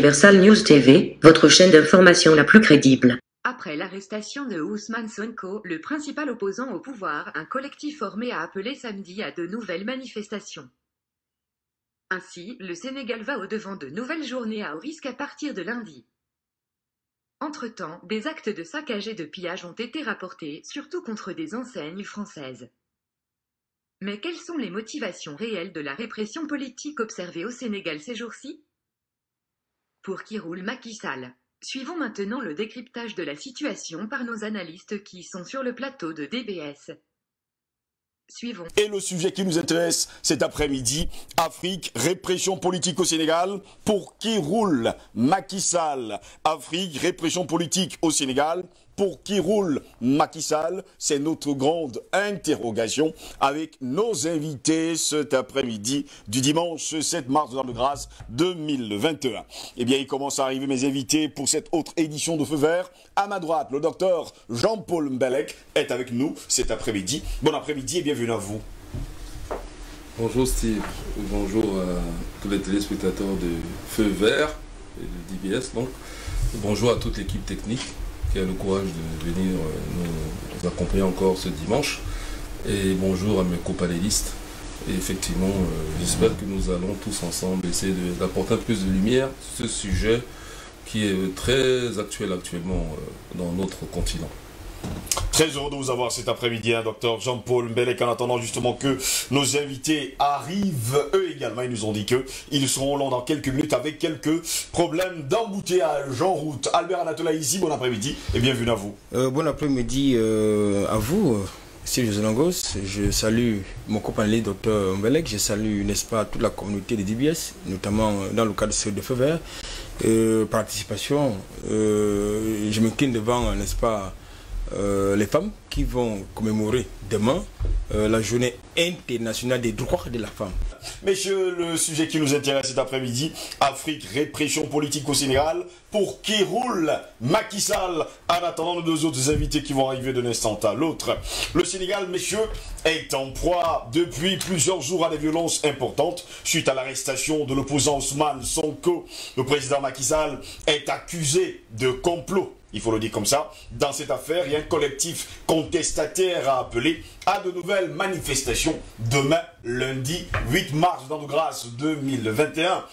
Universal News TV, votre chaîne d'information la plus crédible. Après l'arrestation de Ousmane Sonko, le principal opposant au pouvoir, un collectif formé a appelé samedi à de nouvelles manifestations. Ainsi, le Sénégal va au-devant de nouvelles journées à haut risque à partir de lundi. Entre-temps, des actes de saccage et de pillage ont été rapportés, surtout contre des enseignes françaises. Mais quelles sont les motivations réelles de la répression politique observée au Sénégal ces jours-ci? Pour qui roule Macky Sall? Suivons maintenant le décryptage de la situation par nos analystes qui sont sur le plateau de DBS. Suivons. Et le sujet qui nous intéresse cet après-midi, Afrique, répression politique au Sénégal. Pour qui roule Macky Sall? Afrique, répression politique au Sénégal. Pour qui roule Macky Sall? C'est notre grande interrogation avec nos invités cet après-midi du dimanche 7 mars de l'an de grâce 2021. Eh bien, il commence à arriver mes invités pour cette autre édition de Feu Vert. À ma droite, le docteur Jean-Paul Mbelek est avec nous cet après-midi. Bon après-midi et bienvenue à vous. Bonjour Steve, bonjour à tous les téléspectateurs de Feu Vert et de DBS. Donc. Bonjour à toute l'équipe technique qui a le courage de venir nous accompagner encore ce dimanche. Et bonjour à mes copanélistes. Et effectivement, j'espère que nous allons tous ensemble essayer d'apporter un peu plus de lumière sur ce sujet qui est très actuel actuellement dans notre continent. Très heureux de vous avoir cet après-midi, docteur Jean-Paul Mbelek. En attendant justement que nos invités arrivent, eux également, ils nous ont dit qu'ils seront là dans quelques minutes avec quelques problèmes d'embouteillage en route. Albert Anatola ici, bon après-midi et bienvenue à vous. Bon après-midi à vous, Steve Joselangos. Je salue mon compagnon docteur Mbelek. Je salue, n'est-ce pas, toute la communauté de DBS, notamment dans le cadre de Feu Vert. Participation, je m'incline devant, n'est-ce pas, les femmes qui vont commémorer demain la journée internationale des droits de la femme. Messieurs, le sujet qui nous intéresse cet après-midi, Afrique, répression politique au Sénégal. Pour qui roule Macky Sall? En attendant nos deux autres invités qui vont arriver d'un instant à l'autre. Le Sénégal, messieurs, est en proie depuis plusieurs jours à des violences importantes suite à l'arrestation de l'opposant Ousmane Sonko. Le président Macky Sall est accusé de complot. Il faut le dire comme ça. Dans cette affaire, il y a un collectif contestataire à appeler à de nouvelles manifestations demain, lundi 8 mars, dans de grâce 2021.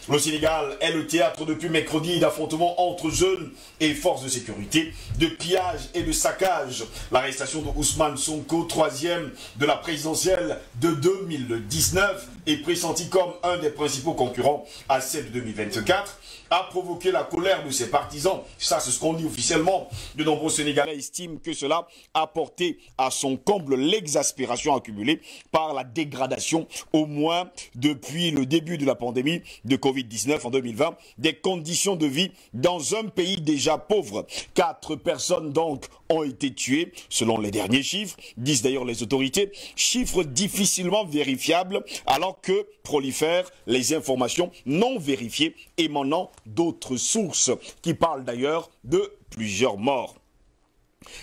Le Sénégal est le théâtre depuis mercredi d'affrontements entre jeunes et forces de sécurité, de pillages et de saccages. L'arrestation de Ousmane Sonko, troisième de la présidentielle de 2019, est pressenti comme un des principaux concurrents à celle de 2024. A provoqué la colère de ses partisans. Ça, c'est ce qu'on dit officiellement. De nombreux Sénégalais estiment que cela a porté à son comble l'exaspération accumulée par la dégradation, au moins depuis le début de la pandémie de Covid-19 en 2020, des conditions de vie dans un pays déjà pauvre. 4 personnes donc ont été tuées, selon les derniers chiffres, disent d'ailleurs les autorités, chiffres difficilement vérifiables, alors que prolifèrent les informations non vérifiées émanant d'autres sources qui parlent d'ailleurs de plusieurs morts.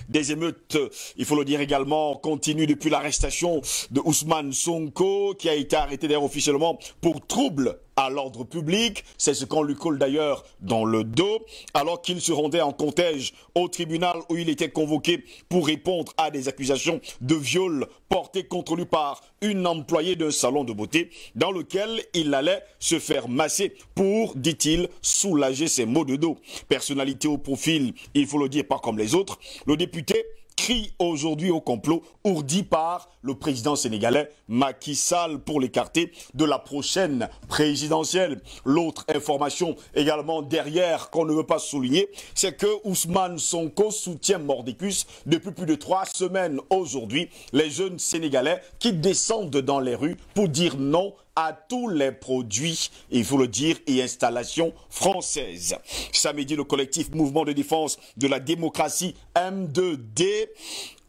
Des émeutes, il faut le dire également, continuent depuis l'arrestation de Ousmane Sonko, qui a été arrêté d'ailleurs officiellement pour trouble à l'ordre public. C'est ce qu'on lui colle d'ailleurs dans le dos, alors qu'il se rendait en cortège au tribunal où il était convoqué pour répondre à des accusations de viol portées contre lui par une employée d'un salon de beauté dans lequel il allait se faire masser pour, dit-il, soulager ses maux de dos. Personnalité au profil, il faut le dire, pas comme les autres, le député crie aujourd'hui au complot ourdi par le président sénégalais Macky Sall pour l'écarter de la prochaine présidentielle. L'autre information également derrière qu'on ne veut pas souligner, c'est que Ousmane Sonko soutient mordicus depuis plus de 3 semaines aujourd'hui les jeunes Sénégalais qui descendent dans les rues pour dire non à tous les produits, il faut le dire, et installations françaises. Samedi, le collectif Mouvement de défense de la démocratie M2D,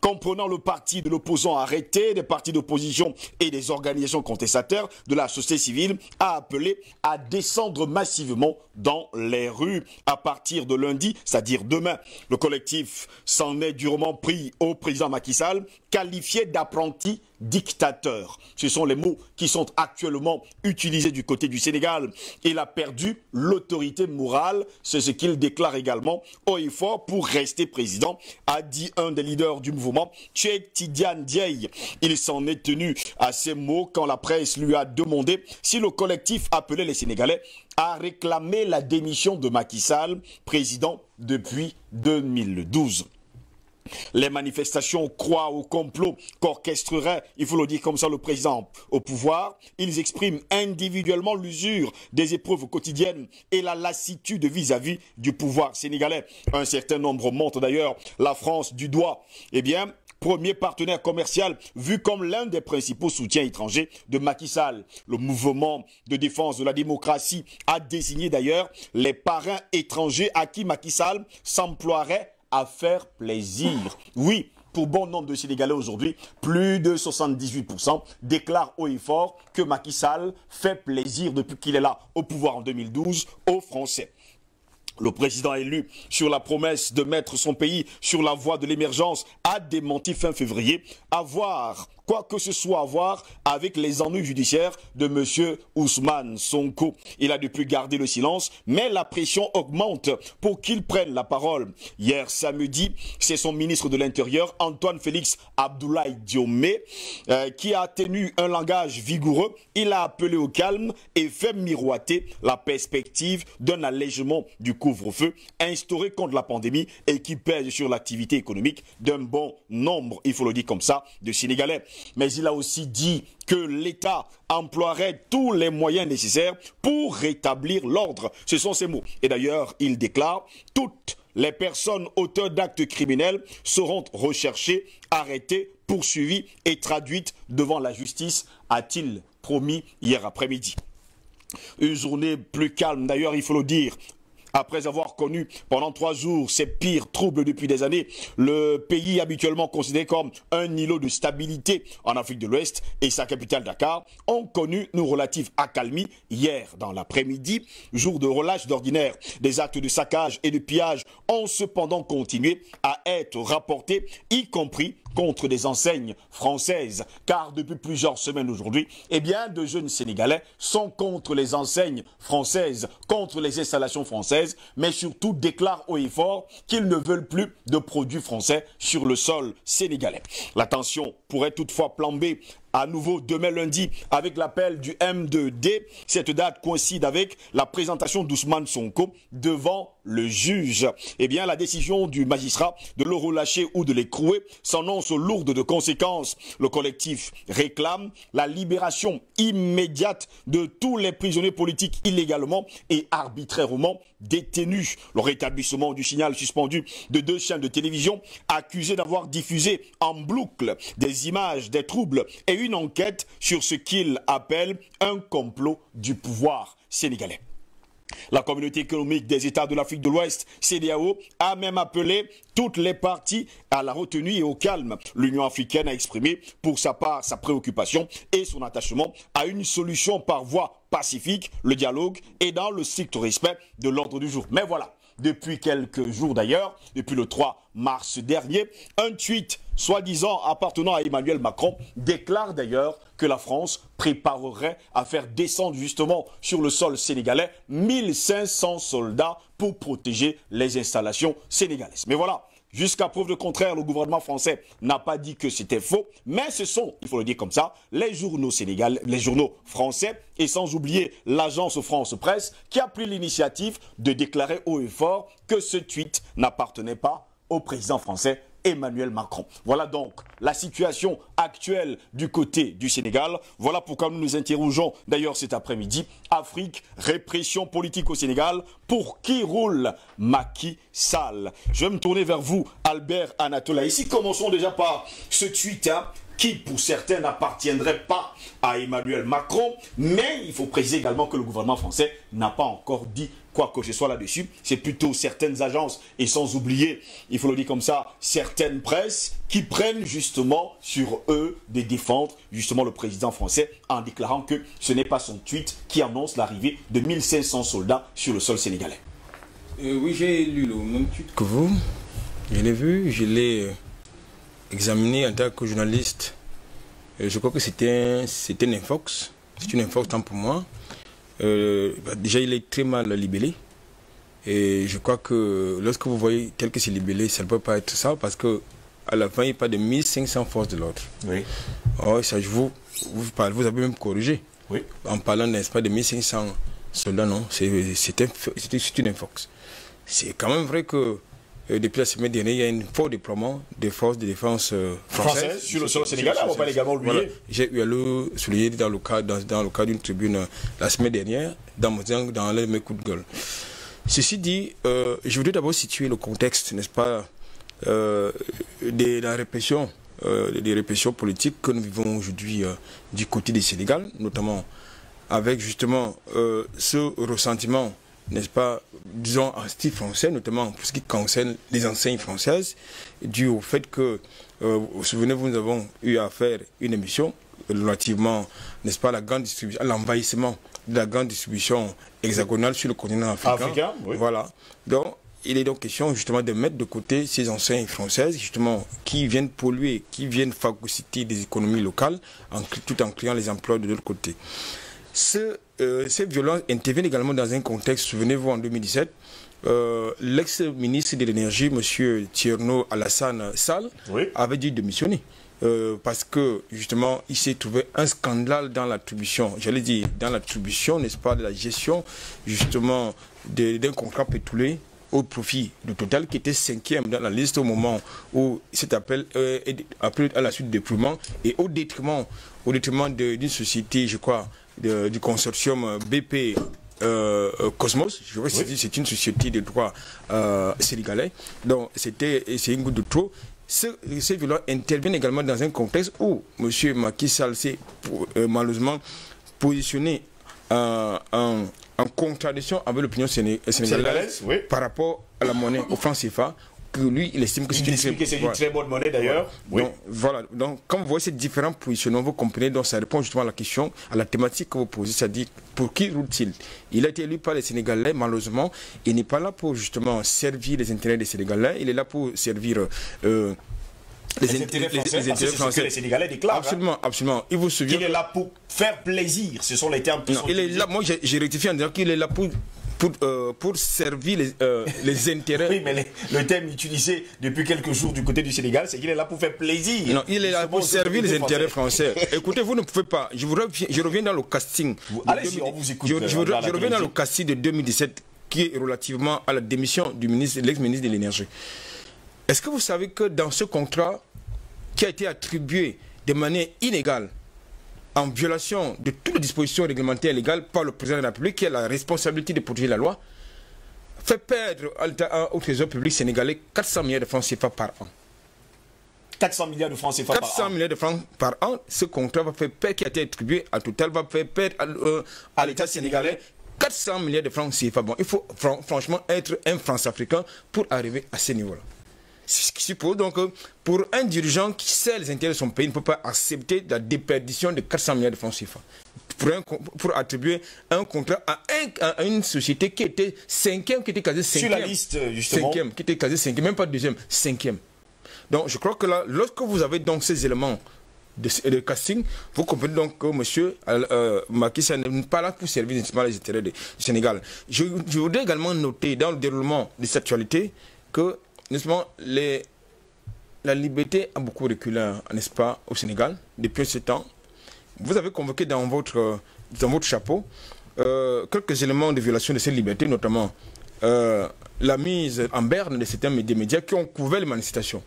comprenant le parti de l'opposant arrêté, des partis d'opposition et des organisations contestataires de la société civile, a appelé à descendre massivement dans les rues à partir de lundi, c'est-à-dire demain. Le collectif s'en est durement pris au président Macky Sall, qualifié d'apprenti dictateur. Ce sont les mots qui sont actuellement utilisés du côté du Sénégal. Il a perdu l'autorité morale, c'est ce qu'il déclare également haut et fort pour rester président, a dit un des leaders du mouvement, Cheikh Tidiane Dieye. Il s'en est tenu à ces mots quand la presse lui a demandé si le collectif appelait les Sénégalais à réclamer la démission de Macky Sall, président depuis 2012. Les manifestations croient au complot qu'orchestrerait, il faut le dire comme ça, le président au pouvoir. Ils expriment individuellement l'usure des épreuves quotidiennes et la lassitude vis-à-vis du pouvoir sénégalais. Un certain nombre montrent d'ailleurs la France du doigt. Eh bien, premier partenaire commercial vu comme l'un des principaux soutiens étrangers de Macky Sall. Le mouvement de défense de la démocratie a désigné d'ailleurs les parrains étrangers à qui Macky Sall s'emploierait à faire plaisir. Oui, pour bon nombre de Sénégalais aujourd'hui, plus de 78% déclarent haut et fort que Macky Sall fait plaisir depuis qu'il est là au pouvoir en 2012 aux Français. Le président élu sur la promesse de mettre son pays sur la voie de l'émergence a démenti fin février avoir quoi que ce soit à voir avec les ennuis judiciaires de M. Ousmane Sonko. Il a depuis gardé le silence, mais la pression augmente pour qu'il prenne la parole. Hier samedi, c'est son ministre de l'Intérieur, Antoine Félix Abdoulaye Diomé, qui a tenu un langage vigoureux. Il a appelé au calme et fait miroiter la perspective d'un allègement du couvre-feu instauré contre la pandémie et qui pèse sur l'activité économique d'un bon nombre, il faut le dire comme ça, de Sénégalais. Mais il a aussi dit que l'État emploierait tous les moyens nécessaires pour rétablir l'ordre. Ce sont ses mots. Et d'ailleurs, il déclare « Toutes les personnes auteurs d'actes criminels seront recherchées, arrêtées, poursuivies et traduites devant la justice », a-t-il promis hier après-midi. Une journée plus calme, d'ailleurs, il faut le dire. Après avoir connu pendant 3 jours ses pires troubles depuis des années, le pays habituellement considéré comme un îlot de stabilité en Afrique de l'Ouest et sa capitale Dakar ont connu une relative accalmie hier dans l'après-midi, jour de relâche d'ordinaire. Des actes de saccage et de pillage ont cependant continué à être rapportés, y compris contre des enseignes françaises. Car depuis plusieurs semaines aujourd'hui, eh bien, de jeunes Sénégalais sont contre les enseignes françaises, contre les installations françaises, mais surtout déclarent haut et fort qu'ils ne veulent plus de produits français sur le sol sénégalais. La tension pourrait toutefois flamber à nouveau demain lundi avec l'appel du M2D. Cette date coïncide avec la présentation d'Ousmane Sonko devant le juge. Eh bien, la décision du magistrat de le relâcher ou de l'écrouer s'annonce lourde de conséquences. Le collectif réclame la libération immédiate de tous les prisonniers politiques illégalement et arbitrairement détenus. Le rétablissement du signal suspendu de 2 chaînes de télévision accusées d'avoir diffusé en boucle des images des troubles et une enquête sur ce qu'il appelle un complot du pouvoir sénégalais. La communauté économique des États de l'Afrique de l'Ouest, CEDEAO, a même appelé toutes les parties à la retenue et au calme. L'Union africaine a exprimé pour sa part sa préoccupation et son attachement à une solution par voie pacifique, le dialogue et dans le strict respect de l'ordre du jour. Mais voilà, depuis quelques jours d'ailleurs, depuis le 3 mars dernier, un tweet soi-disant appartenant à Emmanuel Macron déclare d'ailleurs que la France préparerait à faire descendre justement sur le sol sénégalais 1500 soldats pour protéger les installations sénégalaises. Mais voilà, jusqu'à preuve de contraire, le gouvernement français n'a pas dit que c'était faux, mais ce sont, il faut le dire comme ça, les journaux sénégalais, les journaux français, et sans oublier l'agence France Presse, qui a pris l'initiative de déclarer haut et fort que ce tweet n'appartenait pas au président français Emmanuel Macron. Voilà donc la situation actuelle du côté du Sénégal. Voilà pourquoi nous nous interrogeons d'ailleurs cet après-midi. Afrique, répression politique au Sénégal. Pour qui roule Macky Sall? Je vais me tourner vers vous, Albert Anatola. Ici, commençons déjà par ce tweet qui, pour certains, n'appartiendrait pas à Emmanuel Macron. Mais il faut préciser également que le gouvernement français n'a pas encore dit quoi que ce soit là-dessus. C'est plutôt certaines agences et sans oublier, il faut le dire comme ça, certaines presses qui prennent justement sur eux de défendre justement le président français en déclarant que ce n'est pas son tweet qui annonce l'arrivée de 1500 soldats sur le sol sénégalais. Oui, j'ai lu le même tweet que vous. Je l'ai vu, je l'ai examiné en tant que journaliste Je crois que c'était un infox. C'est une infox tant pour moi. Déjà, il est très mal libellé. Et je crois que lorsque vous voyez tel que c'est libellé, ça ne peut pas être ça parce que à la fin, il parle de 1500 forces de l'ordre. Oui. Oh, ça, vous avez même corrigé. Oui. En parlant, n'est-ce pas, de 1500 soldats, non. C'est une infox. C'est quand même vrai que depuis la semaine dernière, il y a un fort déploiement des forces de défense françaises. Sur le sol sénégalais, on va également l'oublier. Voilà. J'ai eu à le souligner dans le cadre d'une tribune la semaine dernière, dans mes coups de gueule. Ceci dit, je voudrais d'abord situer le contexte, n'est-ce pas, de la répression, des répressions politiques que nous vivons aujourd'hui du côté du Sénégal, notamment avec justement ce ressentiment, n'est-ce pas, disons en style français, notamment pour ce qui concerne les enseignes françaises, dû au fait que, vous vous souvenez, nous avons eu à faire une émission relativement, n'est-ce pas, à la grande distribution, à l'envahissement de la grande distribution hexagonale sur le continent africain. Oui. Voilà. Donc, il est donc question justement de mettre de côté ces enseignes françaises, justement, qui viennent polluer, qui viennent phagocyter des économies locales, tout en créant les emplois de l'autre côté. Ces violences interviennent également dans un contexte, souvenez-vous, en 2017, l'ex-ministre de l'énergie, M. Thierno Alassane Sall, oui, avait dû démissionner. Parce que, justement, il s'est trouvé un scandale dans l'attribution, j'allais dire, dans l'attribution, n'est-ce pas, de la gestion, justement, d'un contrat pétrolier au profit de Total, qui était 5e dans la liste au moment où cet appel appelé à la suite du déploiement, et au détriment d'une société, je crois, du consortium BP Cosmos. Je vois, oui, c'est une société de droit sénégalais. Donc, c'est une goutte de trop. Ces violences interviennent également dans un contexte où M. Macky Sall s'est malheureusement positionné en contradiction avec l'opinion sénégalaise, oui, par rapport à la monnaie, au franc CFA, que lui, il estime que c'est une très bonne monnaie d'ailleurs. Oui. Donc, voilà. Donc, quand vous voyez ces différents positionnements, vous comprenez, donc ça répond justement à la question, à la thématique que vous posez, c'est-à-dire, pour qui roule-t-il? Il a été élu par les Sénégalais, malheureusement, il n'est pas là pour justement servir les intérêts des Sénégalais, il est là pour servir les intérêts français, c'est ce que les Sénégalais déclarent. Absolument, absolument. Il vous souvient. Il est là pour faire plaisir, ce sont les termes qui sont il est là, moi j'ai rectifié en disant qu'il est là pour servir les intérêts. Oui, mais le thème utilisé depuis quelques jours du côté du Sénégal, c'est qu'il est là pour faire plaisir. Non, il est là pour servir les intérêts français. Écoutez, vous ne pouvez pas. Je reviens dans le casting. Allez-y, on vous écoute. Je reviens dans le casting de 2017 qui est relativement à la démission du l'ex-ministre de l'énergie. Est-ce que vous savez que dans ce contrat qui a été attribué de manière inégale, en violation de toutes les dispositions réglementaires légales par le président de la République, qui a la responsabilité de protéger la loi, fait perdre au trésor public sénégalais 400 milliards de francs CFA par an. 400 milliards de francs CFA par an. 400 milliards de francs par an, ce contrat va faire perdre, qui a été attribué à Total, va faire perdre à l'État sénégalais 400 milliards de francs CFA. Bon, il faut franchement être un France-Africain pour arriver à ce niveau-là. C'est ce qui suppose donc pour un dirigeant qui sait les intérêts de son pays, ne peut pas accepter la déperdition de 400 milliards de francs CFA pour attribuer un contrat à une société qui était 5e, qui était quasi 5e. Sur la liste, justement. 5e, qui était quasi 5e, même pas 2e, 5e. Donc je crois que là, lorsque vous avez donc ces éléments de casting, vous comprenez donc que M. Macky Sall n'est pas là pour servir les intérêts du Sénégal. Je voudrais également noter dans le déroulement de cette actualité que la liberté a beaucoup reculé, n'est-ce pas, au Sénégal, depuis ce temps. Vous avez convoqué dans votre chapeau quelques éléments de violation de cette liberté, notamment la mise en berne de certains médias qui ont couvert les manifestations.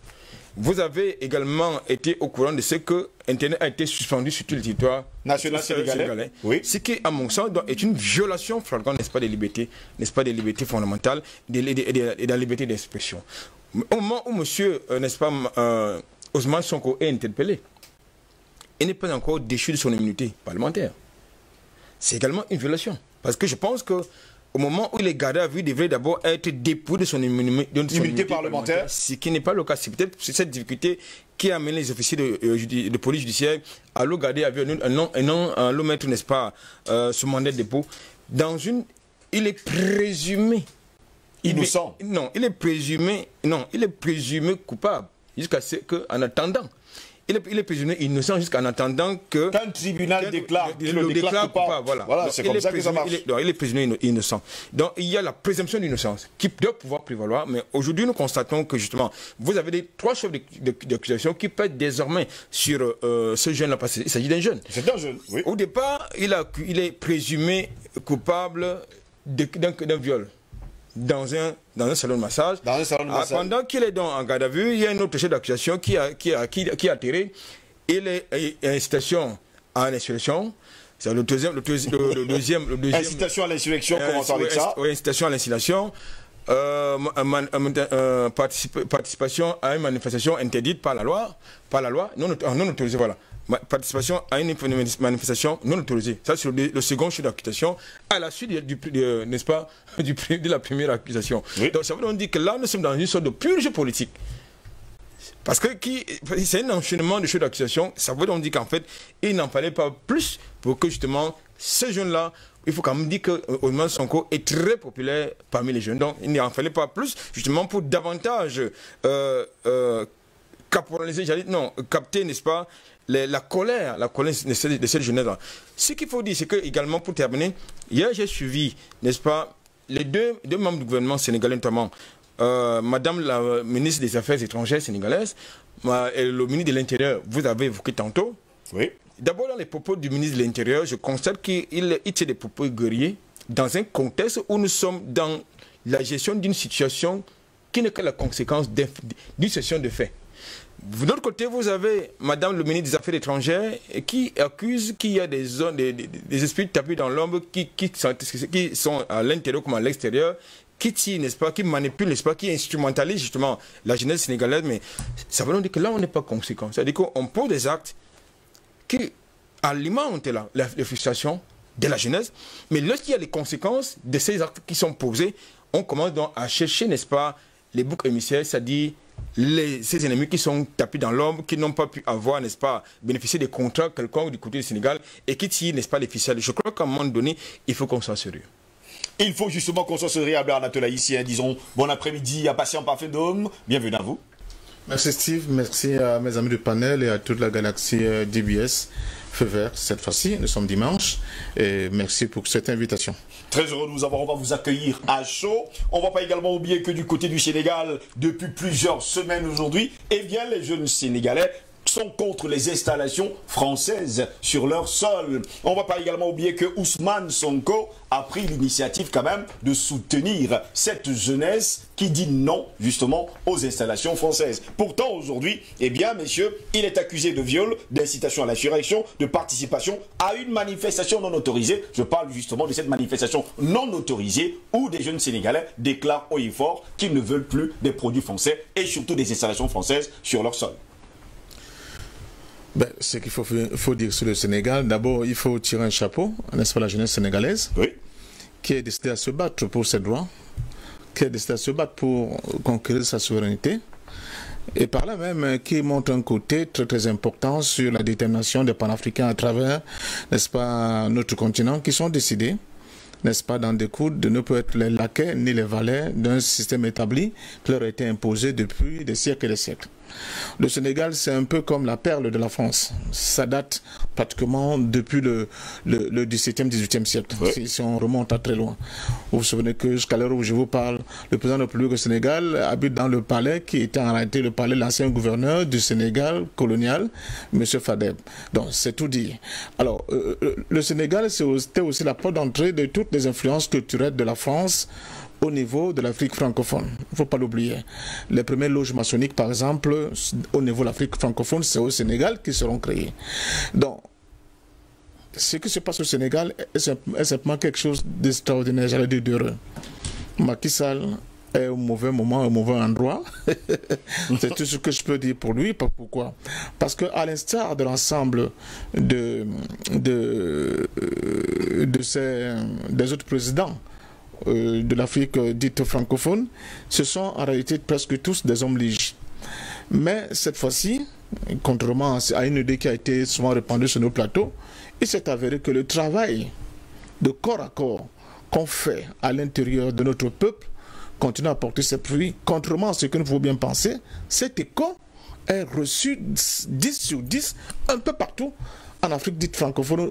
Vous avez également été au courant de ce que Internet a été suspendu sur tout le territoire national sénégalais. Oui. Ce qui, à mon sens, est une violation flagrante, n'est-ce pas, des libertés, fondamentales et de la liberté d'expression. Au moment où monsieur, n'est-ce pas, Ousmane Sonko est interpellé, il n'est pas encore déchu de son immunité parlementaire. C'est également une violation. Parce que je pense que au moment où il est gardé à vue, il devrait d'abord être dépouillé de son immunité parlementaire. Ce qui n'est pas le cas. C'est peut-être cette difficulté qui a amené les officiers de police judiciaire à le garder à vue, à le mettre, n'est-ce pas, sous mandat de dépôt. Il est présumé. Innocent. Il est présumé coupable. jusqu'à ce qu'en attendant, il est présumé innocent jusqu'en attendant que... Qu'un tribunal déclare coupable. Voilà, c'est comme ça que ça marche. Il est présumé innocent. Donc il y a la présomption d'innocence qui doit pouvoir prévaloir, mais aujourd'hui nous constatons que justement, vous avez 3 chefs d'accusation qui pèsent désormais sur ce jeune-là, parce qu'il s'agit d'un jeune. C'est un jeune, oui. Au départ, il est présumé coupable d'un viol. Dans un salon de massage. Pendant qu'il est donc en garde à vue, il y a un autre chef d'accusation qui a atterri. Il est incitation à l'insurrection. C'est le deuxième. Incitation à l'insurrection, commençons avec ça. Oui, incitation à l'incitation. Participation à une manifestation interdite par la loi, non autorisée, voilà. Participation à une manifestation non autorisée. Ça, c'est le second chef d'accusation à la suite n'est-ce pas, de la première accusation. Oui. Donc, ça veut donc dire que là, nous sommes dans une sorte de purge politique. Parce que c'est un enchaînement de chefs d'accusation. Ça veut donc dire qu'en fait, il n'en fallait pas plus pour que justement, ces jeunes-là, il faut quand même dire que Ousmane Sonko est très populaire parmi les jeunes. Donc, il n'en fallait pas plus justement pour davantage capter, n'est-ce pas, la colère de cette jeunesse-là. Ce qu'il faut dire, c'est que, également, pour terminer, hier, j'ai suivi, n'est-ce pas, les deux membres du gouvernement sénégalais, notamment, Madame la ministre des Affaires étrangères sénégalaise et le ministre de l'Intérieur, vous avez évoqué tantôt. Oui. D'abord, dans les propos du ministre de l'Intérieur, je constate qu'il tient des propos guerriers dans un contexte où nous sommes dans la gestion d'une situation qui n'est que la conséquence d'une session de faits. De l'autre côté, vous avez Madame le ministre des Affaires étrangères qui accuse qu'il y a des esprits tapis dans l'ombre qui sont à l'intérieur comme à l'extérieur, qui tirent, n'est-ce pas, qui manipulent, n'est-ce pas, qui instrumentalisent justement la jeunesse sénégalaise. Mais ça veut dire que là, on n'est pas conséquent. C'est-à-dire qu'on pose des actes qui alimentent les frustrations de la jeunesse, mais lorsqu'il y a les conséquences de ces actes qui sont posés, on commence donc à chercher, n'est-ce pas, les boucs émissaires, c'est-à-dire ces ennemis qui sont tapis dans l'ombre, qui n'ont pas pu avoir, n'est-ce pas, bénéficier des contrats quelconques du côté du Sénégal et qui tirent, n'est-ce pas, les ficelles. Je crois qu'à un moment donné, il faut qu'on soit sérieux. Il faut justement qu'on soit sérieux, Albert Anatola, ici, disons, bon après-midi à Patient Parfait d'Homme. Bienvenue à vous. Merci Steve, merci à mes amis du panel et à toute la galaxie DBS. Feu vert cette fois-ci, nous sommes dimanche et merci pour cette invitation. Très heureux de vous avoir, on va vous accueillir à chaud. On ne va pas également oublier que du côté du Sénégal, depuis plusieurs semaines aujourd'hui, eh bien les jeunes Sénégalais sont contre les installations françaises sur leur sol. On ne va pas également oublier que Ousmane Sonko a pris l'initiative quand même de soutenir cette jeunesse qui dit non justement aux installations françaises. Pourtant aujourd'hui, eh bien messieurs, il est accusé de viol, d'incitation à l'insurrection, de participation à une manifestation non autorisée. Je parle justement de cette manifestation non autorisée où des jeunes Sénégalais déclarent haut et fort qu'ils ne veulent plus des produits français et surtout des installations françaises sur leur sol. Ben, ce qu'il faut dire sur le Sénégal, d'abord, il faut tirer un chapeau, n'est-ce pas, la jeunesse sénégalaise, oui, qui est décidée à se battre pour ses droits, qui est décidée à se battre pour conquérir sa souveraineté, et par là même qui montre un côté très très important sur la détermination des panafricains à travers, n'est-ce pas, notre continent, qui sont décidés, n'est-ce pas, d'en découdre, de ne pas être les laquais ni les valets d'un système établi qui leur a été imposé depuis des siècles et des siècles. Le Sénégal, c'est un peu comme la perle de la France. Ça date pratiquement depuis le 17e, 18e siècle, oui, si on remonte à très loin. Vous vous souvenez que jusqu'à l'heure où je vous parle, le président de la République du Sénégal habite dans le palais qui était en réalité le palais de l'ancien gouverneur du Sénégal colonial, M. Fadeb. Donc, c'est tout dit. Alors, le Sénégal, c'était aussi la porte d'entrée de toutes les influences culturelles de la France au niveau de l'Afrique francophone. Il ne faut pas l'oublier. Les premières loges maçonniques, par exemple, au niveau de l'Afrique francophone, c'est au Sénégal qui seront créées. Donc, ce qui se passe au Sénégal est simplement quelque chose d'extraordinaire, j'allais dire d'heureux. Macky Sall est au mauvais moment, au mauvais endroit. C'est tout ce que je peux dire pour lui. Pourquoi? Parce qu'à l'instar de l'ensemble des autres présidents de l'Afrique dite francophone, ce sont en réalité presque tous des hommes légers. Mais cette fois-ci, contrairement à une idée qui a été souvent répandue sur nos plateaux, il s'est avéré que le travail de corps à corps qu'on fait à l'intérieur de notre peuple continue à porter ses fruits. Contrairement à ce que nous pouvons bien penser, cet écho est reçu 10 sur 10 un peu partout en Afrique dite francophone,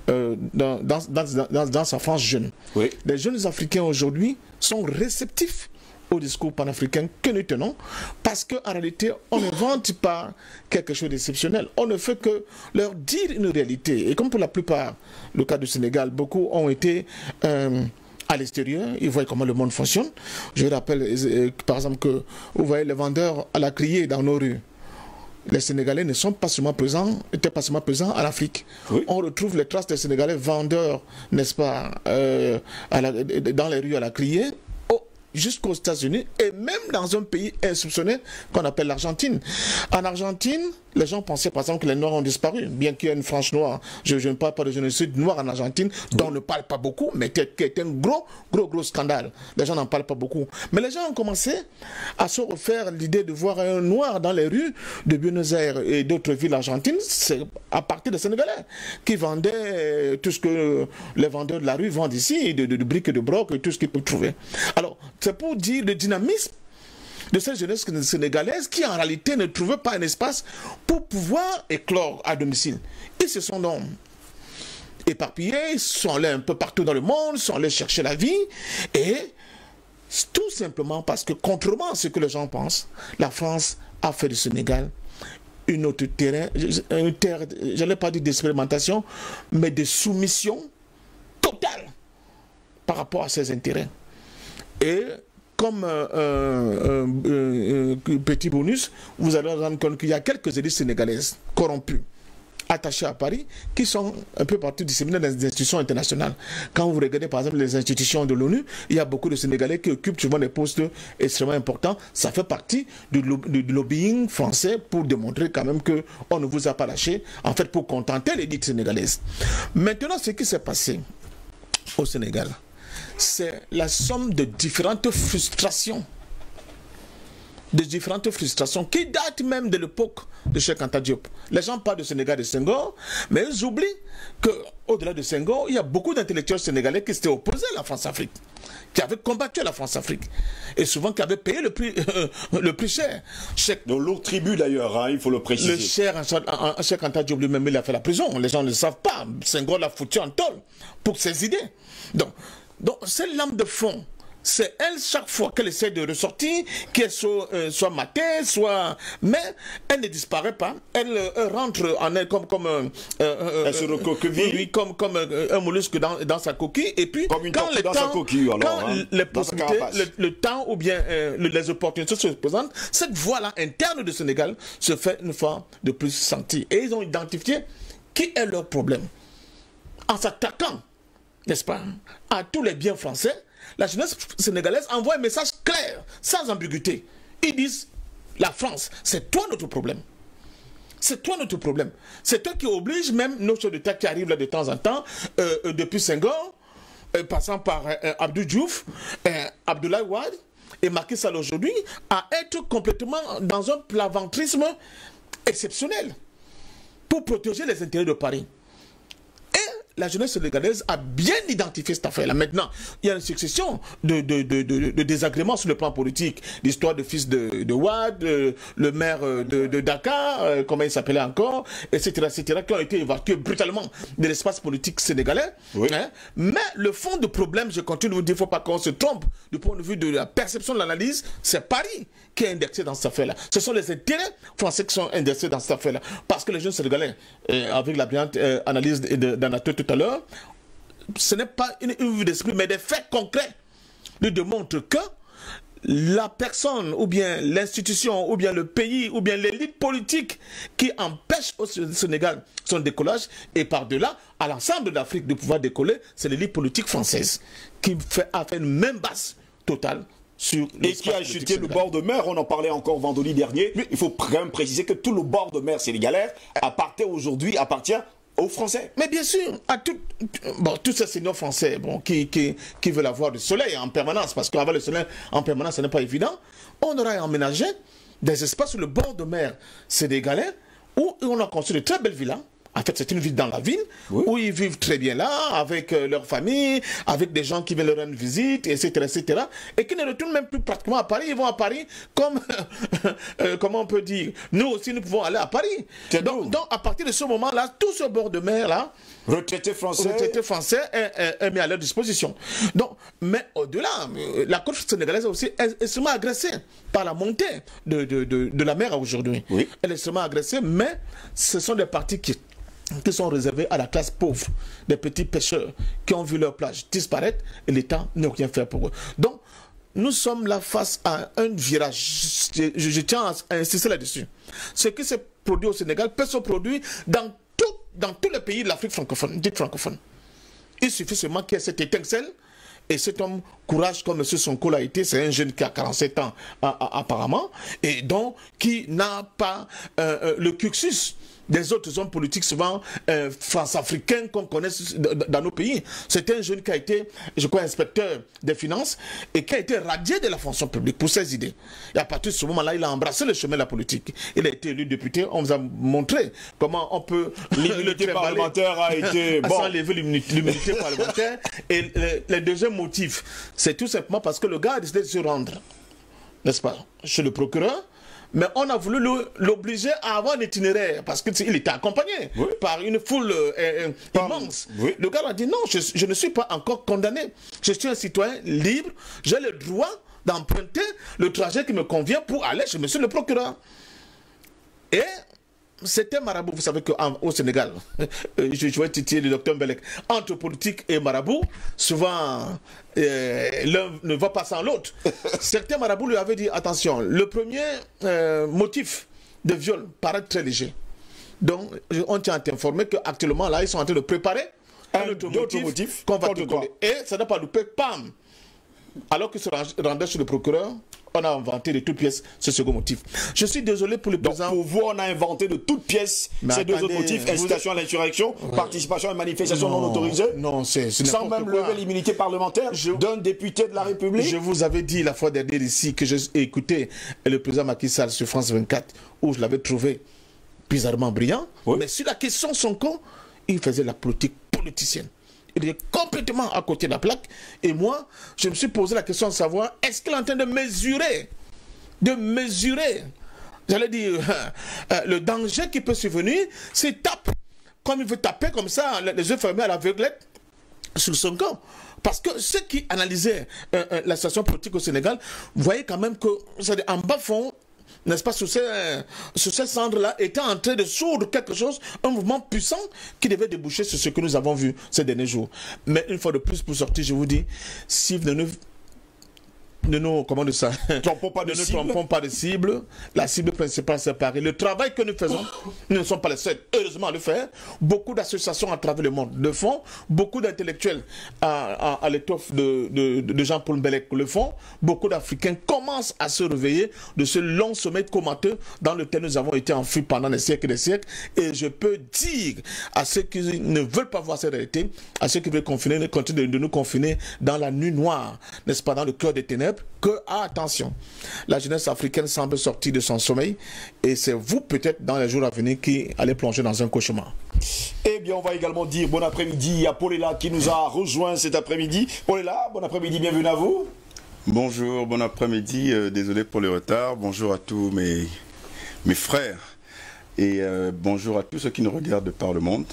dans sa France jeune. Oui. Les jeunes Africains aujourd'hui sont réceptifs au discours panafricain que nous tenons, parce qu'en réalité, on n'invente pas quelque chose d'exceptionnel. On ne fait que leur dire une réalité. Et comme pour la plupart, le cas du Sénégal, beaucoup ont été à l'extérieur, ils voient comment le monde fonctionne. Je rappelle, par exemple, que vous voyez les vendeurs à la criée dans nos rues. Les Sénégalais ne sont pas seulement présents, étaient pas seulement présents en Afrique. Oui. On retrouve les traces des Sénégalais vendeurs, n'est-ce pas, dans les rues à la criée, jusqu'aux États-Unis et même dans un pays insoupçonné qu'on appelle l'Argentine. En Argentine, les gens pensaient par exemple que les Noirs ont disparu, bien qu'il y ait une frange noire. Je ne parle pas de génocide noir en Argentine, dont on ne parle pas beaucoup, mais qui est un gros scandale. Les gens n'en parlent pas beaucoup. Mais les gens ont commencé à se refaire l'idée de voir un noir dans les rues de Buenos Aires et d'autres villes argentines. C'est à partir des Sénégalais qui vendaient tout ce que les vendeurs de la rue vendent ici, de briques et de brocs et tout ce qu'ils peuvent trouver. Alors, c'est pour dire le dynamisme de cette jeunesse sénégalaise qui en réalité ne trouvait pas un espace pour pouvoir éclore à domicile. Ils se sont donc éparpillés, sont allés un peu partout dans le monde, sont allés chercher la vie, et tout simplement parce que, contrairement à ce que les gens pensent, la France a fait du Sénégal une autre terrain, une terre, je n'allais pas dire d'expérimentation, mais de soumission totale par rapport à ses intérêts. Et comme petit bonus, vous allez vous rendre compte qu'il y a quelques élites sénégalaises corrompues, attachées à Paris, qui sont un peu partout disséminées dans les institutions internationales. Quand vous regardez par exemple les institutions de l'ONU, il y a beaucoup de Sénégalais qui occupent souvent des postes extrêmement importants. Ça fait partie du lobbying français pour démontrer quand même qu'on ne vous a pas lâché, en fait pour contenter l'élite sénégalaise. Maintenant, ce qui s'est passé au Sénégal, c'est la somme de différentes frustrations. Qui datent même de l'époque de Cheikh Anta Diop. Les gens parlent de Sénégal de Senghor, mais ils oublient qu'au-delà de Senghor, il y a beaucoup d'intellectuels sénégalais qui s'étaient opposés à la France-Afrique, qui avaient combattu la France-Afrique, et souvent qui avaient payé le plus cher. De lourd tribut d'ailleurs, hein, il faut le préciser. Le cher Cheikh Anta Diop lui-même, il a fait la prison. Les gens ne le savent pas. Senghor l'a foutu en tôle pour ses idées. Donc, cette lame de fond, c'est elle, chaque fois qu'elle essaie de ressortir, qu'elle soit matée, mais elle ne disparaît pas. Elle rentre en elle comme elle se recoqueville, comme un mollusque dans sa coquille. Et puis, comme une tortue dans sa coquille, alors, quand les possibilités, le temps ou bien les opportunités se présentent, cette voie-là interne du Sénégal se fait une fois de plus sentir. Et ils ont identifié qui est leur problème. En s'attaquant, n'est-ce pas, à tous les biens français, la jeunesse sénégalaise envoie un message clair, sans ambiguïté. Ils disent, la France, c'est toi notre problème. C'est toi notre problème. C'est toi qui oblige même nos chefs d'État qui arrivent là de temps en temps, depuis Senghor, passant par Abdou Diouf, Abdoulaye Wade et Macky Sall aujourd'hui, à être complètement dans un plaventrisme exceptionnel pour protéger les intérêts de Paris. La jeunesse sénégalaise a bien identifié cette affaire-là. Maintenant, il y a une succession de désagréments sur le plan politique. L'histoire du fils de Wade, le maire de Dakar, comment il s'appelait encore, etc., qui ont été évacués brutalement de l'espace politique sénégalais. Oui. Hein? Mais le fond du problème, je continue de vous dire, il ne faut pas qu'on se trompe du point de vue de la perception de l'analyse, c'est Paris qui est indexé dans cette affaire-là. Ce sont les intérêts français qui sont indexés dans cette affaire-là. Parce que les jeunes sénégalais, avec la brillante analyse d'Anato tout à l'heure, ce n'est pas une vue d'esprit, mais des faits concrets nous démontrent que la personne, ou bien l'institution, ou bien le pays, ou bien l'élite politique qui empêche au Sénégal son décollage, et par-delà, à l'ensemble de l'Afrique de pouvoir décoller, c'est l'élite politique française qui a fait une même base totale. Et qui a acheté le bord de mer, on en parlait encore vendredi dernier. Il faut quand même préciser que tout le bord de mer sénégalais appartient aux Français. Mais bien sûr, à tous ces seigneurs français qui veulent avoir du soleil en permanence, parce qu'avoir le soleil en permanence, ce n'est pas évident, on aura aménagé des espaces sur le bord de mer sénégalais où on a construit de très belles villas En fait, c'est une ville dans la ville, Oui. où ils vivent très bien là, avec leur famille, avec des gens qui viennent leur rendre visite, etc., etc., et qui ne retournent même plus pratiquement à Paris. Ils vont à Paris comme, comment on peut dire, nous aussi, nous pouvons aller à Paris. Donc, à partir de ce moment-là, tout ce bord de mer-là, Retraités français. est mis à leur disposition. Donc, mais au-delà, la côte sénégalaise aussi est extrêmement agressée par la montée de la mer aujourd'hui. Oui. Elle est extrêmement agressée, mais ce sont des parties qui sont réservées à la classe pauvre, des petits pêcheurs qui ont vu leur plage disparaître et l'État n'a rien fait pour eux. Donc, nous sommes là face à un virage. Je tiens à insister là-dessus. Ce qui se produit au Sénégal peut se produire dans tous les pays de l'Afrique francophone, dite francophone. Il suffit seulement qu'il y ait cette étincelle et cet homme courage comme M. Sonko l'a été, c'est un jeune qui a 47 ans apparemment, et donc qui n'a pas le cursus des autres hommes politiques souvent france-africains qu'on connaît dans nos pays. C'est un jeune qui a été, je crois, inspecteur des finances et qui a été radié de la fonction publique pour ses idées. Et à partir de ce moment-là, il a embrassé le chemin de la politique. Il a été élu député. On vous a montré comment on peut... L'immunité parlementaire a été... Bon. S'enlever l'immunité parlementaire. Et le deuxième motif, c'est tout simplement parce que le gars a décidé de se rendre, n'est-ce pas, chez le procureur. Mais on a voulu l'obliger à avoir un itinéraire parce qu'il était accompagné par une foule immense. Oui. Le gars a dit non, je ne suis pas encore condamné. Je suis un citoyen libre. J'ai le droit d'emprunter le trajet qui me convient pour aller chez monsieur le procureur. Et c'était marabout. Vous savez qu'au Sénégal, je vais titiller le docteur Mbelek, entre politique et marabout, souvent l'un ne va pas sans l'autre. Certains marabouts lui avaient dit attention, le premier motif de viol paraît très léger. Donc, on tient à t'informer qu'actuellement, là, ils sont en train de préparer un autre motif qu'on va te coller. Et ça n'a pas loupé, pam! Alors qu'il se rendait chez le procureur, on a inventé de toutes pièces ce second motif. Je suis désolé pour le président. Pour vous, on a inventé de toutes pièces ces deux autres motifs, incitation à l'insurrection, participation à une manifestation non autorisée. Non, c'est sans même lever l'immunité parlementaire d'un député de la République. Je vous avais dit la fois dernière ici que j'ai écouté le président Macky Sall sur France 24, où je l'avais trouvé bizarrement brillant. Oui. Mais sur la question Sonko, il faisait la politique politicienne. Il est complètement à côté de la plaque. Et moi, je me suis posé la question de savoir, est-ce qu'il est en train de mesurer, j'allais dire, le danger qui peut survenir s'il tape, comme il veut taper comme ça, les yeux fermés à l'aveuglette, sur son corps. Parce que ceux qui analysaient la situation politique au Sénégal, voyaient quand même que, en bas fond, n'est-ce pas, sur ces cendres-là, était en train de soudre quelque chose, un mouvement puissant qui devait déboucher sur ce que nous avons vu ces derniers jours. Mais une fois de plus, pour sortir, je vous dis, si vous ne nous trompons pas de cible. La cible principale, c'est Paris. Le travail que nous faisons, nous ne sommes pas les seuls, heureusement, à le faire. Beaucoup d'associations à travers le monde le font. Beaucoup d'intellectuels à l'étoffe de Jean-Paul Mbelek le font. Beaucoup d'Africains commencent à se réveiller de ce long sommet comateux dans lequel nous avons été enfuis pendant des siècles et des siècles. Et je peux dire à ceux qui ne veulent pas voir cette réalité, à ceux qui veulent continuer de nous confiner dans la nuit noire, n'est-ce pas, dans le cœur des ténèbres, que, attention, la jeunesse africaine semble sortir de son sommeil et c'est vous peut-être dans les jours à venir qui allez plonger dans un cauchemar. Eh bien, on va également dire bon après-midi à Paulela qui nous a rejoint cet après-midi. Paulela, bon après-midi, bienvenue à vous. Bonjour, bon après-midi, désolé pour le retard. Bonjour à tous mes frères et bonjour à tous ceux qui nous regardent de par le monde.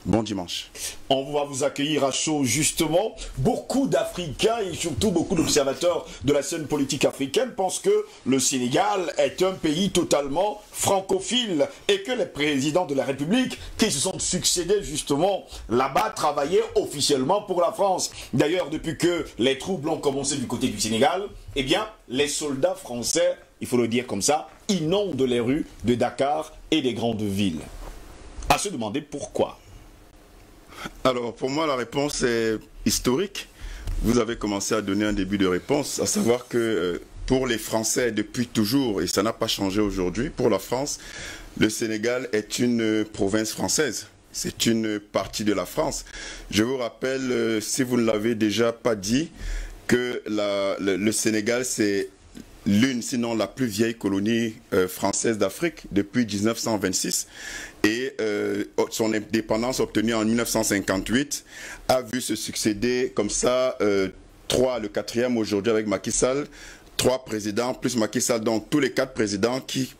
Bon dimanche. On va vous accueillir à chaud justement. Beaucoup d'Africains et surtout beaucoup d'observateurs de la scène politique africaine pensent que le Sénégal est un pays totalement francophile et que les présidents de la République qui se sont succédés justement là-bas travaillaient officiellement pour la France. D'ailleurs, depuis que les troubles ont commencé du côté du Sénégal, eh bien, les soldats français, il faut le dire comme ça, inondent les rues de Dakar et des grandes villes. À se demander pourquoi. Alors, pour moi, la réponse est historique. Vous avez commencé à donner un début de réponse, à savoir que pour les Français, depuis toujours, et ça n'a pas changé aujourd'hui, pour la France, le Sénégal est une province française. C'est une partie de la France. Je vous rappelle, si vous ne l'avez déjà pas dit, que le Sénégal, c'est l'une, sinon la plus vieille colonie française d'Afrique depuis 1926. Et son indépendance obtenue en 1958 a vu se succéder comme ça le quatrième aujourd'hui avec Macky Sall, 3 présidents plus Macky Sall, donc tous les 4 présidents qui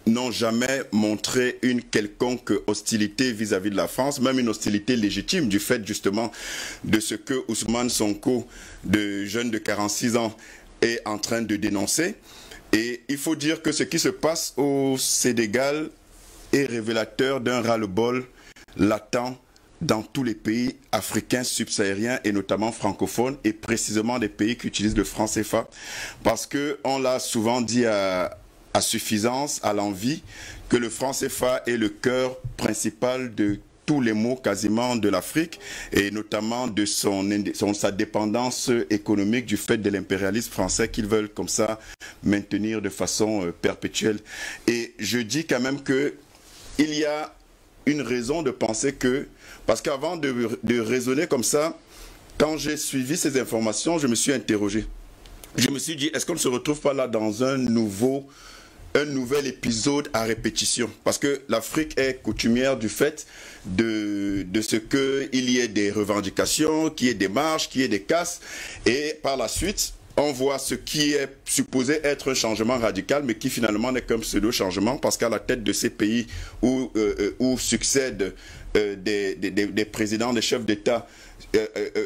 n'ont jamais montré une quelconque hostilité vis-à-vis de la France, même une hostilité légitime du fait justement de ce que Ousmane Sonko, de jeune de 46 ans, est en train de dénoncer. Et il faut dire que ce qui se passe au Sénégal est révélateur d'un ras-le-bol latent dans tous les pays africains subsahariens et notamment francophones et précisément des pays qui utilisent le franc CFA, parce qu'on l'a souvent dit à suffisance, à l'envi, que le franc CFA est le cœur principal de tous les maux quasiment de l'Afrique et notamment de sa dépendance économique du fait de l'impérialisme français qu'ils veulent comme ça maintenir de façon perpétuelle. Et je dis quand même que il y a une raison de penser que, parce qu'avant de raisonner comme ça, quand j'ai suivi ces informations, je me suis interrogé. Je me suis dit, est-ce qu'on ne se retrouve pas là dans un nouvel épisode à répétition? Parce que l'Afrique est coutumière du fait de ce qu'il y ait des revendications, qu'il y ait des marches, qu'il y ait des casses, et par la suite, on voit ce qui est supposé être un changement radical, mais qui finalement n'est qu'un pseudo-changement, parce qu'à la tête de ces pays où succèdent des présidents, des chefs d'État,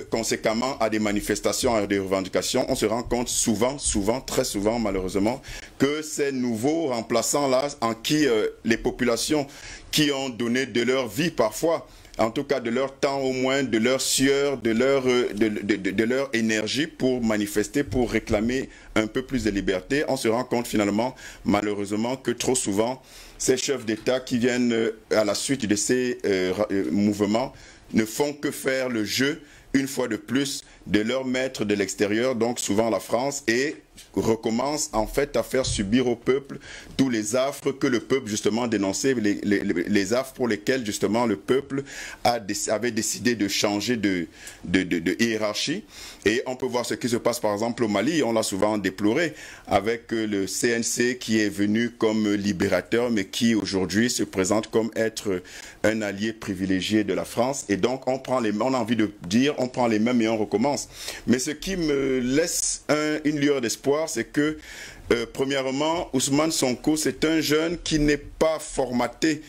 conséquemment à des manifestations, à des revendications, on se rend compte souvent, très souvent malheureusement, que ces nouveaux remplaçants-là, en qui les populations qui ont donné de leur vie parfois, en tout cas de leur temps au moins, de leur sueur, de leur énergie pour manifester, pour réclamer un peu plus de liberté, on se rend compte finalement, malheureusement, que trop souvent, ces chefs d'État qui viennent à la suite de ces mouvements ne font que faire le jeu, une fois de plus, de leur maître de l'extérieur, donc souvent la France, et recommence en fait à faire subir au peuple tous les affres que le peuple justement dénonçait, les affres pour lesquelles justement le peuple avait décidé de changer de hiérarchie. Et on peut voir ce qui se passe par exemple au Mali, on l'a souvent déploré, avec le CNC qui est venu comme libérateur, mais qui aujourd'hui se présente comme être un allié privilégié de la France. Et donc on a envie de dire, on prend les mêmes et on recommence. Mais ce qui me laisse une lueur d'espoir, c'est que premièrement, Ousmane Sonko, c'est un jeune qui n'est pas formaté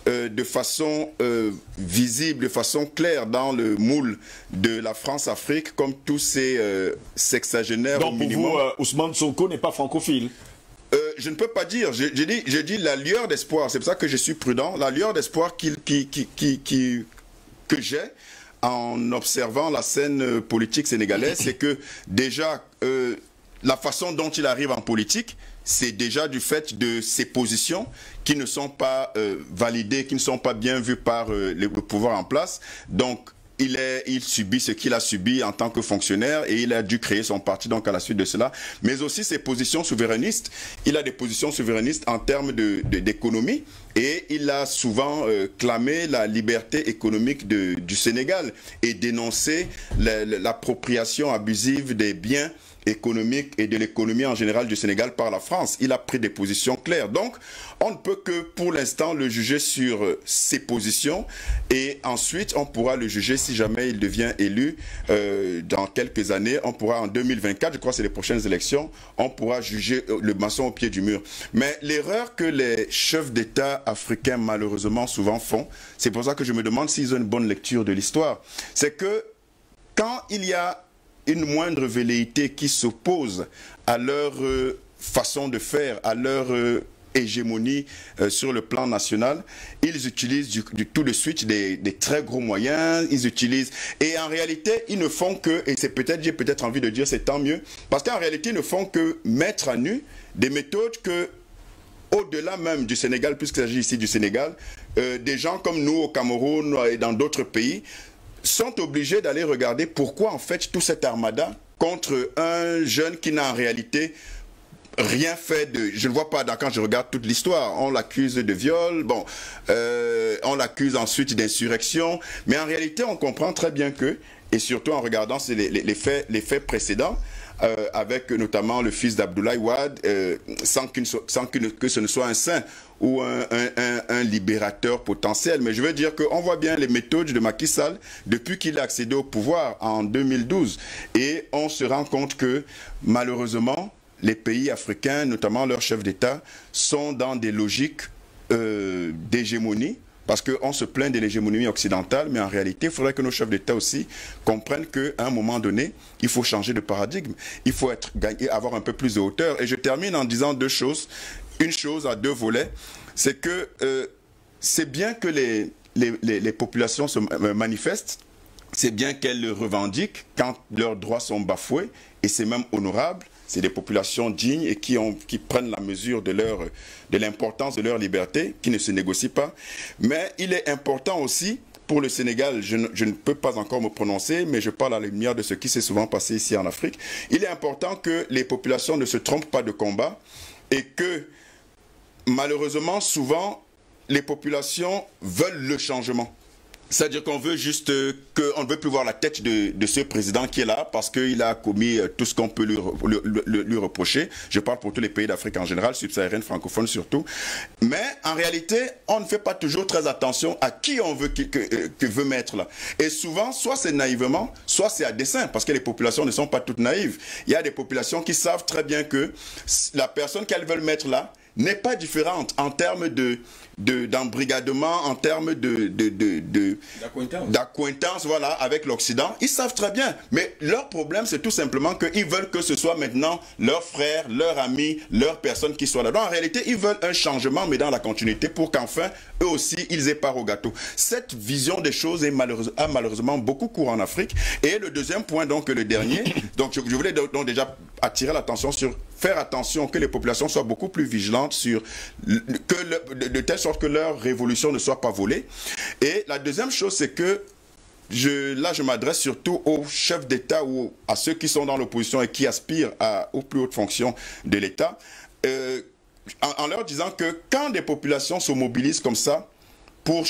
de façon visible, de façon claire dans le moule de la France-Afrique, comme tous ces sexagénaires. Donc pour vous, Ousmane Sonko n'est pas francophile? Je ne peux pas dire, j'ai dit la lueur d'espoir, c'est pour ça que je suis prudent, la lueur d'espoir que j'ai en observant la scène politique sénégalaise, c'est que déjà la façon dont il arrive en politique, c'est déjà du fait de ses positions qui ne sont pas validées, qui ne sont pas bien vues par le pouvoir en place. Donc, il subit ce qu'il a subi en tant que fonctionnaire et il a dû créer son parti donc à la suite de cela. Mais aussi ses positions souverainistes. Il a des positions souverainistes en termes d'économie et il a souvent clamé la liberté économique du Sénégal et dénoncé l'appropriation abusive des biens économique et de l'économie en général du Sénégal par la France. Il a pris des positions claires. Donc, on ne peut que pour l'instant le juger sur ses positions et ensuite on pourra le juger si jamais il devient élu dans quelques années. On pourra en 2024, je crois que c'est les prochaines élections, on pourra juger le maçon au pied du mur. Mais l'erreur que les chefs d'État africains malheureusement souvent font, c'est pour ça que je me demande s'ils ont une bonne lecture de l'histoire, c'est que quand il y a une moindre velléité qui s'oppose à leur façon de faire, à leur hégémonie sur le plan national, ils utilisent tout de suite des très gros moyens, ils utilisent, et en réalité, ils ne font que, et c'est peut-être, j'ai peut-être envie de dire, c'est tant mieux, parce qu'en réalité, ils ne font que mettre à nu des méthodes que, au-delà même du Sénégal, puisqu'il s'agit ici du Sénégal, des gens comme nous au Cameroun et dans d'autres pays, sont obligés d'aller regarder pourquoi en fait tout cet armada contre un jeune qui n'a en réalité rien fait de... Je ne vois pas, quand je regarde toute l'histoire, on l'accuse de viol, bon, on l'accuse ensuite d'insurrection, mais en réalité on comprend très bien que, et surtout en regardant les faits précédents, avec notamment le fils d'Abdoulaye Wade, sans que ce ne soit un saint ou un libérateur potentiel. Mais je veux dire qu'on voit bien les méthodes de Macky Sall depuis qu'il a accédé au pouvoir en 2012. Et on se rend compte que malheureusement, les pays africains, notamment leurs chefs d'État, sont dans des logiques d'hégémonie. Parce qu'on se plaint de l'hégémonie occidentale, mais en réalité, il faudrait que nos chefs d'État aussi comprennent qu'à un moment donné, il faut changer de paradigme. Il faut avoir un peu plus de hauteur. Et je termine en disant deux choses. Une chose à deux volets, c'est que c'est bien que les populations se manifestent, c'est bien qu'elles le revendiquent quand leurs droits sont bafoués, et c'est même honorable. C'est des populations dignes et qui prennent la mesure de l'importance de leur liberté, qui ne se négocient pas. Mais il est important aussi, pour le Sénégal, je ne peux pas encore me prononcer, mais je parle à la lumière de ce qui s'est souvent passé ici en Afrique. Il est important que les populations ne se trompent pas de combat et que, malheureusement, souvent, les populations veulent le changement. C'est-à-dire qu'on veut juste qu'on ne veut plus voir la tête de ce président qui est là parce qu'il a commis tout ce qu'on peut lui reprocher. Je parle pour tous les pays d'Afrique en général, subsaharienne, francophone surtout. Mais en réalité, on ne fait pas toujours très attention à qui on veut que veut mettre là. Et souvent, soit c'est naïvement, soit c'est à dessein, parce que les populations ne sont pas toutes naïves. Il y a des populations qui savent très bien que la personne qu'elles veulent mettre là n'est pas différente en termes d'embrigadement, en termes d'acquaintance, voilà, avec l'Occident. Ils savent très bien. Mais leur problème, c'est tout simplement qu'ils veulent que ce soit maintenant leurs frères, leurs amis, leurs personnes qui soient là. Donc en réalité, ils veulent un changement, mais dans la continuité, pour qu'enfin, eux aussi, ils aient part au gâteau. Cette vision des choses a malheureusement beaucoup cours en Afrique. Et le deuxième point, donc le dernier, donc je voulais donc déjà attirer l'attention sur faire attention que les populations soient beaucoup plus vigilantes sur de telle sorte que leur révolution ne soit pas volée. Et la deuxième chose, c'est que je m'adresse surtout aux chefs d'État ou à ceux qui sont dans l'opposition et qui aspirent aux plus hautes fonctions de l'État, en leur disant que quand des populations se mobilisent comme ça pour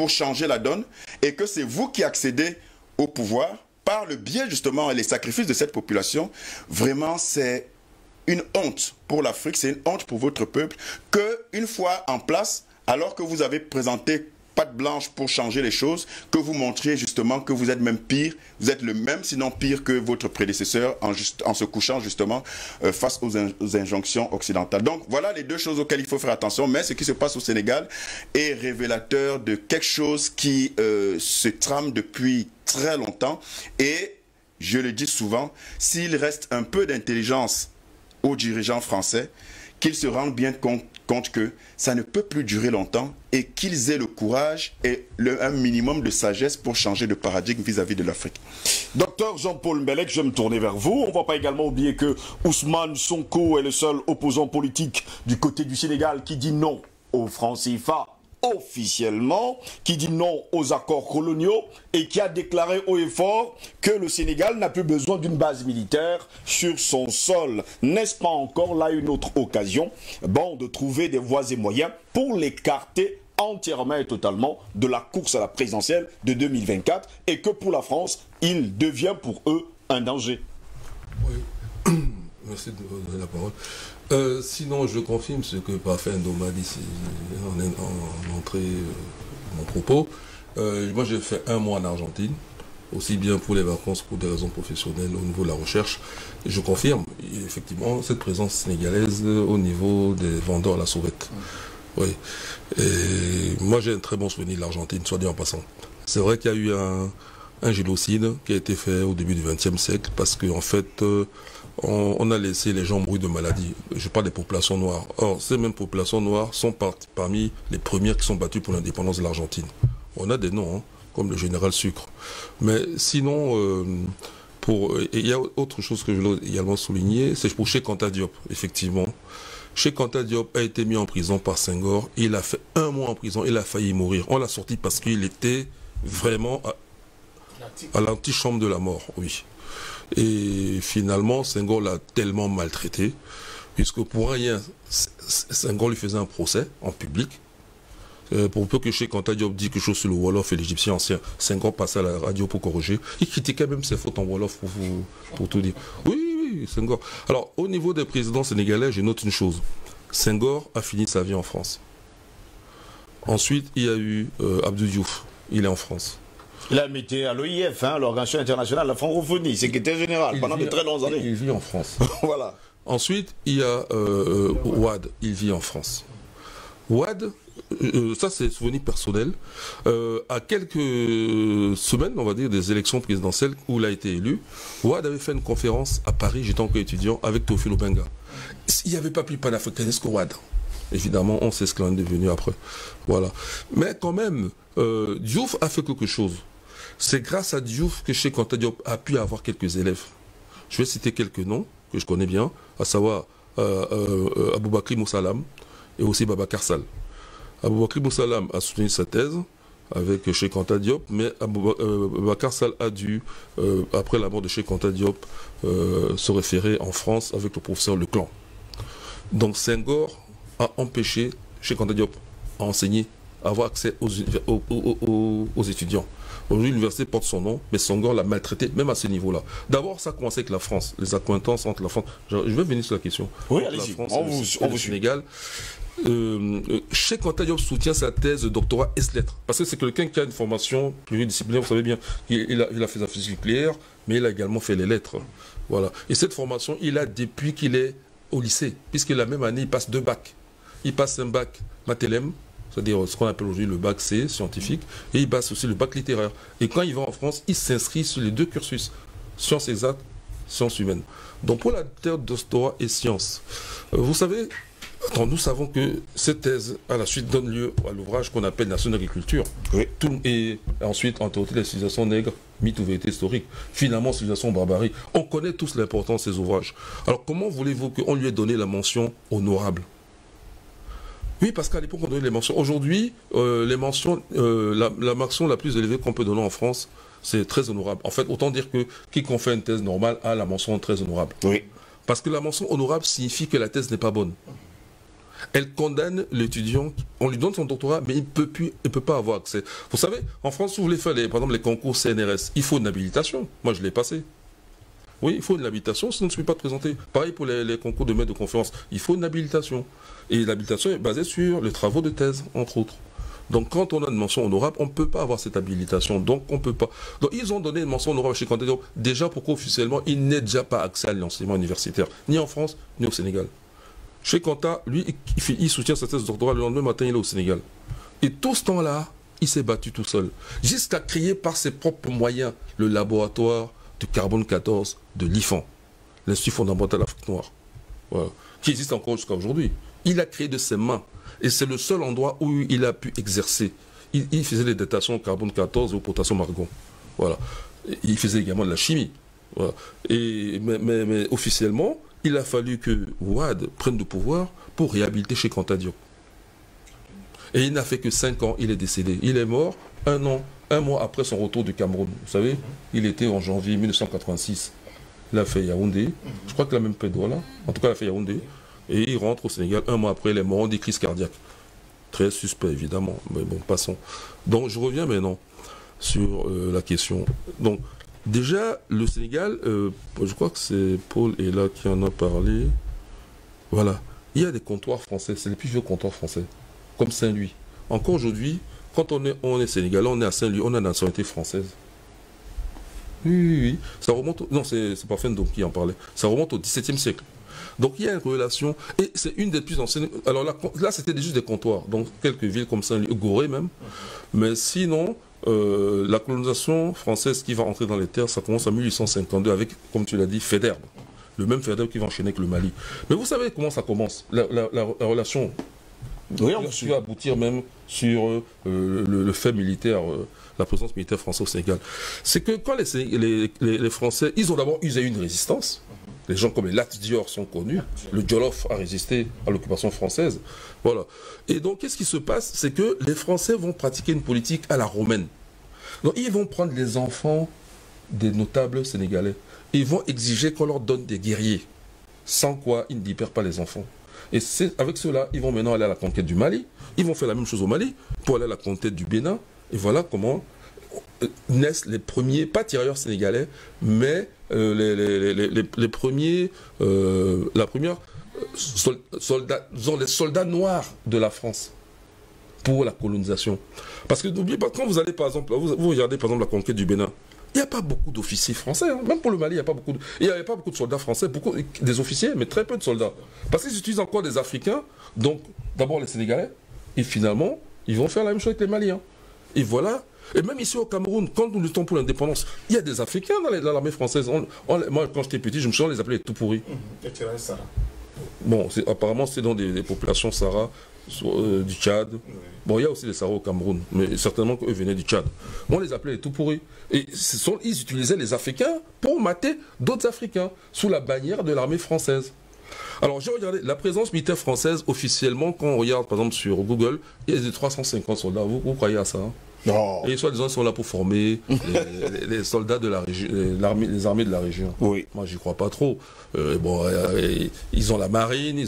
changer la donne, et que c'est vous qui accédez au pouvoir, par le biais justement et les sacrifices de cette population, vraiment c'est une honte pour l'Afrique, c'est une honte pour votre peuple, qu'une fois en place, alors que vous avez présenté patte blanche pour changer les choses, que vous montriez justement que vous êtes même pire, vous êtes le même, sinon pire que votre prédécesseur en se couchant justement face aux injonctions occidentales. Donc voilà les deux choses auxquelles il faut faire attention, mais ce qui se passe au Sénégal est révélateur de quelque chose qui se trame depuis très longtemps, et je le dis souvent, s'il reste un peu d'intelligence aux dirigeants français, qu'ils se rendent bien compte que ça ne peut plus durer longtemps et qu'ils aient le courage et un minimum de sagesse pour changer de paradigme vis-à-vis de l'Afrique. Docteur Jean-Paul Mbelek, je vais me tourner vers vous. On ne va pas également oublier que Ousmane Sonko est le seul opposant politique du côté du Sénégal qui dit non au franc CFA officiellement, qui dit non aux accords coloniaux et qui a déclaré haut et fort que le Sénégal n'a plus besoin d'une base militaire sur son sol. N'est-ce pas encore là une autre occasion, bon, de trouver des voies et moyens pour l'écarter entièrement et totalement de la course à la présidentielle de 2024 et que pour la France, il devient pour eux un danger? Oui, merci de me donner la parole. Sinon, je confirme ce que Parfait Ndoma dit en entrée de mon propos. Moi, j'ai fait 1 mois en Argentine, aussi bien pour les vacances que pour des raisons professionnelles au niveau de la recherche. Et je confirme, effectivement, cette présence sénégalaise au niveau des vendeurs à la sauvette. Oui. Et moi, j'ai un très bon souvenir de l'Argentine, soit dit en passant. C'est vrai qu'il y a eu un génocide qui a été fait au début du XXe siècle parce qu'en fait, on a laissé les gens mourir de maladies. Je parle des populations noires. Or, ces mêmes populations noires sont parmi les premières qui sont battues pour l'indépendance de l'Argentine. On a des noms, hein, comme le général Sucre. Mais sinon, il y a autre chose que je voulais également souligner, c'est pour Cheikh Anta Diop, effectivement. Cheikh Anta Diop a été mis en prison par Senghor. Il a fait 1 mois en prison, il a failli mourir. On l'a sorti parce qu'il était vraiment à l'antichambre de la mort, oui. Et finalement, Senghor l'a tellement maltraité, puisque pour rien, Senghor lui faisait un procès en public. Pour peu que Cheikh Anta Diop dit quelque chose sur le Wolof et l'Égyptien ancien, Senghor passait à la radio pour corriger. Il critiquait même ses fautes en Wolof pour tout dire. Oui, Oui, Senghor. Alors, au niveau des présidents sénégalais, je note une chose. Senghor a fini sa vie en France. Ensuite, il y a eu Abdou Diouf. Il est en France. Il a mis à l'OIF, hein, l'Organisation internationale de la francophonie, secrétaire général, pendant de très longues années. Il vit en France. Voilà. Ensuite, il y a Ouad. Il vit en France. Ouad, ça c'est souvenir personnel, à quelques semaines, on va dire, des élections présidentielles où il a été élu, Ouad avait fait une conférence à Paris, j'étais encore étudiant, avec Théophile Obenga. Il n'y avait pas plus panafricaniste que Ouad. Évidemment, on sait ce qu'il en est devenu après. Voilà. Mais quand même, Diouf a fait quelque chose. C'est grâce à Diouf que Cheikh Anta Diop a pu avoir quelques élèves. Je vais citer quelques noms que je connais bien, à savoir Aboubakri Moussalam et aussi Babacar Sall. Aboubakri Moussalam a soutenu sa thèse avec Cheikh Anta Diop, mais Babacar Sall a dû, après la mort de Cheikh Anta Diop, se référer en France avec le professeur Leclan. Donc Senghor a empêché Cheikh Anta Diop à enseigner, à avoir accès aux étudiants. Aujourd'hui, l'université porte son nom, mais Senghor l'a maltraité, même à ce niveau-là. D'abord, ça a commencé avec la France, les accointances entre la France. Je vais venir sur la question. Oui, allez-y, on vous Sénégal. Cheikh Anta Diop soutient sa thèse de doctorat S-lettres. Parce que c'est quelqu'un qui a une formation pluridisciplinaire, vous savez bien. Il a fait sa physique nucléaire, mais il a également fait les lettres. Voilà. Et cette formation, il a depuis qu'il est au lycée, puisque la même année, il passe 2 bacs. Il passe un bac Mathelem, c'est-à-dire ce qu'on appelle aujourd'hui le bac C, scientifique, et il passe aussi le bac littéraire. Et quand il va en France, il s'inscrit sur les 2 cursus, sciences exactes, sciences humaines. Donc pour la thèse de doctorat et sciences, vous savez, nous savons que cette thèse, à la suite, donne lieu à l'ouvrage qu'on appelle Nation d'agriculture. Oui. Et ensuite, entre autres, les civilisations nègres, mythe ou vérité historique. Finalement, civilisation barbarie. On connaît tous l'importance de ces ouvrages. Alors, comment voulez-vous qu'on lui ait donné la mention honorable? Oui, parce qu'à l'époque, on donnait les mentions. Aujourd'hui, les mentions, la mention la plus élevée qu'on peut donner en France, c'est très honorable. En fait, autant dire que quiconque fait une thèse normale a la mention très honorable. Oui. Parce que la mention honorable signifie que la thèse n'est pas bonne. Elle condamne l'étudiant, on lui donne son doctorat, mais il ne peut pas avoir accès. Vous savez, en France, si vous voulez faire, par exemple, les concours CNRS, il faut une habilitation. Moi, je l'ai passé. Oui, il faut une habilitation, sinon tu ne peux pas te présenter. Pareil pour les concours de maître de conférence, il faut une habilitation. Et l'habilitation est basée sur les travaux de thèse, entre autres. Donc, quand on a une mention honorable, on ne peut pas avoir cette habilitation. Donc, on ne peut pas. Donc, ils ont donné une mention honorable chez Anta Diop, déjà pourquoi officiellement, il n'est déjà pas accès à l'enseignement universitaire, ni en France, ni au Sénégal. Chez Anta, lui, il soutient sa thèse de doctorat, le lendemain matin, il est au Sénégal. Et tout ce temps-là, il s'est battu tout seul. Jusqu'à créer par ses propres moyens le laboratoire de carbone 14 de l'IFAN, l'Institut fondamental d'Afrique noire, voilà, qui existe encore jusqu'à aujourd'hui. Il a créé de ses mains. Et c'est le seul endroit où il a pu exercer. Il faisait les détections au carbone 14 et au potassium argon. Voilà. Il faisait également de la chimie. Voilà. Mais officiellement, il a fallu que Ouad prenne le pouvoir pour réhabiliter Cheikh Anta Diop. Et il n'a fait que 5 ans, il est décédé. Il est mort un mois après son retour du Cameroun. Vous savez, il était en janvier 1986. Il a fait Yaoundé. Je crois qu'il a même fait Douala. En tout cas, il a fait Yaoundé. Et il rentre au Sénégal un mois après, il est mort des crises cardiaques. Très suspect, évidemment. Mais bon, passons. Donc, je reviens maintenant sur la question. Donc, déjà, le Sénégal, je crois que c'est Paul et là qui en a parlé. Voilà. Il y a des comptoirs français. C'est les plus vieux comptoirs français. Comme Saint-Louis. Encore aujourd'hui, quand on est sénégalais, on est à Saint-Louis, on a la nationalité française. Oui. Ça remonte... Non, c'est pas Fendon qui en parlait. Ça remonte au XVIIe siècle. Donc il y a une relation, et c'est une des plus anciennes. Alors là c'était juste des comptoirs, donc quelques villes comme Saint-Louis, Gorée même. Mais sinon, la colonisation française qui va entrer dans les terres, ça commence en 1852 avec, comme tu l'as dit, Faidherbe. Le même Faidherbe qui va enchaîner avec le Mali. Mais vous savez comment ça commence, la relation. Oui, on va aboutir même sur le fait militaire, la présence militaire française au Sénégal. C'est que quand les Français, ils ont d'abord usé une résistance. Les gens comme les Lat Dior sont connus. Le Jolof a résisté à l'occupation française. Voilà. Et donc, qu'est-ce qui se passe? C'est que les Français vont pratiquer une politique à la romaine. Donc, ils vont prendre les enfants des notables sénégalais. Ils vont exiger qu'on leur donne des guerriers. Sans quoi, ils ne libèrent pas les enfants. Et avec cela, ils vont maintenant aller à la conquête du Mali. Ils vont faire la même chose au Mali pour aller à la conquête du Bénin. Et voilà comment naissent les premiers, pas tirailleurs sénégalais, mais les premiers, la première soldats, disons, les soldats noirs de la France pour la colonisation. Parce que n'oubliez pas, quand vous allez par exemple, vous regardez par exemple la conquête du Bénin, il n'y a pas beaucoup d'officiers français. Hein. Même pour le Mali, il n'y avait pas beaucoup de soldats français, des officiers, mais très peu de soldats. Parce qu'ils utilisent encore des Africains, donc d'abord les Sénégalais, et finalement, ils vont faire la même chose avec les Maliens. Et voilà. Et même ici au Cameroun, quand nous luttons pour l'indépendance, il y a des Africains dans l'armée française. Moi, quand j'étais petit, je me souviens, on les appelait les tout pourris. Bon, apparemment, c'est dans des populations Sahara, du Tchad. Oui. Bon, il y a aussi des Sahara au Cameroun, mais certainement qu'eux venaient du Tchad. On les appelait les tout pourris. Et ils utilisaient les Africains pour mater d'autres Africains, sous la bannière de l'armée française. Alors, j'ai regardé la présence militaire française officiellement, quand on regarde par exemple sur Google, il y a des 350 soldats. Vous croyez à ça, hein? Non. Et soi-disant, ils sont là pour former les soldats de la région, les armées de la région. Oui. Moi, j'y crois pas trop. Ils ont la marine.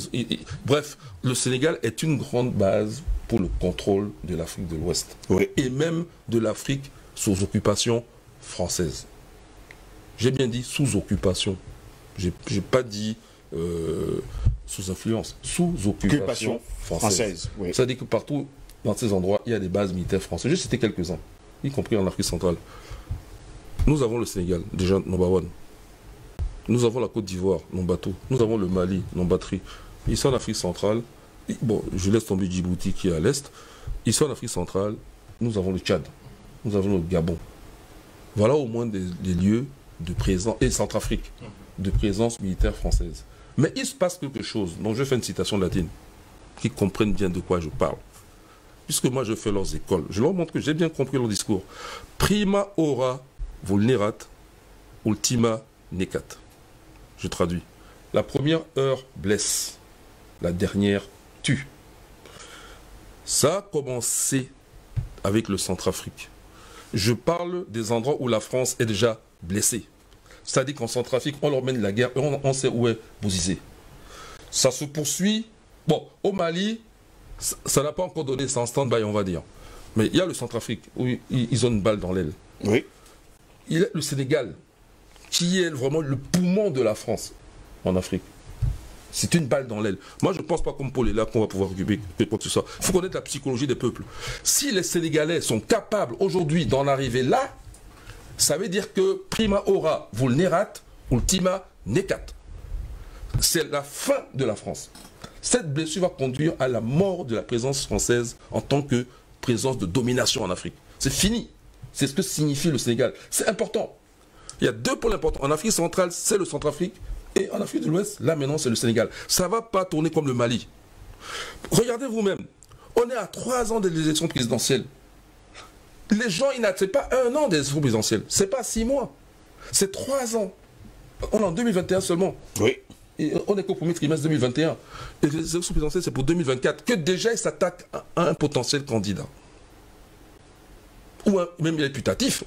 Bref, le Sénégal est une grande base pour le contrôle de l'Afrique de l'Ouest. Oui. Et même de l'Afrique sous occupation française. J'ai bien dit sous occupation. J'ai pas dit sous influence. Sous occupation française. Oui. Ça dit que partout dans ces endroits, il y a des bases militaires françaises. J'ai cité quelques-uns, y compris en Afrique centrale. Nous avons le Sénégal, déjà number one. Nous avons la Côte d'Ivoire, non bateau. Nous avons le Mali, non batterie. Ici en Afrique centrale, bon, je laisse tomber Djibouti qui est à l'est. Ici en Afrique centrale, nous avons le Tchad, nous avons le Gabon. Voilà au moins des lieux de présence, et Centrafrique, de présence militaire française. Mais il se passe quelque chose, donc je fais une citation latine, qui comprennent bien de quoi je parle. Puisque moi je fais leurs écoles, je leur montre que j'ai bien compris leur discours. Prima ora vulnerat, ultima necat. Je traduis. La première heure blesse, la dernière tue. Ça a commencé avec le Centrafrique. Je parle des endroits où la France est déjà blessée. C'est-à-dire qu'en Centrafrique, on leur mène la guerre et on sait où est Bozizé. Ça se poursuit. Bon, au Mali, ça n'a pas encore donné sans stand-by, on va dire. Mais il y a le Centrafrique, où ils ont une balle dans l'aile. Oui. Il y a le Sénégal, qui est vraiment le poumon de la France en Afrique. C'est une balle dans l'aile. Moi, je ne pense pas comme Paul est là qu'on va pouvoir récupérer quoi que ce soit. Il faut connaître la psychologie des peuples. Si les Sénégalais sont capables aujourd'hui d'en arriver là, ça veut dire que prima ora vulnerat, ultima necat. C'est la fin de la France. Cette blessure va conduire à la mort de la présence française en tant que présence de domination en Afrique. C'est fini. C'est ce que signifie le Sénégal. C'est important. Il y a deux pôles importants. En Afrique centrale, c'est le Centrafrique. Et en Afrique de l'Ouest, là maintenant, c'est le Sénégal. Ça ne va pas tourner comme le Mali. Regardez vous-même. On est à 3 ans des élections présidentielles. Les gens, c'est pas 1 an des élections présidentielles. C'est pas 6 mois. C'est 3 ans. On est en 2021 seulement. Oui. Et on est qu'au premier trimestre 2021. Et les élections présidentielles, c'est pour 2024. Que déjà, ils s'attaquent à un potentiel candidat. Ou même il est putatif.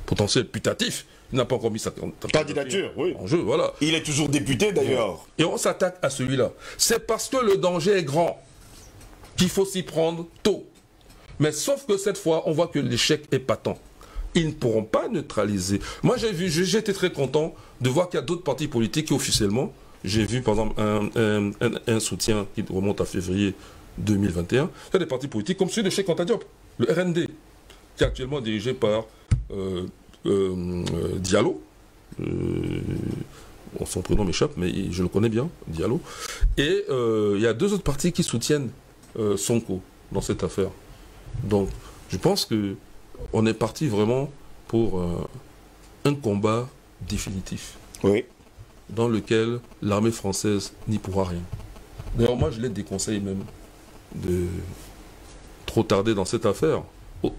Potentiel putatif. Il n'a pas encore mis sa candidature en jeu. Voilà. Il est toujours député d'ailleurs. Et on s'attaque à celui-là. C'est parce que le danger est grand qu'il faut s'y prendre tôt. Mais sauf que cette fois, on voit que l'échec est patent. Ils ne pourront pas neutraliser. Moi, j'ai été très content de voir qu'il y a d'autres partis politiques qui officiellement, j'ai vu par exemple un soutien qui remonte à février 2021. Il y a des partis politiques comme celui de Cheikh Anta Diop, le RND, qui est actuellement dirigé par Diallo. Son prénom m'échappe, mais je le connais bien, Diallo. Et il y a 2 autres partis qui soutiennent Sonko dans cette affaire. Donc, je pense que on est parti vraiment pour un combat définitif. Oui. Dans lequel l'armée française n'y pourra rien. D'ailleurs, moi, je les déconseille même de trop tarder dans cette affaire.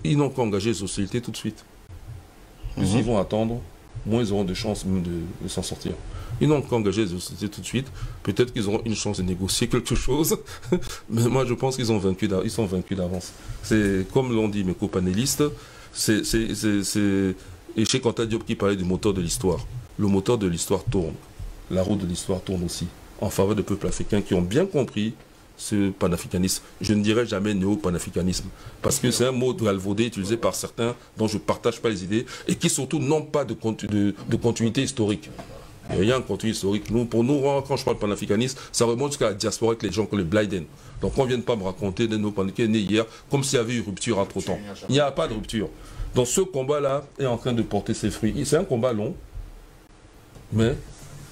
Ils n'ont qu'à engager les hostilités tout de suite. Plus ils vont attendre, moins ils auront de chances même de s'en sortir. Ils n'ont qu'à engager les hostilités tout de suite. Peut-être qu'ils auront une chance de négocier quelque chose. Mais moi, je pense qu'ils sont vaincus d'avance. C'est comme l'ont dit mes copanélistes, c'est Cheikh Anta Diop qui parlait du moteur de l'histoire. Le moteur de l'histoire tourne. La roue de l'histoire tourne aussi. En faveur des peuples africains qui ont bien compris ce panafricanisme. Je ne dirais jamais néo-panafricanisme, parce que c'est un mot galvaudé utilisé par certains dont je ne partage pas les idées, et qui surtout n'ont pas de continuité historique. Il y a un contenu historique. Pour nous, quand je parle de panafricanisme, ça remonte jusqu'à la diaspora avec les gens comme les Blyden. Donc on ne vient pas me raconter de nos panafricains nés hier, comme s'il y avait eu rupture entre-temps. Il n'y a pas de rupture. Donc ce combat-là est en train de porter ses fruits. C'est un combat long, mais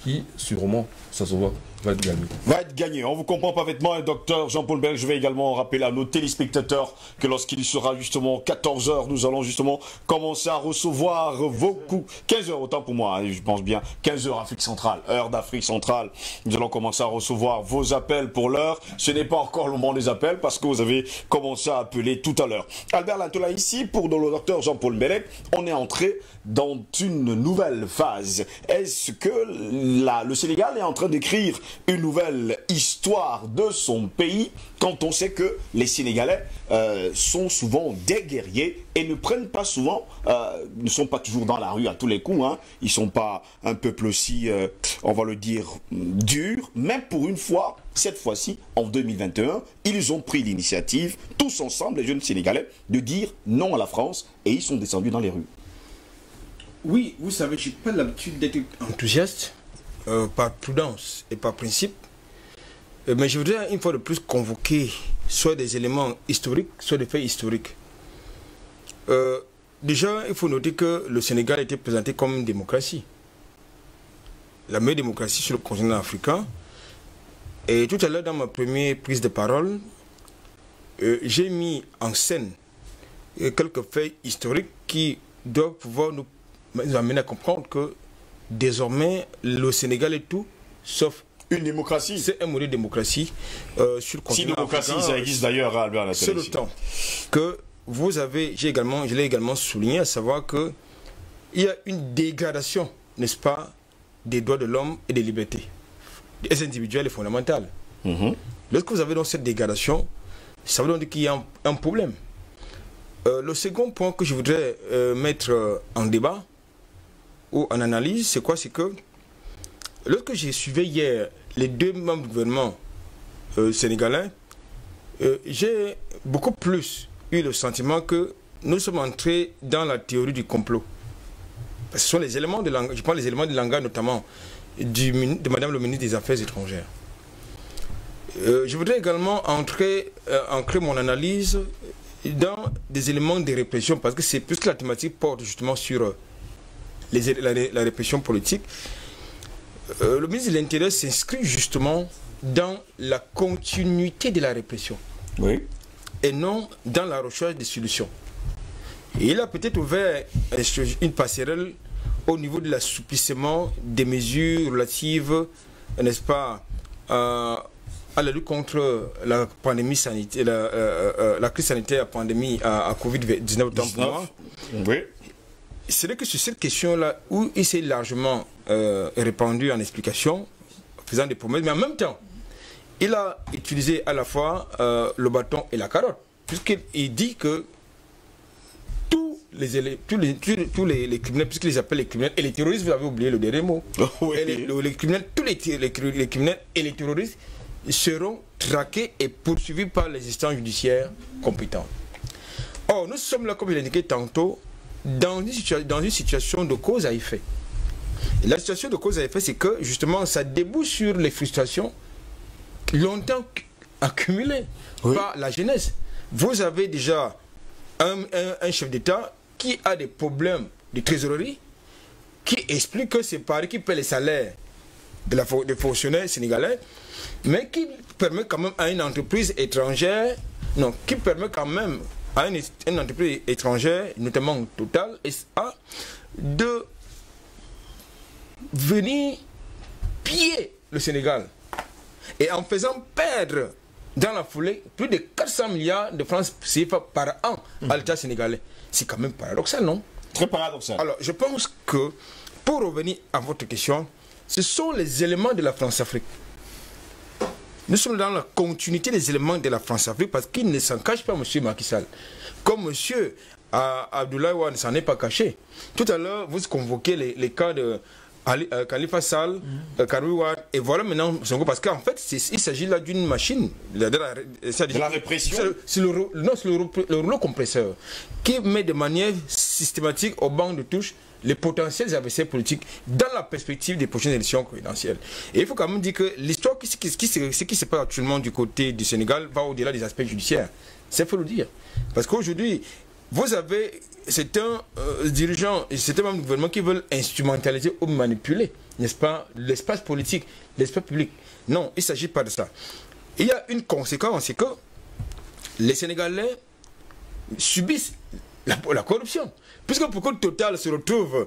qui, sûrement, ça se voit, va être gagné. Va être gagné. On vous comprend parfaitement, docteur Jean-Paul Bellec. Je vais également rappeler à nos téléspectateurs que lorsqu'il sera justement 14 h, nous allons justement commencer à recevoir vos coups. 15 h, autant pour moi, je pense bien. 15 h Afrique centrale, heure d'Afrique centrale. Nous allons commencer à recevoir vos appels pour l'heure. Ce n'est pas encore le moment des appels parce que vous avez commencé à appeler tout à l'heure. Albert Lantola ici, pour le docteur Jean-Paul Bellec, on est entré dans une nouvelle phase. Est-ce que le Sénégal est en train d'écrire une nouvelle histoire de son pays quand on sait que les Sénégalais sont souvent des guerriers et ne prennent pas souvent, ne sont pas toujours dans la rue à tous les coups, hein. Ils ne sont pas un peuple aussi, on va le dire, dur, mais pour une fois, cette fois-ci, en 2021, ils ont pris l'initiative, tous ensemble, les jeunes Sénégalais, de dire non à la France et ils sont descendus dans les rues. Oui, vous savez, je n'ai pas l'habitude d'être enthousiaste, par prudence et par principe. Mais je voudrais une fois de plus convoquer soit des éléments historiques, soit des faits historiques. Déjà, il faut noter que le Sénégal a été présenté comme une démocratie. La meilleure démocratie sur le continent africain. Et tout à l'heure, dans ma première prise de parole, j'ai mis en scène quelques faits historiques qui doivent pouvoir nous amener à comprendre que désormais, le Sénégal est tout sauf une démocratie. C'est un modèle de démocratie sur le continent. Si démocratie, africain, ça existe d'ailleurs, Albert Lantola. C'est le temps que vous avez, je l'ai également souligné, à savoir que il y a une dégradation, n'est-ce pas, des droits de l'homme et des libertés, des individuelles et fondamentales. Lorsque vous avez donc cette dégradation, ça veut donc dire qu'il y a un problème. Le second point que je voudrais mettre en débat ou en analyse, c'est quoi? C'est que lorsque j'ai suivi hier les deux membres du gouvernement sénégalais, j'ai beaucoup plus eu le sentiment que nous sommes entrés dans la théorie du complot. Parce que ce sont les éléments de langage, je prends les éléments de langage notamment de Madame le ministre des Affaires étrangères. Je voudrais également ancrer mon analyse dans des éléments de répression, parce que c'est plus que la thématique porte justement sur la répression politique. Le ministre de l'Intérieur s'inscrit justement dans la continuité de la répression. Oui. Et non dans la recherche des solutions. Et il a peut-être ouvert une passerelle au niveau de l'assouplissement des mesures relatives, n'est-ce pas, à la lutte contre la pandémie sanitaire, la crise sanitaire, la pandémie à Covid-19 autant pour moi. Oui. C'est vrai que sur cette question-là, où il s'est largement répandu en explication, faisant des promesses, mais en même temps, il a utilisé à la fois le bâton et la carotte, puisqu'il dit que tous les criminels, puisqu'il les appelle les criminels, et les terroristes, vous avez oublié le dernier mot, oui. les criminels, tous les criminels et les terroristes seront traqués et poursuivis par les instances judiciaires compétentes. Or, nous sommes là, comme je l'ai indiqué tantôt, dans une situation de cause à effet. Et la situation de cause à effet, c'est que justement, ça débouche sur les frustrations longtemps accumulées par la jeunesse. Vous avez déjà un chef d'État qui a des problèmes de trésorerie, qui explique que c'est Paris qui paie les salaires des fonctionnaires sénégalais, mais qui permet quand même à une entreprise étrangère, qui permet quand même à une entreprise étrangère, notamment Total SA, de venir piller le Sénégal. Et en faisant perdre dans la foulée plus de 400 milliards de francs CFA par an à l'État sénégalais. C'est quand même paradoxal, non? Très paradoxal. Alors, je pense que, pour revenir à votre question, ce sont les éléments de la France-Afrique. Nous sommes dans la continuité des éléments de la France-Afrique parce qu'il ne s'en cache pas, M. Macky Sall. Comme M. Abdoulaye Wade ne s'en est pas caché. Tout à l'heure, vous convoquez les cas de Khalifa Sall, Karoui Wade et voilà maintenant Sonko, parce qu'en fait, il s'agit là d'une machine de la répression. C'est le rouleau compresseur qui met de manière systématique au banc de touche les potentiels adversaires politiques dans la perspective des prochaines élections présidentielles. Et il faut quand même dire que l'histoire, ce qui se passe actuellement du côté du Sénégal va au-delà des aspects judiciaires. C'est faut le dire. Parce qu'aujourd'hui, vous avez certains dirigeants et certains membres du gouvernement qui veulent instrumentaliser ou manipuler, n'est-ce pas, l'espace politique, l'espace public. Non, il ne s'agit pas de ça. Il y a une conséquence, c'est que les Sénégalais subissent la corruption. Puisque pour que Total se retrouve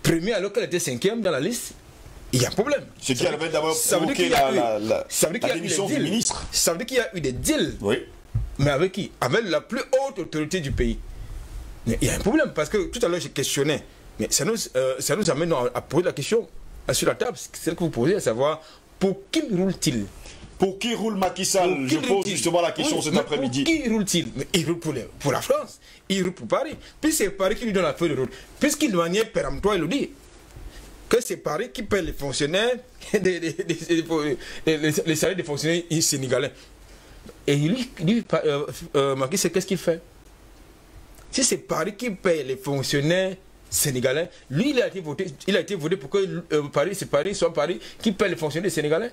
premier alors qu'elle était 5e dans la liste, il y a un problème. Ce qui avait d'abord provoqué la démission du ministre. Ça veut dire qu'il y a eu des deals. Oui. Mais avec qui? Avec la plus haute autorité du pays. Mais il y a un problème, parce que tout à l'heure j'ai questionné. Mais ça nous amène à poser la question sur la table, celle que vous posez, à savoir, pour qui roule-t-il? Pour qui roule Macky Sall? Je pose justement la question cet après-midi. Pour qui roule-t-il? Mais il roule pour la France, il roule pour Paris. Puis c'est Paris qui lui donne la feuille de route. Puisqu'il de manière péremptoire, il le dit, que c'est Paris qui paie les fonctionnaires, les salaires des fonctionnaires sénégalais. Et lui Macky Sall, qu'est-ce qu'il fait? Si c'est Paris qui paie les fonctionnaires sénégalais, lui il a été voté pour que Paris soit Paris qui paie les fonctionnaires sénégalais.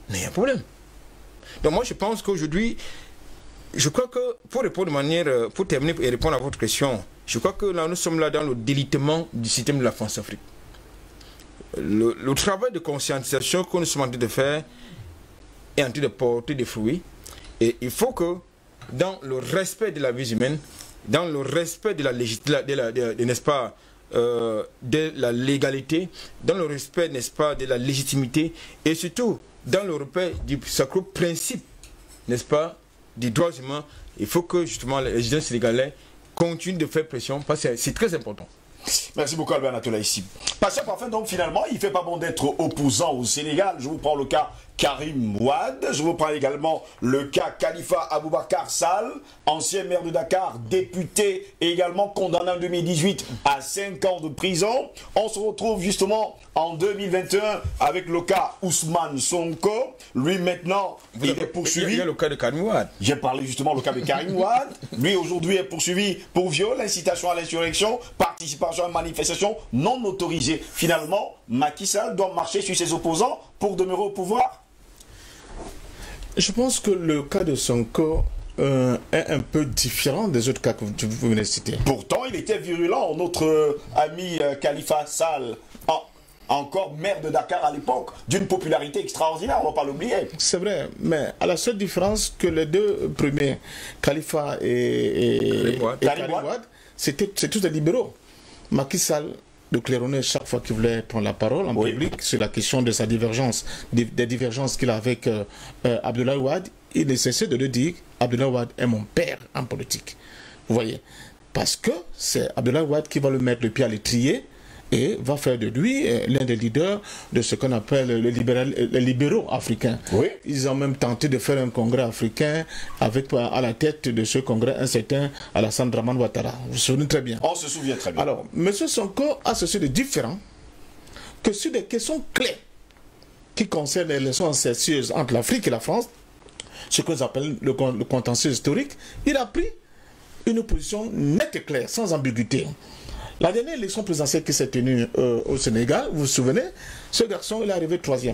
Mais il y a un problème. Donc moi je pense qu'aujourd'hui, je crois que pour répondre de manière, pour terminer et répondre à votre question, je crois que là nous sommes là dans le délitement du système de la France-Afrique. Le travail de conscientisation que nous sommes en train de faire est en train de porter des fruits. Et il faut que dans le respect de la vie humaine, dans le respect de la n'est-ce pas, de la légalité, dans le respect, n'est-ce pas, de la légitimité, et surtout dans le respect du sacré principe, n'est-ce pas, des droits humains, il faut que justement les résidents sénégalais continuent de faire pression, parce que c'est très important. Merci beaucoup Albert Natola ici. Passons parfait, donc finalement, il ne fait pas bon d'être opposant au Sénégal. Je vous prends le cas Karim Wade, je vous prends également le cas Khalifa Aboubacar Sall, ancien maire de Dakar, député et également condamné en 2018 à 5 ans de prison. On se retrouve justement en 2021 avec le cas Ousmane Sonko. Lui maintenant, il est poursuivi. Il y a le cas de Karim Wade. J'ai parlé justement du cas de Karim Wade. Lui aujourd'hui est poursuivi pour viol, incitation à l'insurrection, participation à une manifestation non autorisée. Finalement, Macky Sall doit marcher sur ses opposants pour demeurer au pouvoir. Je pense que le cas de Sonko est un peu différent des autres cas que vous venez de citer. Pourtant, il était virulent, notre ami Khalifa Sall, encore maire de Dakar à l'époque, d'une popularité extraordinaire, on ne va pas l'oublier. C'est vrai, mais à la seule différence que les deux premiers, Khalifa et Karim Wade, c'est tous des libéraux. Macky Sall de claironner chaque fois qu'il voulait prendre la parole en public sur la question de sa divergence, des divergences qu'il a avec Abdoulaye Wade, il ne cessait de le dire, Abdoulaye Wade est mon père en politique. Vous voyez, parce que c'est Abdoulaye Wade qui va le mettre le pied à l'étrier et va faire de lui l'un des leaders de ce qu'on appelle les libéraux africains. Oui. Ils ont même tenté de faire un congrès africain avec à la tête de ce congrès un certain Alassane Dramane Ouattara. Vous vous souvenez très bien. On se souvient très bien. Alors, M. Sonko a ceci de différent que sur des questions clés qui concernent les relations incestueuses entre l'Afrique et la France, ce que nous appelons le contentieux historique, il a pris une position nette et claire, sans ambiguïté. La dernière élection présidentielle qui s'est tenue au Sénégal, vous vous souvenez, ce garçon il est arrivé 3e.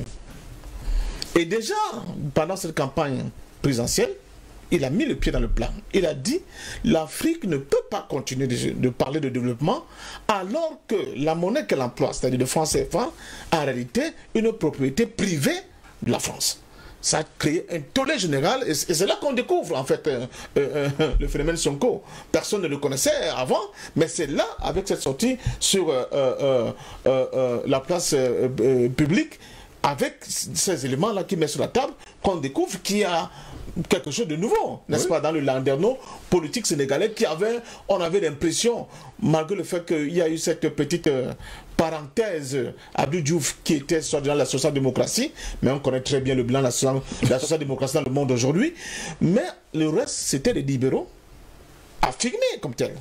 Et déjà, pendant cette campagne présidentielle, il a mis le pied dans le plat. Il a dit l'Afrique ne peut pas continuer de parler de développement alors que la monnaie qu'elle emploie, c'est-à-dire le franc CFA, en réalité une propriété privée de la France. Ça a créé un tollé général et c'est là qu'on découvre en fait le phénomène Sonko. Personne ne le connaissait avant, mais c'est là, avec cette sortie sur la place publique, avec ces éléments-là qui mettent sur la table, qu'on découvre qu'il y a quelque chose de nouveau, n'est-ce pas, dans le landerneau politique sénégalais on avait l'impression, malgré le fait qu'il y a eu cette petite parenthèse, Abdou Diouf qui était dans la social-démocratie, mais on connaît très bien le bilan de la social-démocratie dans le monde aujourd'hui, mais le reste c'était les libéraux affirmés comme tel.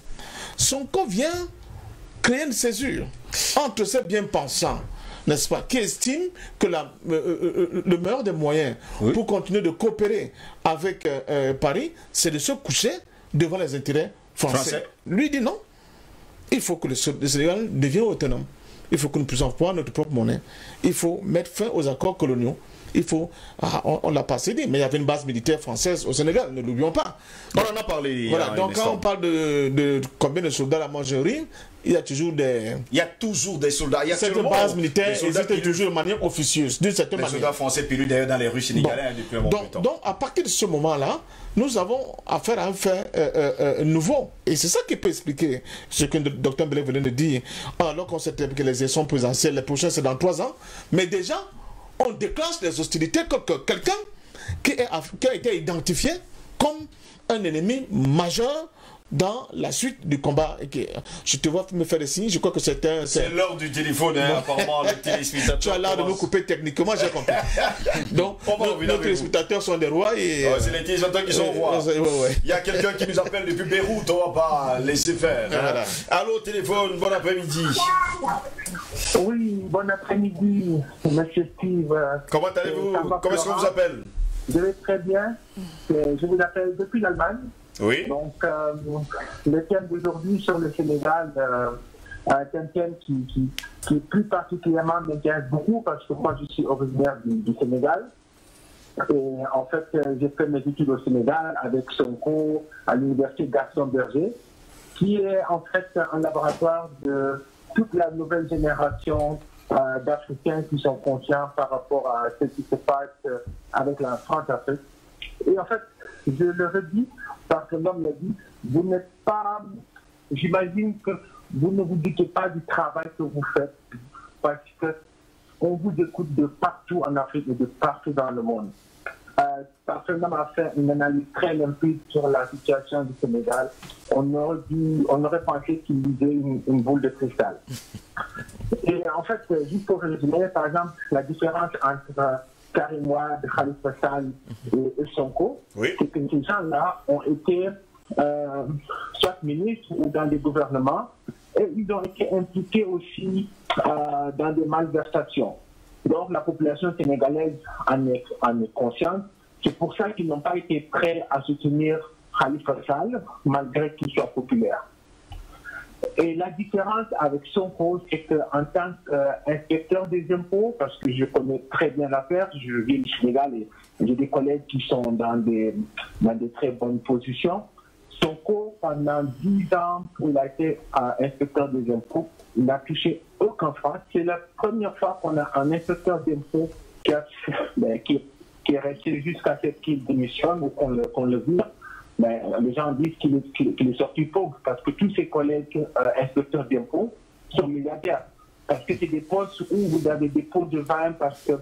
Sonko vient créer une césure entre ces bien-pensants n'est-ce pas, qui estime que le meilleur des moyens pour continuer de coopérer avec Paris, c'est de se coucher devant les intérêts français. Lui dit non. Il faut que le Sénégal devienne autonome. Il faut que nous puissions avoir notre propre monnaie. Il faut mettre fin aux accords coloniaux. Il faut... on ne l'a pas cédé, mais il y avait une base militaire française au Sénégal, ne l'oublions pas. On en a parlé. Voilà, donc quand on parle de combien de soldats à la mangerie, il y a toujours des... Il y a toujours des soldats. Il y a cette base militaire existe toujours de manière officieuse, d'une certaine manière. Les soldats français pilus d'ailleurs dans les rues sénégalaises depuis un bon temps. Donc, à partir de ce moment-là, nous avons affaire à un fait nouveau. Et c'est ça qui peut expliquer ce que le docteur Mbele venait de dire. Alors qu'on sait que les élections présidentielles, les prochaines, c'est dans 3 ans. Mais déjà, on déclenche les hostilités contre quelqu'un qui a été identifié comme un ennemi majeur dans la suite du combat. Je te vois me faire des signes, je crois que c'est l'heure du téléphone, hein, apparemment, le téléspectateur. Tu as l'air de nous couper techniquement, j'ai compris. Donc, nos téléspectateurs sont des rois et... c'est les téléspectateurs qui sont rois. Il y a quelqu'un qui nous appelle depuis Beyrouth, on ne va pas laisser faire. Voilà. Allô, téléphone, bon après-midi. Oui, bon après-midi, monsieur Steve. Comment allez-vous? Comment est-ce qu'on vous appelle? Je vais très bien. Je vous appelle depuis l'Allemagne. Oui. Donc, le thème d'aujourd'hui sur le Sénégal est un thème qui plus particulièrement m'intéresse beaucoup parce que moi, je suis originaire du Sénégal. Et en fait, j'ai fait mes études au Sénégal avec Sonko à l'université Gaston Berger, qui est en fait un laboratoire de toute la nouvelle génération d'Africains qui sont conscients par rapport à ce qui se passe avec la France-Afrique. Et en fait, je le redis, parce que l'homme l'a dit, vous n'êtes pas, j'imagine que vous ne vous doutez pas du travail que vous faites, parce qu'on vous écoute de partout en Afrique et de partout dans le monde. Parfaitement a fait une analyse très limpide sur la situation du Sénégal. On aurait pensé qu'il lisait une boule de cristal. Et en fait, juste pour résumer, par exemple, la différence entre Karim Wade, Khalifa Sall et Sonko, c'est que ces gens-là ont été soit ministres ou dans des gouvernements, et ils ont été impliqués aussi dans des malversations. Donc la population sénégalaise en est consciente. C'est pour ça qu'ils n'ont pas été prêts à soutenir Khalifa Sall, malgré qu'il soit populaire. Et la différence avec Sonko, c'est qu'en tant qu'inspecteur des impôts, parce que je connais très bien l'affaire, je vis au Sénégal et j'ai des collègues qui sont dans des très bonnes positions. Sonko, pendant 10 ans, il a été inspecteur des impôts. Il n'a touché aucun franc. C'est la première fois qu'on a un inspecteur d'impôts qui est resté jusqu'à ce qu'il démissionne ou qu'on le vire. Mais les gens disent qu'il est sorti pauvre parce que tous ses collègues inspecteurs d'impôts sont milliardaires. Parce que c'est des postes où vous avez des pots de vin parce que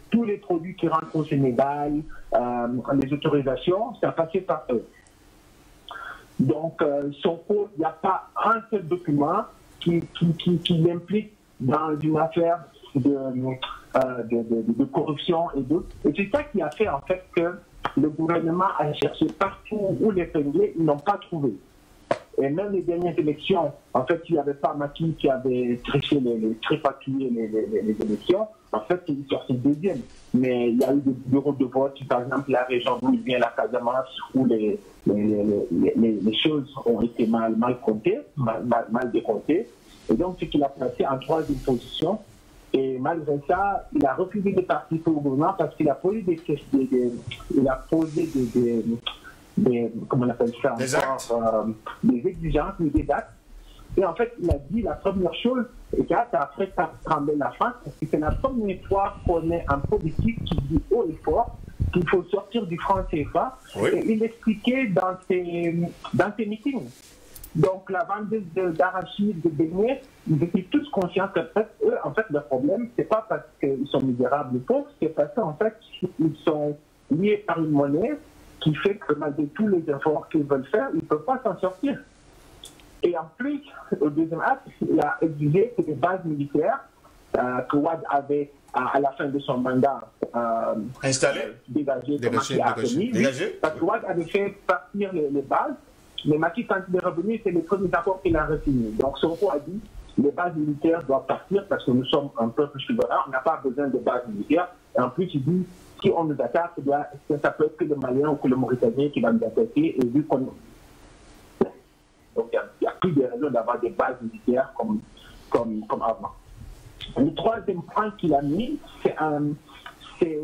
tous les produits qui rentrent au Sénégal, les autorisations, ça passait par eux. Donc, Sonko, il n'y a pas un seul document qui l'implique dans une affaire de corruption et d'autres. Et c'est ça qui a fait en fait que le gouvernement a cherché partout où les février, ils n'ont pas trouvé. Et même les dernières élections, en fait, il n'y avait pas Macky qui avait triché, tripatouillé les élections. En fait, il est sorti deuxième. Mais il y a eu des bureaux de vote, par exemple, la région d'où il vient, la Casamance, où les choses ont été mal comptées, mal décomptées. Et donc, c'est qu'il a placé en 3e position. Et malgré ça, il a refusé de participer au gouvernement parce qu'il a posé des comment on appelle ça des exigences, des dates. Et en fait, il a dit la première chose, et ça a fait trembler la France, parce que c'est la première fois qu'on est un politique qui dit haut et fort qu'il faut sortir du franc CFA. Oui. Et il expliquait dans ses meetings. Donc la vendeuse d'arachides, de beignets, ils étaient tous conscients que eux, en fait, le problème, c'est pas parce qu'ils sont misérables ou pauvres, c'est parce qu'en fait, ils sont liés par une monnaie qui fait que malgré tous les efforts qu'ils veulent faire, ils ne peuvent pas s'en sortir. Et en plus, au deuxième acte, il a exigé que les bases militaires que Wade avait à la fin de son mandat installées, dégagées, parce que Wade avait fait partir les bases. Mais Macky, quand il est revenu, c'est le premier accord qu'il a resigné. Donc Sonko a dit les bases militaires doivent partir parce que nous sommes un peuple souverain, on n'a pas besoin de bases militaires. Et en plus, il dit, si on nous attaque, ça peut être que le Malien ou que le Mauritanien qui va nous attaquer, et vu qu'on... Donc il n'y a plus de raison d'avoir des bases militaires comme avant. Le troisième point qu'il a mis, c'est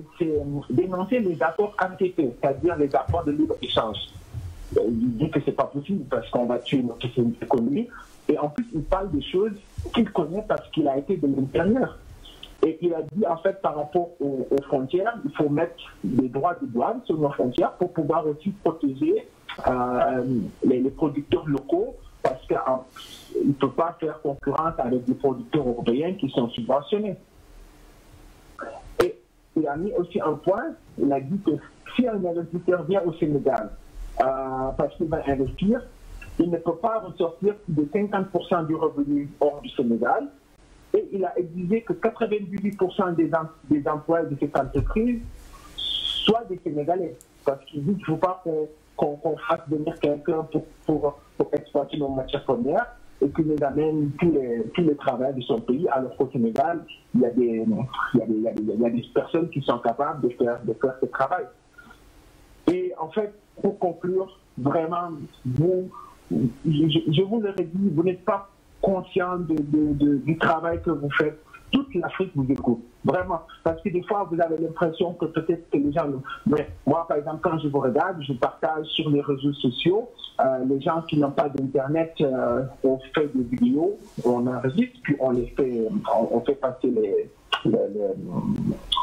dénoncer les accords ATP, c'est-à-dire les accords de libre-échange. Il dit que ce n'est pas possible parce qu'on va tuer notre économie. Et en plus, il parle des choses qu'il connaît parce qu'il a été de l'intérieur. Et il a dit, en fait, par rapport aux frontières, il faut mettre des droits de douane sur nos frontières pour pouvoir aussi protéger les producteurs locaux parce qu'il ne peut pas faire concurrence avec des producteurs européens qui sont subventionnés. Et il a mis aussi un point, il a dit que si un investisseur vient au Sénégal parce qu'il va investir, il ne peut pas ressortir plus de 50% du revenu hors du Sénégal. Et il a exigé que 98% des employés de cette entreprise soient des Sénégalais. Parce qu'il dit qu'il ne faut pas qu'on fasse venir quelqu'un pour exploiter nos matières premières et qu'il nous amène tous les travailleurs de son pays, alors qu'au Sénégal, il y a des personnes qui sont capables de faire ce travail. Et en fait, pour conclure, vraiment, je vous l'aurais dit, vous n'êtes pas conscient du travail que vous faites. Toute l'Afrique vous écoute, vraiment. Parce que des fois, vous avez l'impression que peut-être que les gens... Mais moi, par exemple, quand je vous regarde, je partage sur les réseaux sociaux. Les gens qui n'ont pas d'Internet, on fait des vidéos, on enregistre, puis on fait passer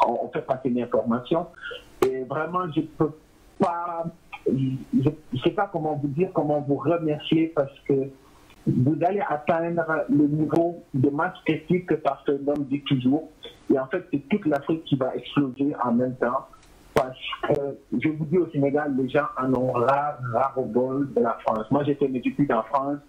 on fait passer l'information. Et vraiment, je peux pas... Je ne sais pas comment vous dire, comment vous remercier parce que vous allez atteindre le niveau de masse critique que Pasteur Ndom dit toujours. Et en fait, c'est toute l'Afrique qui va exploser en même temps. Parce que, je vous dis, au Sénégal, les gens en ont ras au bol de la France. Moi, j'ai fait mes études en France.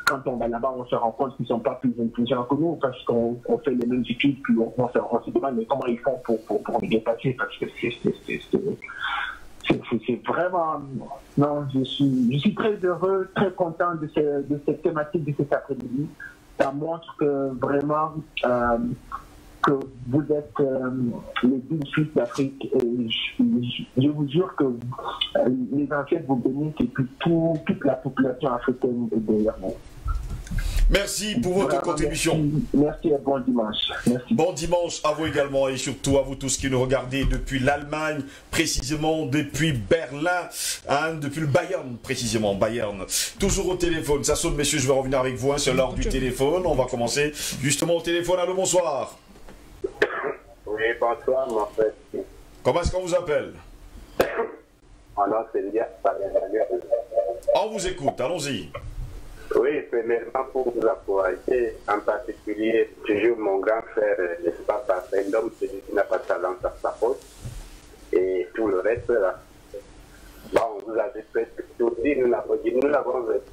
Quand on va là-bas, on se rend compte qu'ils ne sont pas plus intelligents que nous parce qu'on fait les mêmes études, puis on se demande mais comment ils font pour les dépasser parce que c'est vraiment... Non, je suis très heureux, très content de cette thématique de cet après-midi. Ça montre que vraiment que vous êtes les 10 fils d'Afrique. Et je vous jure que les ancêtres vous bénissent et puis toute la population africaine est derrière vous. Merci pour votre contribution. Merci et bon dimanche. Merci. Bon dimanche à vous également et surtout à vous tous qui nous regardez depuis l'Allemagne, précisément depuis Berlin, depuis le Bayern, précisément, Bayern. Toujours au téléphone, ça sonne messieurs, je vais revenir avec vous, c'est l'heure du téléphone. On va commencer justement au téléphone. Allô, bonsoir. Oui, bonsoir mon frère. Comment est-ce qu'on vous appelle? On vous écoute, allons-y. Oui, premièrement pour vous encourager, en particulier, toujours mon grand frère, n'est-ce pas, Pasteur Ndom, celui qui n'a pas de talent à sa poste, et tout le reste là. Bon, vous avez presque tout dit, nous n'avons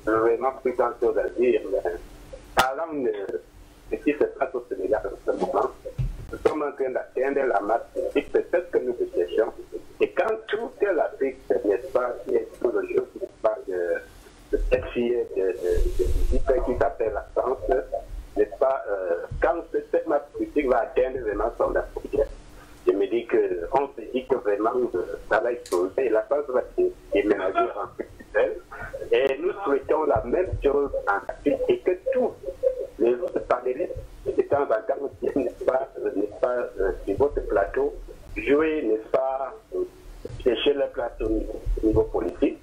vraiment plus grand-chose à dire, mais parlant de ce qui se passe au Sénégal en ce moment, nous sommes en train d'atteindre la masse critique, c'est ce que nous cherchons, et quand toute l'Afrique, n'est-ce pas, qui est tout le jeu, n'est-ce pas, de cette fille qui s'appelle la France, n'est-ce pas, quand cette masse critique va atteindre vraiment son frontière, je me dis qu'on se dit que vraiment ça va exploser et la France va déménager en Afrique. Et nous souhaitons la même chose en Afrique et que tous les autres panélistes de temps en temps n'est-ce pas, sur votre plateau, jouer, n'est-ce pas, chercher le plateau au niveau politique.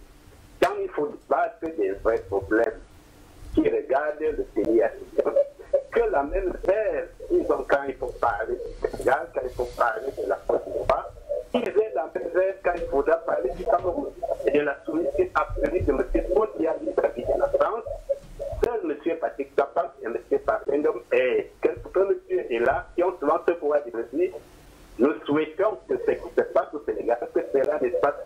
Quand il faut débattre des vrais problèmes qui regardent le pays africain, que la même paire, quand il faut parler du Sénégal, quand il faut parler de la Côte d'Ivoire, ils aient la même paire quand il faudra parler du Cameroun et de la soumission absolue de M. Pontiac vis-à-vis de la France. Seul M. Patrick Tapas et M. Pasteur Ndom et quelques monsieur est là qui ont souvent ce pouvoir de le dire. Nous souhaitons que ce qui se passe au Sénégal, que cela ne se passe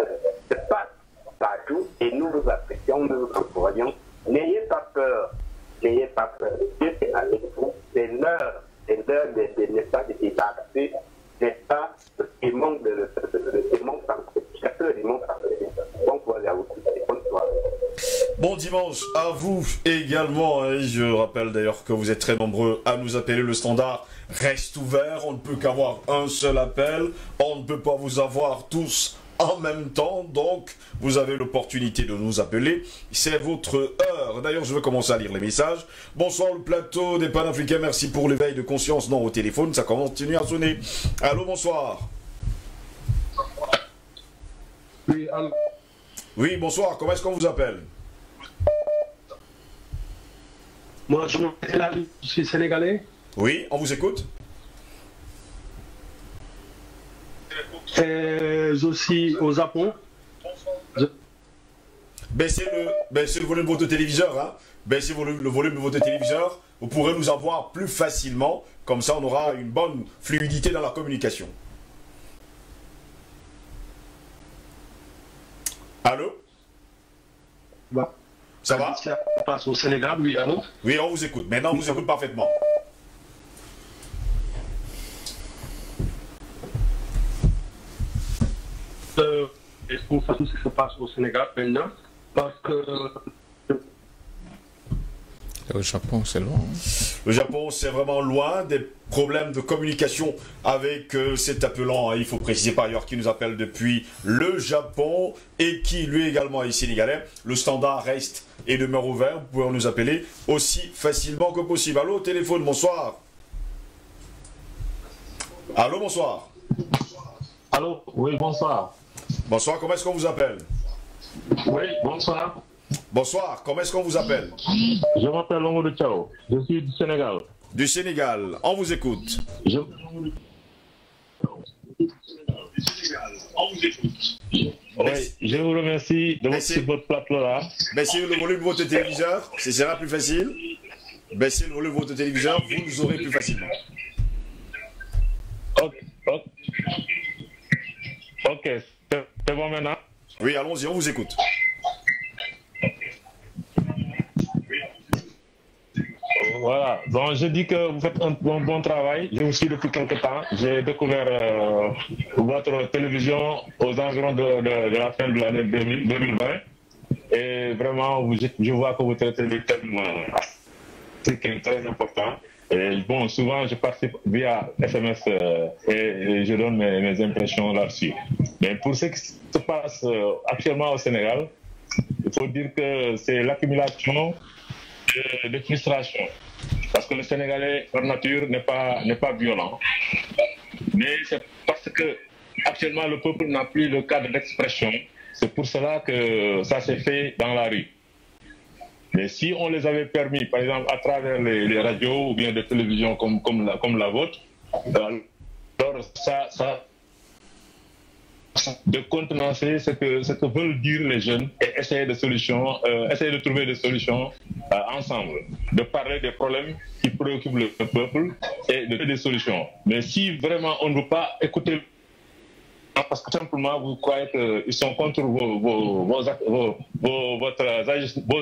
partout et nous vous apprécions, nous vous encourageons. N'ayez pas peur, n'ayez pas peur. Dieu est avec vous. C'est l'heure de ne pas de débarrasser, n'est pas le démon de le démon français. Bon courage à vous tous et bonne soirée. Bon dimanche à vous également. Et je rappelle d'ailleurs que vous êtes très nombreux à nous appeler. Le standard reste ouvert. On ne peut qu'avoir un seul appel. On ne peut pas vous avoir tous en même temps. Donc, vous avez l'opportunité de nous appeler. C'est votre heure. D'ailleurs, je vais commencer à lire les messages. Bonsoir le plateau des Panafricains. Merci pour l'éveil de conscience. Non, au téléphone, ça continue à sonner. Allô, bonsoir. Oui, allô. Oui, bonsoir. Comment est-ce qu'on vous appelle? Moi, je m'appelle Ali, je suis sénégalais. Oui, on vous écoute. Et je suis au Japon. Baissez le volume de votre téléviseur. Hein. Baissez le volume de votre téléviseur. Vous pourrez nous avoir plus facilement. Comme ça, on aura une bonne fluidité dans la communication. Allô? Bah. Ça va? Ça passe au Sénégal, oui, allô? Oui, on vous écoute. Maintenant, on vous écoute parfaitement. Est-ce qu'on sait tout ce qui se passe au Sénégal maintenant? Parce que... Le Japon, c'est loin. Le Japon, c'est vraiment loin. Des problèmes de communication avec cet appelant. Il faut préciser par ailleurs qu'il nous appelle depuis le Japon et qui lui également est sénégalais. Le standard reste et demeure ouvert. Vous pouvez nous appeler aussi facilement que possible. Allô, téléphone, bonsoir. Allô, bonsoir. Allô, oui, bonsoir. Bonsoir, comment est-ce qu'on vous appelle? Oui, bonsoir. Bonsoir, comment est-ce qu'on vous appelle? Je m'appelle Oumou Tchao, je suis du Sénégal. Du Sénégal, on vous écoute. Oui, je vous remercie de votre plateau-là. Baissez le volume de votre téléviseur, ce sera plus facile. Baissez le volume de votre téléviseur, vous nous aurez plus facilement. Ok, c'est bon maintenant? Oui, allons-y, on vous écoute. Voilà, donc je dis que vous faites un bon travail. Je vous suis depuis quelque temps. J'ai découvert votre télévision aux environs de la fin de l'année 2020. Et vraiment, je vois que vous traitez des thèmes très importants. Et bon, souvent, je participe via SMS et je donne mes impressions là-dessus. Mais pour ce qui se passe actuellement au Sénégal, il faut dire que c'est l'accumulation de frustration. Parce que le Sénégalais, par nature, n'est pas violent. Mais c'est parce que actuellement le peuple n'a plus le cadre d'expression. C'est pour cela que ça s'est fait dans la rue. Mais si on les avait permis, par exemple, à travers les radios ou bien des télévisions comme la vôtre, alors ça de contenancer ce que veulent dire les jeunes et essayer de trouver des solutions ensemble, de parler des problèmes qui préoccupent le peuple et de trouver des solutions. Mais si vraiment on ne veut pas écouter, parce que simplement vous croyez qu'ils sont contre vos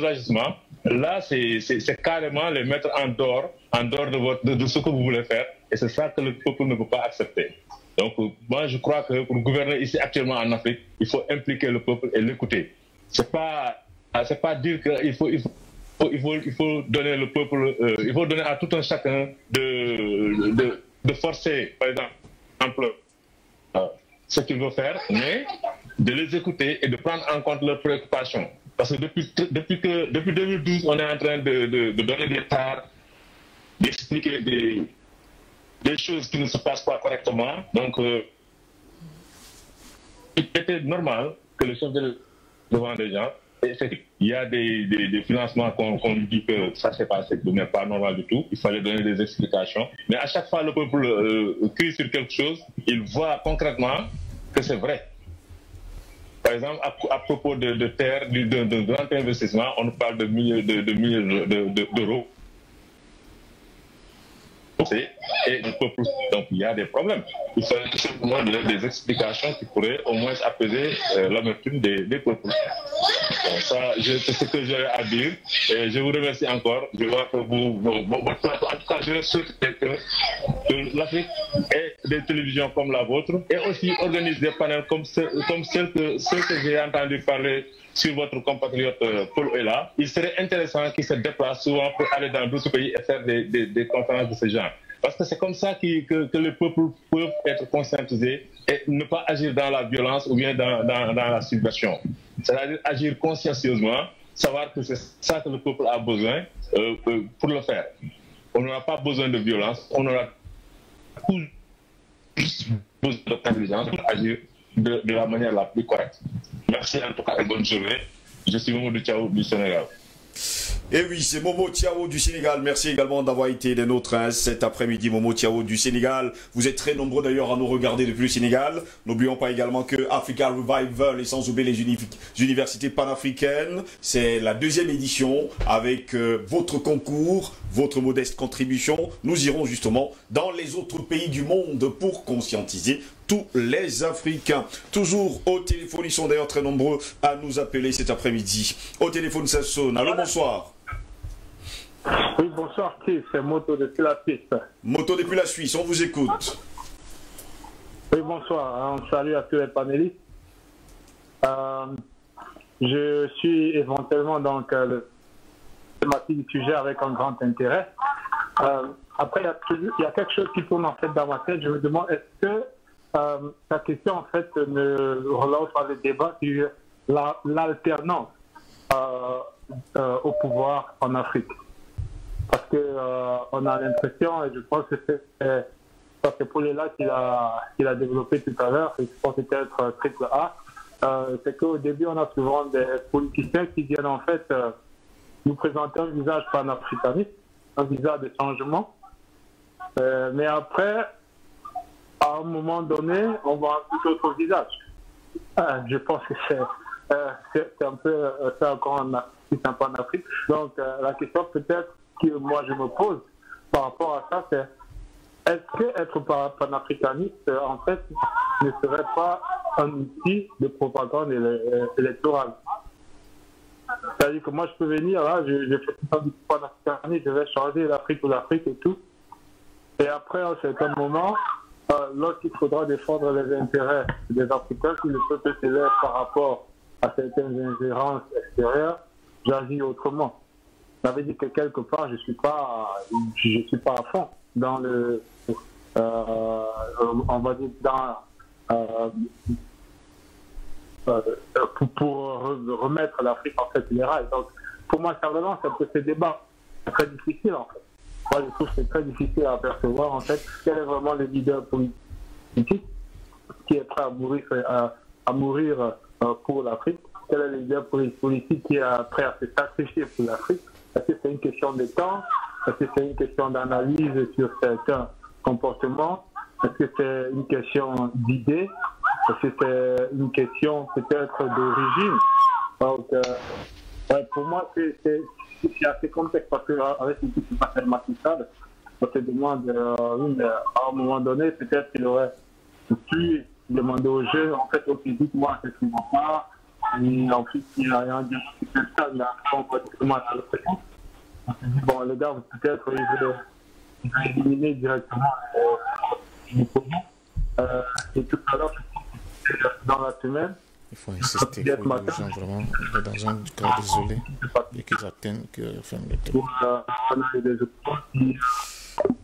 agissements, là c'est carrément les mettre en dehors de ce que vous voulez faire, et c'est ça que le peuple ne peut pas accepter. Donc moi je crois que pour gouverner ici actuellement en Afrique, il faut impliquer le peuple et l'écouter. C'est pas dire qu'il faut donner le peuple, il faut donner à tout un chacun de forcer, par exemple, ce qu'il veut faire, mais de les écouter et de prendre en compte leurs préoccupations. Parce que depuis 2012, on est en train de donner des tares, d'expliquer des choses qui ne se passent pas correctement. Donc, il était normal que le chef devant des gens, il y a des financements qu'on dit que ça s'est passé, ce n'est pas normal du tout. Il fallait donner des explications. Mais à chaque fois, le peuple crie sur quelque chose, il voit concrètement que c'est vrai. Par exemple, à propos de terre, de grand investissement, on parle de milliers d'euros. Et le peuple, donc il y a des problèmes. Il faut tout simplement donner des explications qui pourraient au moins apaiser l'amertume des peuples. Donc ça, c'est ce que j'ai à dire. Et je vous remercie encore. Je vois que en tout cas, je souhaite que l'Afrique ait des télévisions comme la vôtre et aussi organise des panels comme ceux que j'ai entendu parler sur votre compatriote Paul est là, il serait intéressant qu'il se déplace souvent pour aller dans d'autres pays et faire des conférences de ce genre. Parce que c'est comme ça que les peuples peuvent être conscientisés et ne pas agir dans la violence ou bien dans la subversion. C'est-à-dire agir consciencieusement, savoir que c'est ça que le peuple a besoin pour le faire. On n'aura pas besoin de violence, on aura juste besoin d'intelligence pour agir de la manière la plus correcte. Merci en tout cas et bonne journée. Je suis Momo Thiao du Sénégal. Et oui, c'est Momo Thiao du Sénégal. Merci également d'avoir été des nôtres cet après-midi. Momo Thiao du Sénégal. Vous êtes très nombreux d'ailleurs à nous regarder depuis le Sénégal. N'oublions pas également que Africa Revival et sans oublier les universités panafricaines, c'est la 2e édition avec votre concours, votre modeste contribution. Nous irons justement dans les autres pays du monde pour conscientiser tous les Africains. Toujours au téléphone, ils sont d'ailleurs très nombreux à nous appeler cet après-midi. Au téléphone, ça sonne. Allô, bonsoir. Oui, bonsoir, c'est Moto depuis la Suisse. Moto depuis la Suisse, on vous écoute. Oui, bonsoir. Un salut à tous les panélistes. Je suis éventuellement donc le thématique du sujet avec un grand intérêt. Après, il y a quelque chose qui tourne en fait dans ma tête. Je me demande, est-ce que la question en fait ne relance pas le débat sur l'alternance au pouvoir en Afrique? Parce qu'on a l'impression, et je pense que c'est Paul-là qu'il a développé tout à l'heure, et je pense que c'était être triple A, c'est qu'au début, on a souvent des politiciens qui viennent en fait nous présenter un visage panafricaniste, un visage de changement, mais après, à un moment donné, on voit un tout autre visage. Je pense que c'est un peu ça encore en Afrique. Donc, la question peut-être que moi je me pose par rapport à ça, c'est est-ce que être panafricaniste, en fait, ne serait pas un outil de propagande électorale? C'est-à-dire que moi, je peux venir, là, je fais tout ça du panafricanisme, je vais changer l'Afrique ou l'Afrique et tout. Et après, à un certain moment, lorsqu'il faudra défendre les intérêts des Africains, si le peuple s'élève par rapport à certaines ingérences extérieures, j'agis autrement. Ça veut dire que quelque part, je ne suis pas à fond dans le, on va dire, pour remettre l'Afrique en fait les rails. Donc, pour moi, ça relance un peu ces débats. C'est très difficile en fait. Moi, je trouve que c'est très difficile à percevoir en fait quel est vraiment le leader politique qui est prêt à mourir pour l'Afrique. Quel est le leader politique qui est prêt à se sacrifier pour l'Afrique? Est-ce que c'est une question de temps? Est-ce que c'est une question d'analyse sur certains comportements? Est-ce que c'est une question d'idée? Est-ce que c'est une question peut-être d'origine? Donc, pour moi, c'est assez complexe parce qu'avec une petite mathématique, on se demande, oui, mais à un moment donné, peut-être qu'il aurait pu demander aux jeunes, en fait, au physique, moi, c'est ce qui ne va pas. Et ensuite, il n'y a rien de comme ça, il y a complètement à l'oppression. Bon, les gars, peut-être, ils veulent éliminer directement les produits. Et tout à l'heure, dans la semaine, il faut insister, il faut que les gens vraiment dans un cas désolé et qu'ils atteignent que ferme le temps.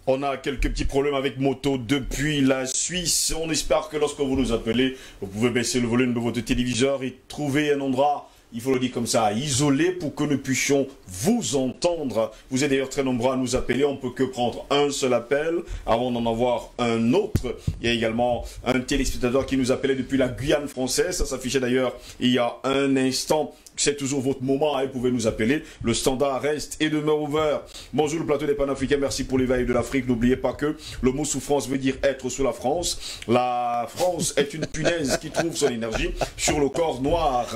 On a quelques petits problèmes avec Moto depuis la Suisse. On espère que lorsque vous nous appelez, vous pouvez baisser le volume de votre téléviseur et trouver un endroit, il faut le dire comme ça, isolé pour que nous puissions vous entendre. Vous êtes d'ailleurs très nombreux à nous appeler. On ne peut que prendre un seul appel avant d'en avoir un autre. Il y a également un téléspectateur qui nous appelait depuis la Guyane française. Ça s'affichait d'ailleurs il y a un instant. C'est toujours votre moment, hein, vous pouvez nous appeler. Le standard reste et demeure ouvert. Bonjour le plateau des Panafricains, merci pour l'éveil de l'Afrique. N'oubliez pas que le mot souffrance veut dire être sous la France. La France est une punaise qui trouve son énergie sur le corps noir.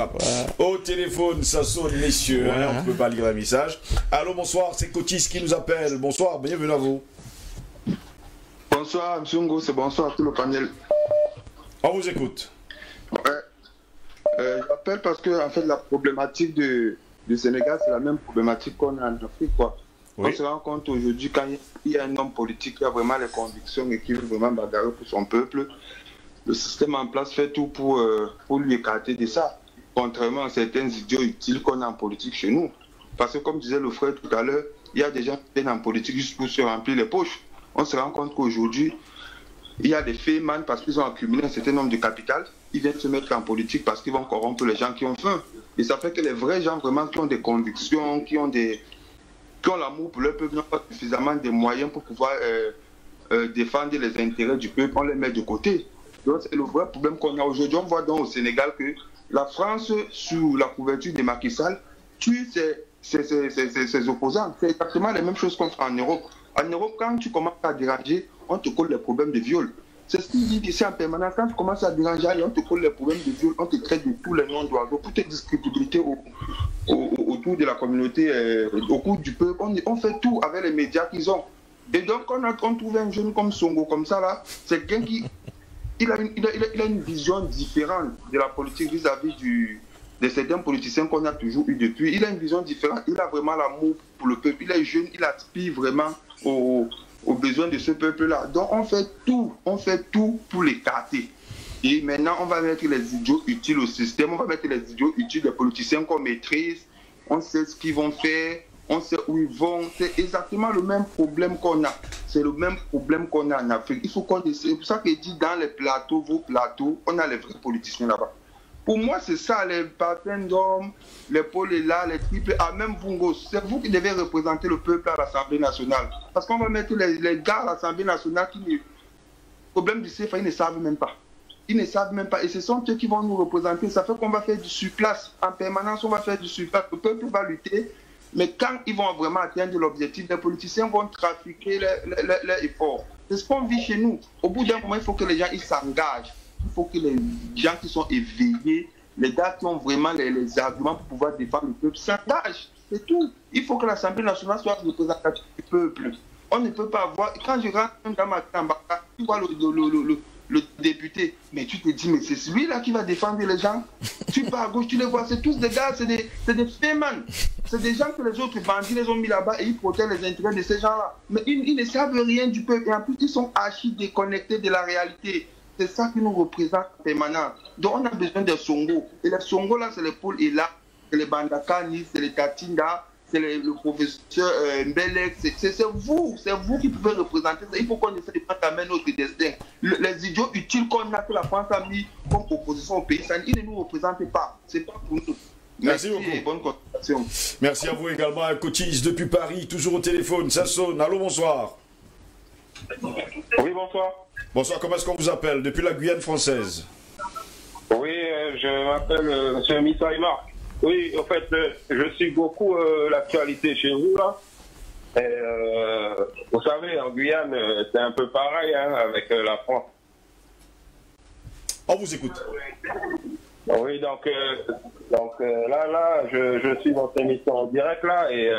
Au téléphone, ça sonne, messieurs, hein, on ne peut pas lire le message. Allô, bonsoir, c'est Cotis qui nous appelle. Bonsoir, bienvenue à vous. Bonsoir, M. Ngo, c'est bonsoir à tout le panel. On vous écoute. Ouais. J'appelle parce que en fait, la problématique du Sénégal, c'est la même problématique qu'on a en Afrique, quoi. Oui. On se rend compte aujourd'hui, quand il y a un homme politique qui a vraiment les convictions et qui veut vraiment bagarrer pour son peuple, le système en place fait tout pour lui écarter de ça. contrairement à certains idiots utiles qu'on a en politique chez nous. Parce que comme disait le frère tout à l'heure, il y a des gens qui viennent en politique juste pour se remplir les poches. On se rend compte qu'aujourd'hui, il y a des fémans parce qu'ils ont accumulé un certain nombre de capital. Ils viennent se mettre en politique parce qu'ils vont corrompre les gens qui ont faim. Et ça fait que les vrais gens vraiment qui ont des convictions, qui ont l'amour pour leur peuple, n'ont pas suffisamment de moyens pour pouvoir défendre les intérêts du peuple, on les met de côté. Donc c'est le vrai problème qu'on a aujourd'hui. On voit donc au Sénégal que la France, sous la couverture de Macky Sall, tue ses opposants. C'est exactement la même chose qu'on fait en Europe. En Europe, quand tu commences à déranger, on te colle les problèmes de viol. C'est ce qu'il dit ici en permanence. Quand tu commences à déranger, on te colle les problèmes de viol, on te traite de tous les noms d'oiseaux, toutes les discrédibilités autour de la communauté, autour du peuple. On fait tout avec les médias qu'ils ont. Et donc, on trouve un jeune comme Sonko, comme ça, là, c'est quelqu'un qui il a une vision différente de la politique vis-à-vis de certains politiciens qu'on a toujours eu depuis. Il a une vision différente. Il a vraiment l'amour pour le peuple. Il est jeune, il aspire vraiment aux besoins de ce peuple-là. Donc on fait tout pour l'écarter. Et maintenant, on va mettre les idiots utiles au système, on va mettre les idiots utiles des politiciens qu'on maîtrise. On sait ce qu'ils vont faire, on sait où ils vont. C'est exactement le même problème qu'on a. C'est le même problème qu'on a en Afrique. Il faut qu'on essaie. C'est pour ça qu'il dit dans les plateaux, vos plateaux, on a les vrais politiciens là-bas. Pour moi, c'est ça, les patins d'hommes, les Paul et là, les triples A, même Bungo. C'est vous qui devez représenter le peuple à l'Assemblée nationale. Parce qu'on va mettre les gars à l'Assemblée nationale qui, le problème du CFA, ils ne savent même pas. Ils ne savent même pas. Et ce sont eux qui vont nous représenter. Ça fait qu'on va faire du surplace. En permanence, on va faire du surplace. Le peuple va lutter. Mais quand ils vont vraiment atteindre l'objectif, les politiciens vont trafiquer leurs efforts. C'est ce qu'on vit chez nous. Au bout d'un moment, il faut que les gens s'engagent. Il faut que les gens qui sont éveillés, les gars qui ont vraiment les arguments pour pouvoir défendre le peuple, s'engagent. C'est tout. Il faut que l'Assemblée nationale soit représentative du peuple. On ne peut pas avoir... Quand je rentre dans ma Tambaka, tu vois le député, mais tu te dis, mais c'est celui-là qui va défendre les gens. Tu pars à gauche, tu les vois, c'est tous des gars, c'est des fémans. C'est des gens que les autres bandits les ont mis là-bas et ils protègent les intérêts de ces gens-là. Mais ils ne savent rien du peuple et en plus, ils sont archi déconnectés de la réalité. C'est ça qui nous représente en permanence. Donc on a besoin des Songo. Et les Songo là, c'est les Paul et là, c'est les Bandakani, c'est les Tatinda, c'est le professeur Mbelek. C'est vous qui pouvez représenter ça. Il faut qu'on essaie de prendre à main notre destin. Les idiots utiles qu'on a que la France a mis comme opposition au pays, ça, ils ne nous représentent pas. C'est pas pour nous. Merci beaucoup. Et bonne continuation. Merci à vous également, Cotis depuis Paris, toujours au téléphone. Ça sonne. Allô, bonsoir. Oui, bonsoir. Bonsoir, comment est-ce qu'on vous appelle? Depuis la Guyane française. Oui, je m'appelle M. Missaïma. Oui, en fait, je suis beaucoup l'actualité chez vous, là. Et, vous savez, en Guyane, c'est un peu pareil hein, avec la France. On vous écoute. Oui, donc là, je suis dans cette émission en direct, là, et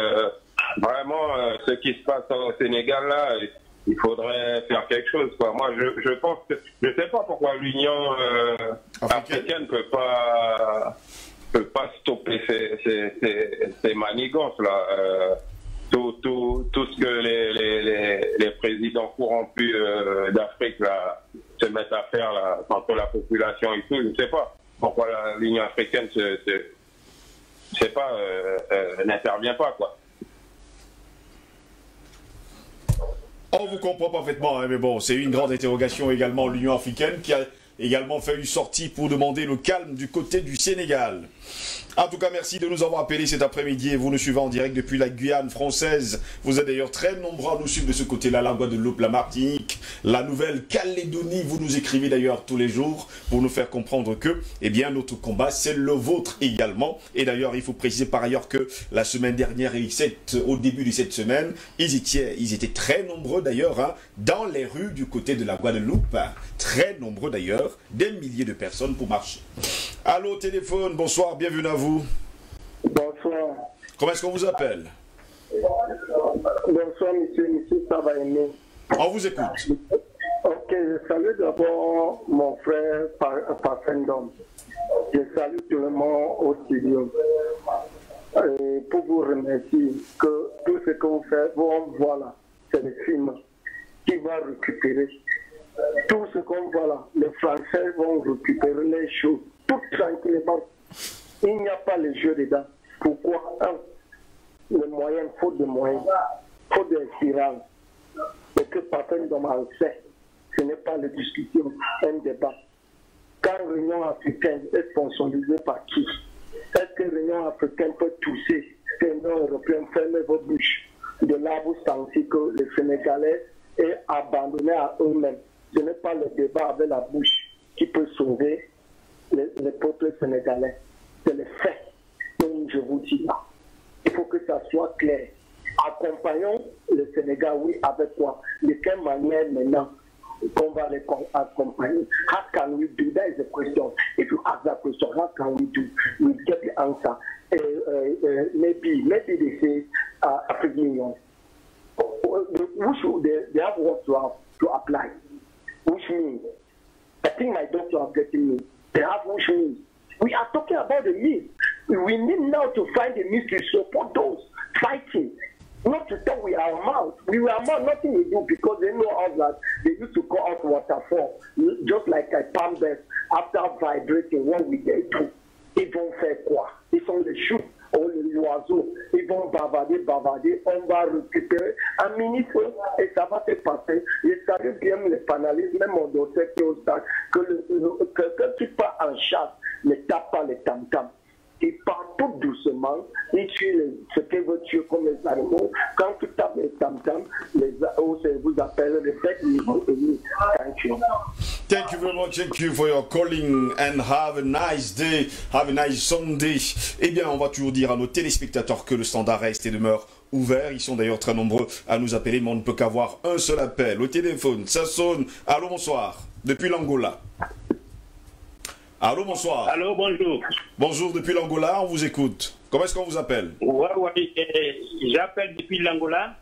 vraiment, ce qui se passe au Sénégal, là, il faudrait faire quelque chose, quoi. Moi, je pense que... Je ne sais pas pourquoi l'Union africaine ne peut pas stopper ces manigances, là. Tout ce que les présidents corrompus d'Afrique, là, se mettent à faire, là, contre la population et tout. Je ne sais pas pourquoi l'Union africaine n'intervient pas, quoi. On vous comprend parfaitement, hein, mais bon, c'est une grande interrogation également, l'Union africaine qui a également fait une sortie pour demander le calme du côté du Sénégal. En tout cas, merci de nous avoir appelés cet après-midi et vous nous suivez en direct depuis la Guyane française. Vous êtes d'ailleurs très nombreux à nous suivre de ce côté-là, la Guadeloupe, la Martinique, la Nouvelle-Calédonie. Vous nous écrivez d'ailleurs tous les jours pour nous faire comprendre que, eh bien, notre combat, c'est le vôtre également. Et d'ailleurs, il faut préciser par ailleurs que la semaine dernière, au début de cette semaine, ils étaient très nombreux d'ailleurs, hein, dans les rues du côté de la Guadeloupe. Hein, très nombreux d'ailleurs, des milliers de personnes pour marcher. Allô, téléphone, bonsoir, bienvenue à vous. Bonsoir. Comment est-ce qu'on vous appelle? Bonsoir, monsieur Savaïné. On vous écoute. Ok, je salue d'abord mon frère Parfendom. Je salue tout le monde au studio. Et pour vous remercier que tout ce qu'on fait, voilà, c'est le film qui va récupérer. Tout ce qu'on voit là, les Français vont récupérer les choses tout tranquillement. Il n'y a pas le jeu dedans. Pourquoi? Le moyen, faute de moyens, faute d'espérance. Et que Parfait Ndom en sait, ce n'est pas la discussion, un débat. Quand l'Union africaine est sponsorisée par qui? Est-ce que l'Union africaine peut tousser l'Union européenne, fermer votre bouche? De là, vous sentez que les Sénégalais est abandonné à eux-mêmes. Ce n'est pas le débat avec la bouche qui peut sauver les peuples sénégalais. C'est le fait. Donc je vous dis là, il faut que ça soit clair. Accompagnons le Sénégal, oui, avec quoi? De quelle manière maintenant qu'on va les accompagner? How can we do? That is the question. If you ask that question, how can we do? We get the answer. Maybe they say African Union. They have what to apply. Which means, I think my doctor are getting me. They have which means. We are talking about the means. We need now to find the means to support those fighting. Not to talk with our mouth. We were nothing we do because they know us that they used to call us waterfall. Just like a palm best after vibrating, what we get to. Ils vont faire quoi? Ils sont les choux, les oiseaux. Ils vont bavarder. On va récupérer un ministre et ça va se passer. Je savais bien les panélistes, même mon docteur qui est au stade, que quelqu'un qui part en chasse ne tape pas les tam-tams. Il part tout doucement, il tue ce qu'il veut tuer comme les animaux. Quand tu tapes les tam-tams, vous appellent les fêtes, ils vont venir. Thank you. Thank you very much. Thank you for your calling and have a nice day. Have a nice Sunday. Eh bien, on va toujours dire à nos téléspectateurs que le standard reste et demeure ouvert. Ils sont d'ailleurs très nombreux à nous appeler, mais on ne peut qu'avoir un seul appel. Au téléphone, ça sonne. Allô, bonsoir. Depuis l'Angola. Allô, bonsoir. Allô, bonjour. Bonjour, depuis l'Angola, on vous écoute. Comment est-ce qu'on vous appelle? Oui, j'appelle depuis l'Angola.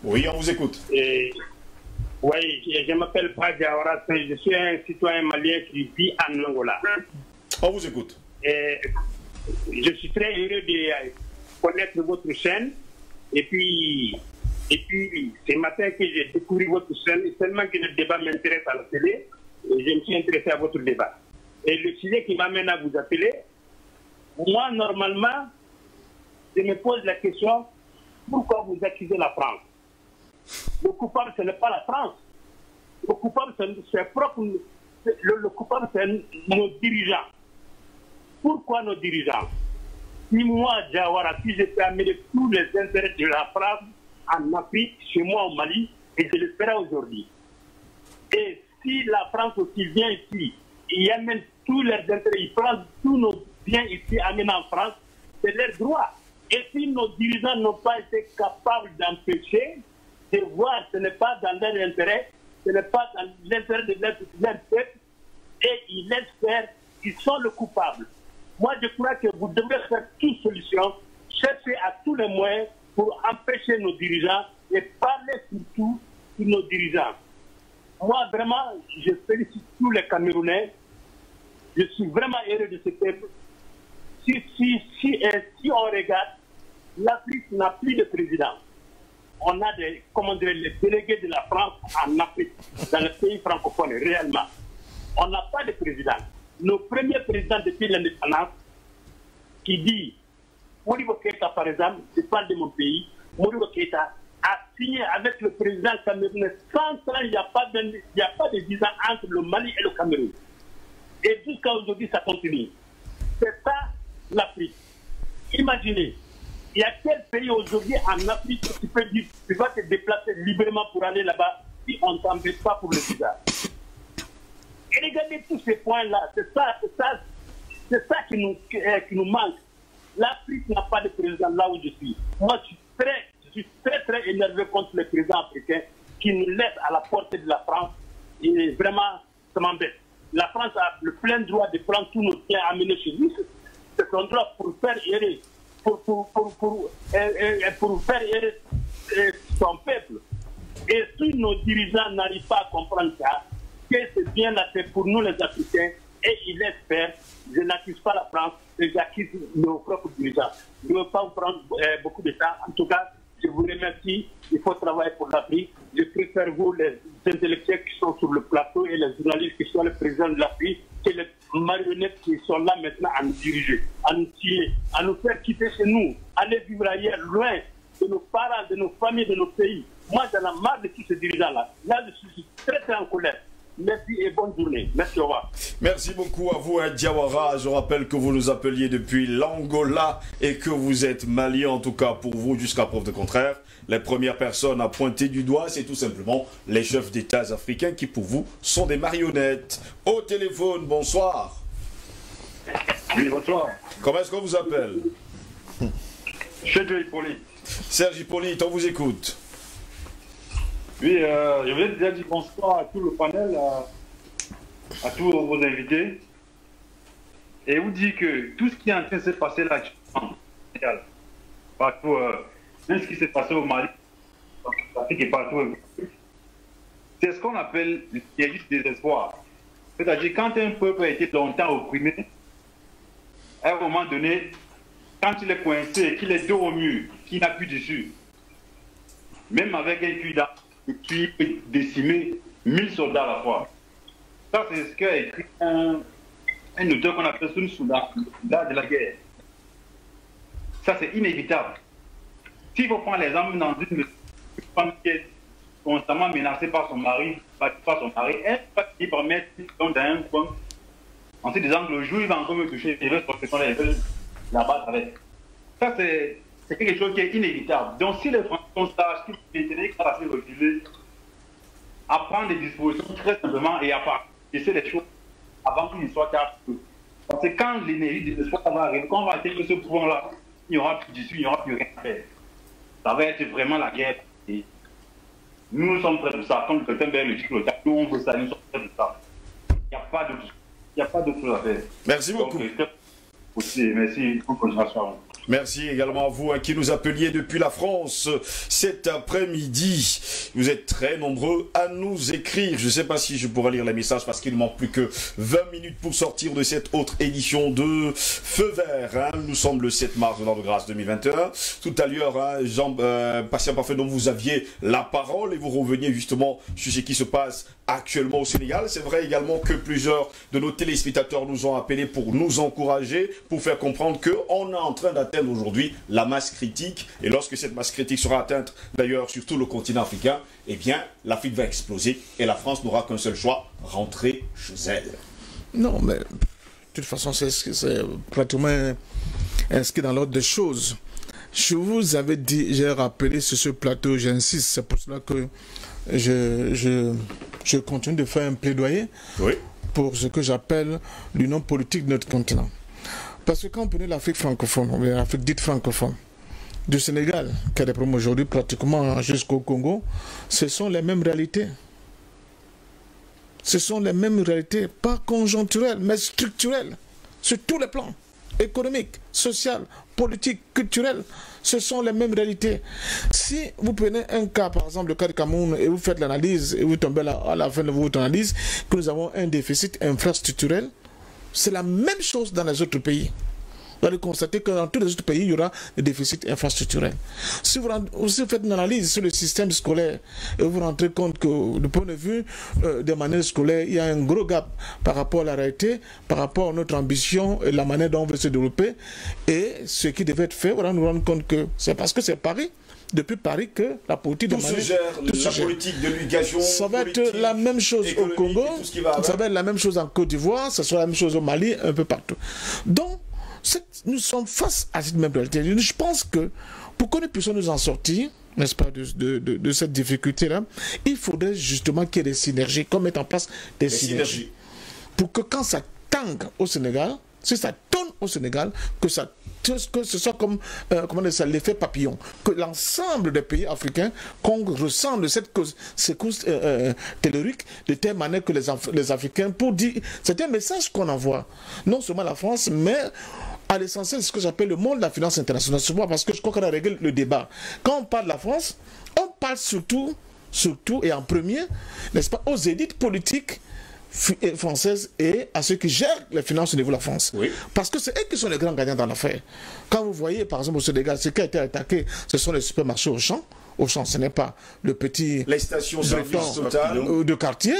Oui, on vous écoute. Oui, je m'appelle Pradjawara, je suis un citoyen malien qui vit en Angola. On vous écoute. Je suis très heureux de connaître votre chaîne. Et puis ce matin que j'ai découvert votre chaîne, seulement que le débat m'intéresse à la télé, et je me suis intéressé à votre débat. Et le sujet qui m'amène à vous appeler, moi, normalement, je me pose la question, pourquoi vous accusez la France? Le coupable, ce n'est pas la France. Le coupable, c'est propre. Le coupable, c'est nos dirigeants. Pourquoi nos dirigeants? Si moi, Jawara, si je peux amener tous les intérêts de la France en Afrique, chez moi au Mali, et je le ferai aujourd'hui. Et si la France aussi vient ici, il amène tous leurs intérêts, ils prennent tous nos biens ici, amènent en France, c'est leur droit. Et si nos dirigeants n'ont pas été capables d'empêcher, de voir ce n'est pas dans leur intérêt, ce n'est pas dans l'intérêt de leur peuple, et ils laissent faire, ils sont le coupable. Moi, je crois que vous devez faire toute solution, chercher à tous les moyens pour empêcher nos dirigeants et parler surtout sur nos dirigeants. Moi, vraiment, je félicite tous les Camerounais. Je suis vraiment heureux de ce peuple. Si on regarde, l'Afrique n'a plus de président. On a les délégués de la France en Afrique, dans les pays francophones, réellement. On n'a pas de président. Nos premiers présidents depuis l'indépendance, qui dit, Modibo Keïta par exemple, je parle de mon pays, Modibo Keïta a signé avec le président camerounais 100 ans, il n'y a pas de visa entre le Mali et le Cameroun. Et jusqu'à aujourd'hui, ça continue. C'est ça l'Afrique. Imaginez, il y a quel pays aujourd'hui en Afrique où tu peux dire, tu vas te déplacer librement pour aller là-bas si on ne t'embête pas pour le visa. Et regardez tous ces points-là, c'est ça qui nous manque. L'Afrique n'a pas de président là où je suis. Moi, je suis très énervé contre les présidents africains qui nous laissent à la portée de la France. Et vraiment, ça m'embête. La France a le plein droit de prendre tous nos biens amenés chez lui. C'est son droit pour faire errer, pour faire errer son peuple. Et si nos dirigeants n'arrivent pas à comprendre ça, que c'est bien là, c'est pour nous les Africains, et ils laissent faire. Je n'accuse pas la France, j'accuse nos propres dirigeants. Je ne veux pas vous prendre beaucoup de temps. En tout cas, je vous remercie. Il faut travailler pour l'Afrique. Je préfère vous, les intellectuels qui sont sur le plateau et les journalistes qui sont les présidents de l'Afrique. que les marionnettes qui sont là maintenant à nous diriger, à nous tuer, à nous faire quitter chez nous, aller vivre ailleurs, loin de nos parents, de nos familles, de nos pays. Moi, j'en ai marre de tous ces dirigeants-là. Là, je suis très, très en colère. Merci et bonne journée. Merci, au revoir. Merci beaucoup à vous, Diawara. Je rappelle que vous nous appeliez depuis l'Angola et que vous êtes malien, en tout cas pour vous, jusqu'à preuve de contraire. Les premières personnes à pointer du doigt, c'est tout simplement les chefs d'État africains qui, pour vous, sont des marionnettes. Au téléphone, bonsoir. Oui, bonsoir. Comment est-ce qu'on vous appelle? Serge Hippolyte. Serge Hippolyte, on vous écoute. Oui, je voulais déjà dire bonsoir à tout le panel, à tous vos invités. Et vous dire que tout ce qui est en train de se passer là, partout, même ce qui s'est passé au Mali, en Afrique et partout, c'est ce qu'on appelle le désespoir. C'est-à-dire, quand un peuple a été longtemps opprimé, à un moment donné, quand il est coincé, qu'il est dos au mur, qu'il n'a plus dessus, même avec un cul d'arbre, qui peut décimer 1000 soldats à la fois. Ça, c'est ce qu'a écrit un auteur qu'on appelle Sun Tzu, l'art de la guerre. Ça, c'est inévitable. S'il faut prendre l'exemple dans une femme qui est constamment menacée par son mari, elle va finir par mettre dans un coin en se disant que le jour où il va encore me toucher, il va se la battre avec. Ça, c'est quelque chose qui est inévitable. Donc, si les Français sont sages, qu'ils maintenaient qu'à se reculer, à prendre des dispositions très simplement et à essayer les choses avant qu'une histoire soit parce que quand l'énergie de l'espoir va arriver, quand on va atteindre ce pouvoir-là, il n'y aura plus d'issue, il n'y aura plus rien à faire. Ça va être vraiment la guerre. Et nous sommes prêts pour ça. Comme quelqu'un le dit, nous on veut ça, nous sommes prêts pour ça. Il n'y a pas d'autre chose à faire. Merci beaucoup. Donc, merci. Bonne continuation. Merci également à vous qui nous appeliez depuis la France cet après-midi. Vous êtes très nombreux à nous écrire. Je ne sais pas si je pourrai lire les messages parce qu'il ne manque plus que 20 minutes pour sortir de cette autre édition de Feu Vert. Nous sommes le 7 mars de l'an de grâce 2021. Tout à l'heure, Patient Parfait, dont vous aviez la parole et vous reveniez justement sur ce qui se passe actuellement au Sénégal. C'est vrai également que plusieurs de nos téléspectateurs nous ont appelés pour nous encourager, pour faire comprendre qu'on est en train d'atteindre aujourd'hui la masse critique. Et lorsque cette masse critique sera atteinte, d'ailleurs, sur tout le continent africain, eh bien, l'Afrique va exploser et la France n'aura qu'un seul choix, rentrer chez elle. Non, mais de toute façon, c'est pratiquement inscrit dans l'ordre des choses. Je vous avais dit, j'ai rappelé sur ce plateau, j'insiste, c'est pour cela que je continue de faire un plaidoyer pour ce que j'appelle l'union politique de notre continent. Parce que quand on prenait l'Afrique francophone, l'Afrique dite francophone, du Sénégal, qui a des problèmes aujourd'hui pratiquement jusqu'au Congo, ce sont les mêmes réalités. Ce sont les mêmes réalités, pas conjoncturelles, mais structurelles, sur tous les plans, économiques, social, politique, culturel, ce sont les mêmes réalités. Si vous prenez un cas, par exemple le cas de Cameroun, et vous faites l'analyse, et vous tombez à la fin de votre analyse, que nous avons un déficit infrastructurel, c'est la même chose dans les autres pays. Vous allez constater que dans tous les autres pays, il y aura des déficits infrastructurels. Si vous faites une analyse sur le système scolaire, et vous vous rendrez compte que, du point de vue des manières scolaires, il y a un gros gap par rapport à la réalité, par rapport à notre ambition et la manière dont on veut se développer. Et ce qui devait être fait, on va nous rendre compte que c'est parce que c'est Paris, depuis Paris, que la politique tout se gère, la politique de l'éducation. Ça va être la même chose au Congo, ça va être la même chose en Côte d'Ivoire, ça sera la même chose au Mali, un peu partout. Donc, nous sommes face à cette même réalité. Je pense que pour que nous puissions nous en sortir, n'est-ce pas, de cette difficulté-là, il faudrait justement qu'il y ait des synergies, qu'on mette en place des synergies. Pour que quand ça tangue au Sénégal, si ça tourne au Sénégal, que ce soit comme l'effet papillon, que l'ensemble des pays africains qu'on ressent de cette secousse tellurique de telle manière que les Africains, pour dire, c'est un message qu'on envoie, non seulement à la France, mais à l'essentiel, ce que j'appelle le monde de la finance internationale. C'est moi, parce que je crois qu'on a réglé le débat. Quand on parle de la France, on parle surtout et en premier, n'est-ce pas, aux élites politiques françaises et à ceux qui gèrent les finances au niveau de la France. Oui. Parce que c'est eux qui sont les grands gagnants dans l'affaire. Quand vous voyez, par exemple, au Sénégal, ce qui a été attaqué, ce sont les supermarchés Auchan. Auchan, ce n'est pas le petit les stations service Total de quartier.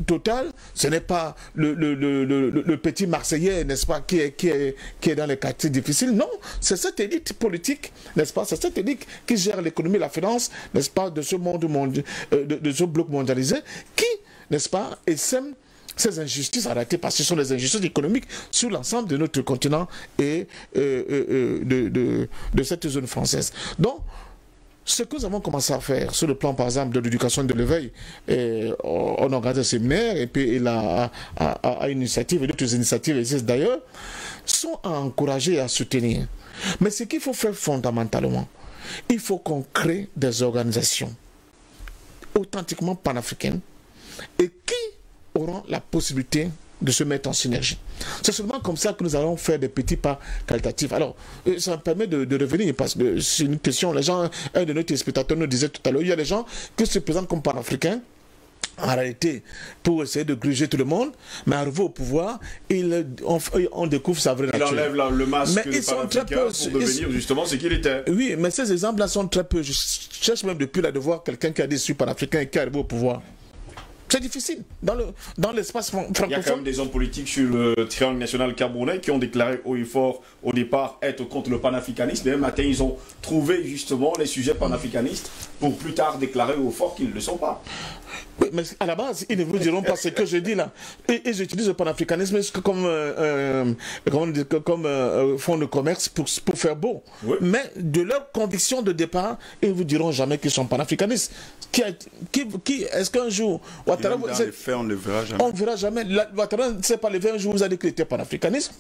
Total, ce n'est pas le petit Marseillais, n'est-ce pas, qui est dans les quartiers difficiles. Non, c'est cette élite politique, n'est-ce pas, c'est cette élite qui gère l'économie, la finance, n'est-ce pas, de ce monde de ce bloc mondialisé, qui, n'est-ce pas, sème ces injustices arrêtées, parce que ce sont des injustices économiques sur l'ensemble de notre continent et de cette zone française. Donc, ce que nous avons commencé à faire sur le plan, par exemple, de l'éducation de l'éveil, on organise un séminaire, et puis il a une initiative, et d'autres initiatives existent d'ailleurs, sont à encourager et à soutenir. Mais ce qu'il faut faire fondamentalement, il faut qu'on crée des organisations authentiquement panafricaines et qui auront la possibilité de se mettre en synergie. C'est seulement comme ça que nous allons faire des petits pas qualitatifs. Alors, ça me permet de revenir, parce que c'est une question, les gens, un de nos téléspectateurs nous disait tout à l'heure, il y a des gens qui se présentent comme panafricains, en réalité, pour essayer de gruger tout le monde, mais arrivé au pouvoir, on découvre sa vraie nature. Il enlève le masque panafricain pour devenir justement ce qu'il était. Oui, mais ces exemples-là sont très peu. Je cherche même depuis là de voir quelqu'un qui a dit je suis panafricain et qui est arrivé au pouvoir. C'est difficile dans l'espace francophone. Il y a quand même des hommes politiques sur le triangle national camerounais qui ont déclaré haut et fort au départ être contre le panafricanisme. Mais un matin, ils ont trouvé justement les sujets panafricanistes pour plus tard déclarer haut et fort qu'ils ne le sont pas. Oui, mais à la base, ils ne vous diront pas ce que je dis là. Et j'utilise le panafricanisme comme fonds de commerce pour faire beau. Oui. Mais de leur conviction de départ, ils ne vous diront jamais qu'ils sont panafricanistes. Est-ce qu'un jour... Ouattara, dans les faits, on ne le verra jamais. On ne verra jamais. Ouattara ne s'est pas levé un jour, vous avez dit qu'il était panafricaniste.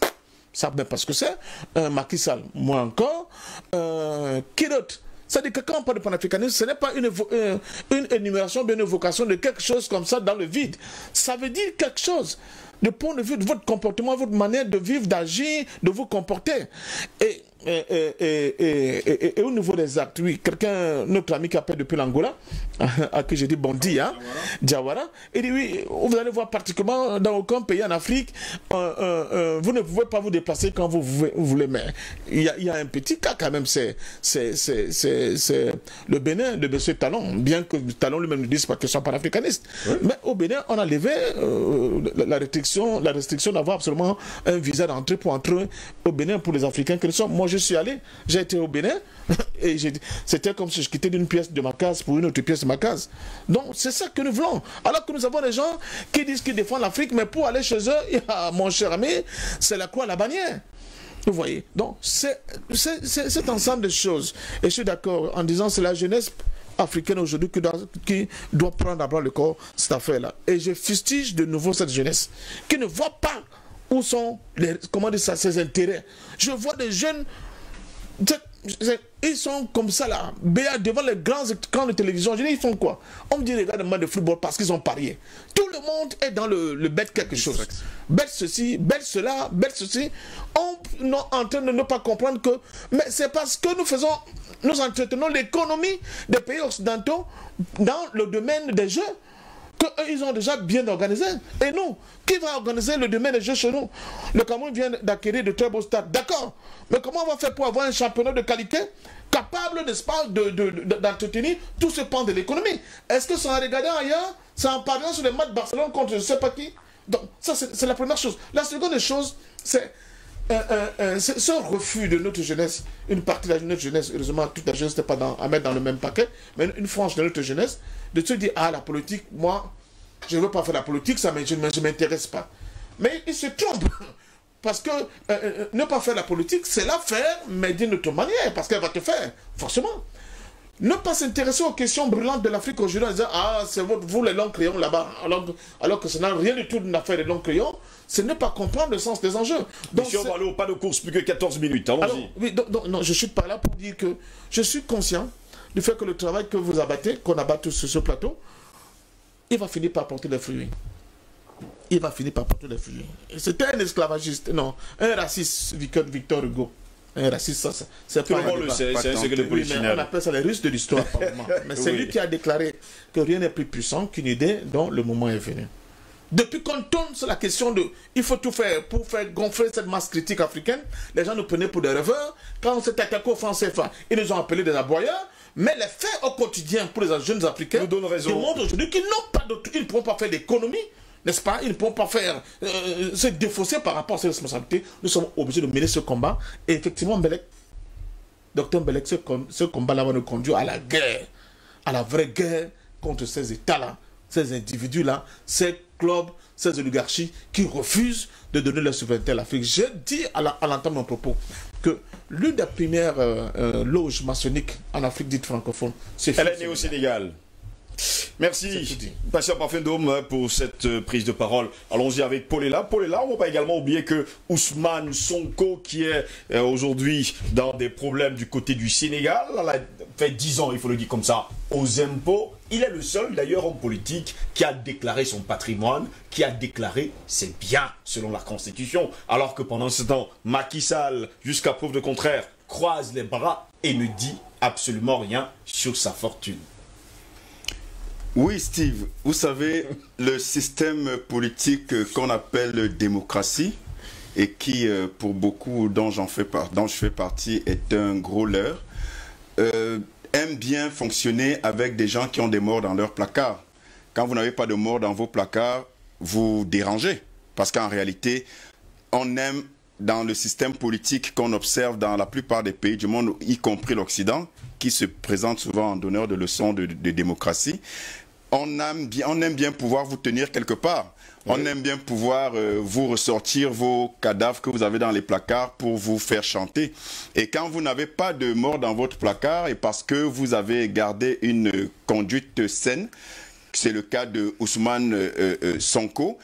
Ça même parce que c'est. Macky Sall, moi encore. Qui d'autre? C'est-à-dire que quand on parle de panafricanisme, ce n'est pas une énumération, une évocation de quelque chose comme ça dans le vide. Ça veut dire quelque chose. Du point de vue de votre comportement, votre manière de vivre, d'agir, de vous comporter. Et au niveau des actes, oui, notre ami qui appelle depuis l'Angola, à qui j'ai dit bon dia, Diawara, il dit oui, vous allez voir particulièrement dans aucun pays en Afrique, vous ne pouvez pas vous déplacer quand vous voulez, mais il y a un petit cas quand même, c'est le Bénin de M. Talon, bien que Talon lui-même ne dise pas qu'il soit panafricaniste. Oui. Mais au Bénin, on a levé la restriction d'avoir absolument un visa d'entrée pour entrer au Bénin pour les Africains que nous sommes. Moi, je suis allé, j'ai été au Bénin, et c'était comme si je quittais d'une pièce de ma case pour une autre pièce de ma case. Donc, c'est ça que nous voulons. Alors que nous avons des gens qui disent qu'ils défendent l'Afrique, mais pour aller chez eux, mon cher ami, c'est la croix à la bannière. Vous voyez? Donc, c'est cet ensemble de choses. Et je suis d'accord en disant que c'est la jeunesse africaine aujourd'hui qui doit prendre à bras le corps cette affaire-là. Et je fustige de nouveau cette jeunesse qui ne voit pas où sont ses intérêts. Je vois des jeunes, ils sont comme ça là, devant les grands écrans de télévision. Je dis, ils font quoi? On me dit, regarde un match de football parce qu'ils ont parié. Tout le monde est dans le bête quelque chose. Bête ceci, bête cela, bête ceci. On est en train de ne pas comprendre que... Mais c'est parce que nous entretenons l'économie des pays occidentaux dans le domaine des jeux qu'ils ont déjà bien organisé. Et nous, qui va organiser le domaine des jeux chez nous? Le Cameroun vient d'acquérir de très beaux stades, d'accord. Mais comment on va faire pour avoir un championnat de qualité capable, n'est-ce pas, d'entretenir tout ce pan de l'économie? Est-ce que c'est en regardant ailleurs? C'est en parlant sur les matchs de Barcelone contre je ne sais pas qui? Donc, ça, c'est la première chose. La seconde chose, c'est ce refus de notre jeunesse, une partie de notre jeunesse, heureusement toute la jeunesse n'est pas à mettre dans le même paquet, mais une frange de notre jeunesse, de se dire, ah la politique, moi, je ne veux pas faire la politique, ça je ne m'intéresse pas. Mais il se trompe, parce que ne pas faire la politique, c'est la faire, mais d'une autre manière, parce qu'elle va te faire, forcément. Ne pas s'intéresser aux questions brûlantes de l'Afrique aujourd'hui en disant « Ah, c'est vous les longs crayons là-bas », alors que ce n'a rien du tout d'une affaire de longs crayons, c'est ne pas comprendre le sens des enjeux. Donc, si on va aller au pas de course, plus que 14 minutes, allons-y. Oui, non, je suis par là pour dire que je suis conscient du fait que le travail que vous abattez, qu'on abat tous sur ce plateau, il va finir par porter des fruits. Il va finir par porter des fruits. C'était un esclavagiste, non, un raciste, Victor Hugo. Un raciste, ça, c'est tout le monde le sait, c'est un secret de polichinelle. On appelle ça les Russes de l'histoire, apparemment. Mais c'est lui qui a déclaré que rien n'est plus puissant qu'une idée dont le moment est venu. Depuis qu'on tourne sur la question de il faut tout faire pour faire gonfler cette masse critique africaine, les gens nous prenaient pour des rêveurs. Quand on s'est attaqué au franc CFA, ils nous ont appelés des aboyeurs. Mais les faits au quotidien pour les jeunes africains démontrent aujourd'hui qu'ils n'ont pas d'autre, ils ne pourront pas faire d'économie, n'est-ce pas? Ils ne pourront pas faire se défausser par rapport à ces responsabilités. Nous sommes obligés de mener ce combat. Et effectivement, Mbelek, docteur Mbelek, ce combat-là va nous conduire à la guerre, à la vraie guerre contre ces États-là, ces individus-là, ces clubs, ces oligarchies qui refusent de donner leur souveraineté à l'Afrique. J'ai dit à l'entame de mon propos que l'une des premières loges maçonniques en Afrique dite francophone, c'est... Elle est née au Sénégal. Merci, Pasteur Parfendome, pour cette prise de parole. Allons-y avec Polela. Polela, on ne va pas également oublier que Ousmane Sonko, qui est aujourd'hui dans des problèmes du côté du Sénégal, elle a fait 10 ans, il faut le dire comme ça, aux impôts. Il est le seul, d'ailleurs, homme politique qui a déclaré son patrimoine, qui a déclaré ses biens, selon la Constitution. Alors que pendant ce temps, Macky Sall, jusqu'à preuve de contraire, croise les bras et ne dit absolument rien sur sa fortune. Oui, Steve, vous savez, le système politique qu'on appelle démocratie et qui, pour beaucoup dont je fais partie, est un gros leurre, aime bien fonctionner avec des gens qui ont des morts dans leur placard. Quand vous n'avez pas de morts dans vos placards, vous dérangez. Parce qu'en réalité, on aime, dans le système politique qu'on observe dans la plupart des pays du monde, y compris l'Occident, qui se présente souvent en donneur de leçons de démocratie, on aime bien pouvoir vous tenir quelque part. Oui. On aime bien pouvoir vous ressortir vos cadavres que vous avez dans les placards pour vous faire chanter. Et quand vous n'avez pas de mort dans votre placard et parce que vous avez gardé une conduite saine, c'est le cas de Ousmane Sonko,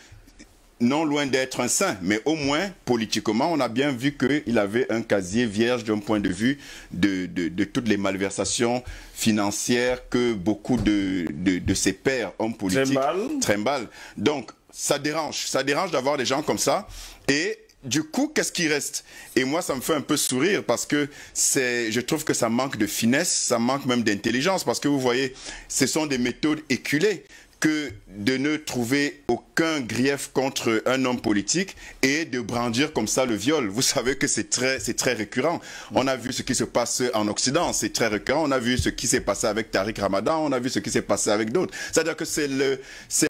non loin d'être un saint, mais au moins, politiquement, on a bien vu qu'il avait un casier vierge d'un point de vue de toutes les financières que beaucoup de ses pairs, hommes politiques, trimballent. Donc, ça dérange d'avoir des gens comme ça. Et du coup, qu'est-ce qui reste? Et moi, ça me fait un peu sourire parce que je trouve que ça manque de finesse, ça manque même d'intelligence parce que vous voyez, ce sont des méthodes éculées que de ne trouver aucun grief contre un homme politique et de brandir comme ça le viol. Vous savez que c'est très récurrent. On a vu ce qui se passe en Occident, c'est très récurrent. On a vu ce qui s'est passé avec Tariq Ramadan, on a vu ce qui s'est passé avec d'autres. C'est-à-dire que c'est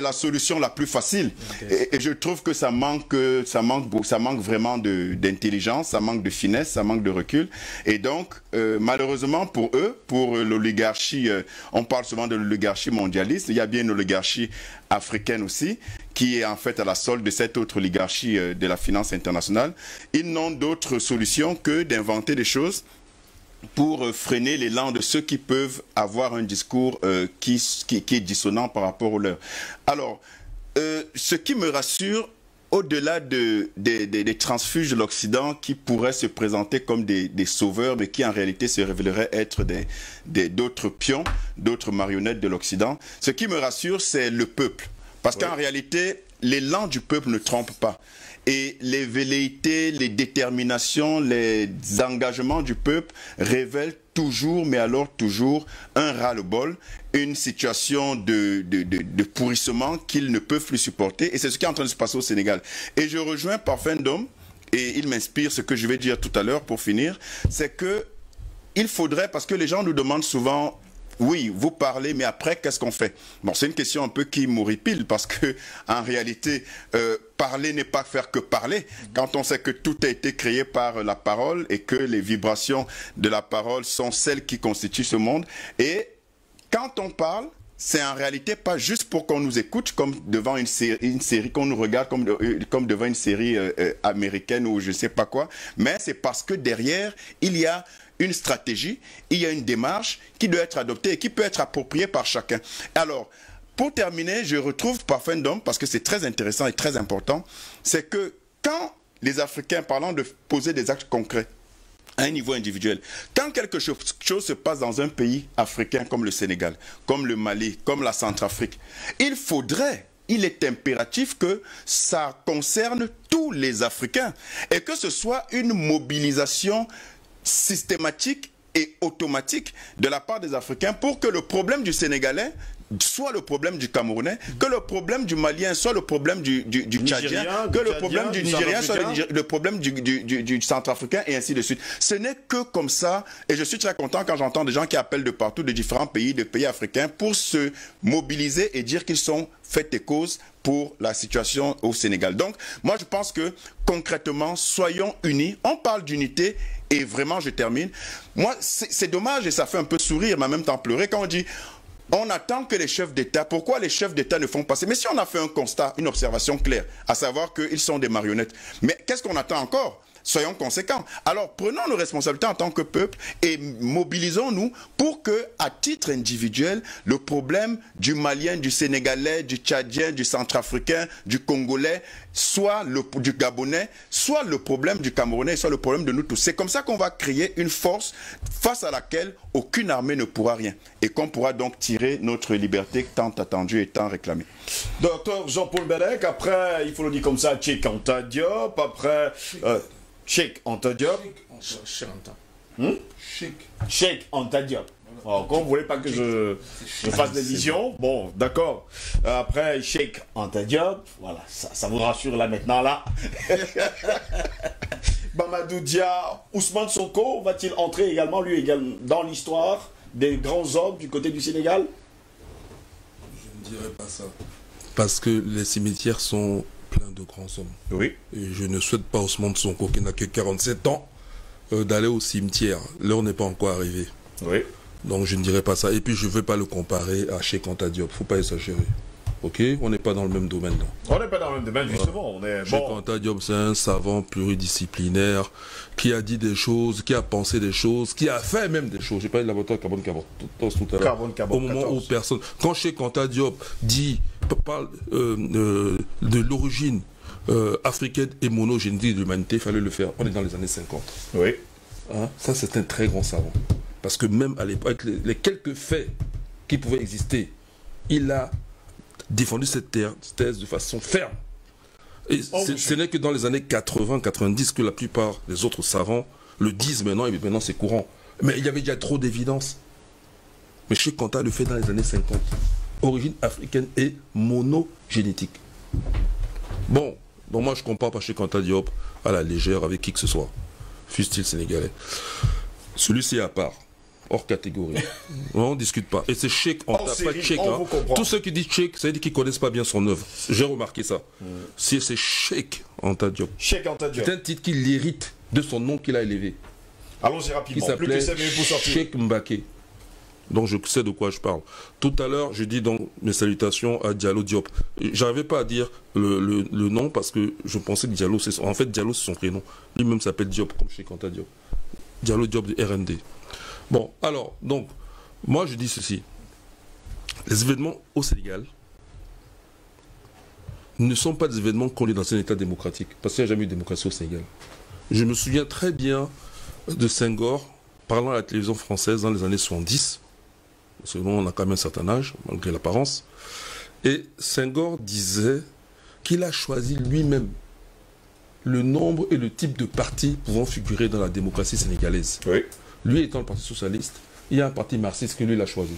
la solution la plus facile. Okay. Et je trouve que ça manque vraiment d'intelligence, ça manque de finesse, ça manque de recul. Et donc, malheureusement pour eux, pour l'oligarchie, on parle souvent de l'oligarchie mondialiste, il y a bien une oligarchie africaine aussi, qui est en fait à la solde de cette autre oligarchie de la finance internationale. Ils n'ont d'autre solution que d'inventer des choses pour freiner l'élan de ceux qui peuvent avoir un discours qui est dissonant par rapport au leur. Alors, ce qui me rassure, au-delà des transfuges de l'Occident qui pourraient se présenter comme des sauveurs, mais qui en réalité se révéleraient être d'autres pions, d'autres marionnettes de l'Occident, ce qui me rassure, c'est le peuple. Parce qu'en réalité, l'élan du peuple ne trompe pas. Et les velléités, les déterminations, les engagements du peuple révèlent toujours, mais alors toujours, un ras-le-bol, une situation de pourrissement qu'ils ne peuvent plus supporter. Et c'est ce qui est en train de se passer au Sénégal. Et je rejoins Parfendome, et il m'inspire ce que je vais dire tout à l'heure pour finir, c'est que il faudrait, parce que les gens nous demandent souvent... Oui, vous parlez, mais après, qu'est-ce qu'on fait? Bon, c'est une question un peu qui m'horripile parce que, en réalité, parler n'est pas faire que parler. Quand on sait que tout a été créé par la parole et que les vibrations de la parole sont celles qui constituent ce monde. Et quand on parle, c'est en réalité pas juste pour qu'on nous écoute comme devant une série qu'on nous regarde comme devant une série américaine ou je sais pas quoi, mais c'est parce que derrière, il y a une stratégie, il y a une démarche qui doit être adoptée et qui peut être appropriée par chacun. Alors, pour terminer, je retrouve Parfendome, parce que c'est très intéressant et très important, c'est que quand les Africains, parlant de poser des actes concrets à un niveau individuel, quand quelque chose se passe dans un pays africain comme le Sénégal, comme le Mali, comme la Centrafrique, il est impératif que ça concerne tous les Africains et que ce soit une mobilisation systématique et automatique de la part des Africains pour que le problème du Sénégalais soit le problème du Camerounais, que le problème du Malien soit le problème du Tchadien, que le problème du Nigérien soit le problème du Centrafricain et ainsi de suite. Ce n'est que comme ça, et je suis très content quand j'entends des gens qui appellent de partout, de différents pays, de pays africains, pour se mobiliser et dire qu'ils sont faits et causes pour la situation au Sénégal. Donc, moi je pense que concrètement, soyons unis. On parle d'unité et vraiment, je termine. Moi, c'est dommage et ça fait un peu sourire, mais en même temps pleurer quand on dit on attend que les chefs d'État, pourquoi les chefs d'État ne font pas ça? Mais si on a fait un constat, une observation claire, à savoir qu'ils sont des marionnettes, mais qu'est-ce qu'on attend encore? Soyons conséquents. Alors, prenons nos responsabilités en tant que peuple et mobilisons-nous pour que, à titre individuel, le problème du Malien, du Sénégalais, du Tchadien, du Centrafricain, du Congolais, soit du Gabonais, soit le problème du Camerounais, soit le problème de nous tous. C'est comme ça qu'on va créer une force face à laquelle aucune armée ne pourra rien et qu'on pourra donc tirer notre liberté tant attendue et tant réclamée. Docteur Jean-Paul Belec, après, il faut le dire comme ça, Cheikh Anta Diop, après... Cheikh Anta Diop. Cheikh Anta Diop. Alors, quand vous ne voulez pas que je fasse l'édition, bon, d'accord. Après, Cheikh Anta Diop, voilà, ça vous rassure là maintenant, là. Mamadou Dia, Ousmane Sonko, va-t-il entrer également, lui, dans l'histoire des grands hommes du côté du Sénégal? Je ne dirais pas ça. Parce que les cimetières sont pleins de grands hommes. Oui. Et je ne souhaite pas Ousmane Sonko, qui n'a que 47 ans, d'aller au cimetière. L'heure n'est pas encore arrivée. Oui. Donc je ne dirais pas ça. Et puis je ne veux pas le comparer à Cheikh Anta Diop. Il ne faut pas exagérer. Ok? On n'est pas dans le même domaine. Là. On n'est pas dans le même domaine, justement. Cheikh Anta Diop, c'est un savant pluridisciplinaire qui a dit des choses, qui a pensé des choses, qui a fait même des choses. J'ai parlé de laboratoire Carbone tout à l'heure. Au moment où personne... Quand Cheikh Anta Diop parle de l'origine africaine et monogénétique de l'humanité, il fallait le faire. On est dans les années 50. Oui. Hein? Ça, c'est un très grand savant. Parce que même à l'époque, les quelques faits qui pouvaient exister, il a défendu cette thèse de façon ferme. Et ce n'est que dans les années 80-90 que la plupart des autres savants le disent maintenant, et maintenant c'est courant. Mais il y avait déjà trop d'évidence. Mais Cheikh Anta le fait dans les années 50. Origine africaine et monogénétique. Bon, donc moi je ne compare pas Cheikh Anta Diop à la légère avec qui que ce soit. Fût-il sénégalais. Celui-ci est à part. Hors catégorie. On ne discute pas. Et c'est Cheikh Anta, pas Cheikh. Hein. Tous ceux qui disent Cheikh, ça veut dire qu'ils ne connaissent pas bien son œuvre. J'ai remarqué ça. Si c'est Cheikh Anta Diop. Cheikh Anta Diop. C'est un titre qui l'hérite de son nom qu'il a élevé. Allons-y rapidement. Qui s'appelait Cheikh Mbaké. Donc je sais de quoi je parle. Tout à l'heure, je dis donc mes salutations à Diallo Diop. J'arrivais pas à dire le nom parce que je pensais que Diallo, en fait Diallo c'est son prénom. Lui-même s'appelle Diop comme Cheikh Anta Diop. Diallo Diop de RND. Bon, alors, donc, moi je dis ceci. Les événements au Sénégal ne sont pas des événements qu'on est dans un état démocratique, parce qu'il n'y a jamais eu de démocratie au Sénégal. Je me souviens très bien de Senghor parlant à la télévision française dans les années 70, parce que nous on a quand même un certain âge, malgré l'apparence, et Senghor disait qu'il a choisi lui-même le nombre et le type de partis pouvant figurer dans la démocratie sénégalaise. Oui. Lui étant le Parti Socialiste, il y a un parti marxiste que lui il a choisi.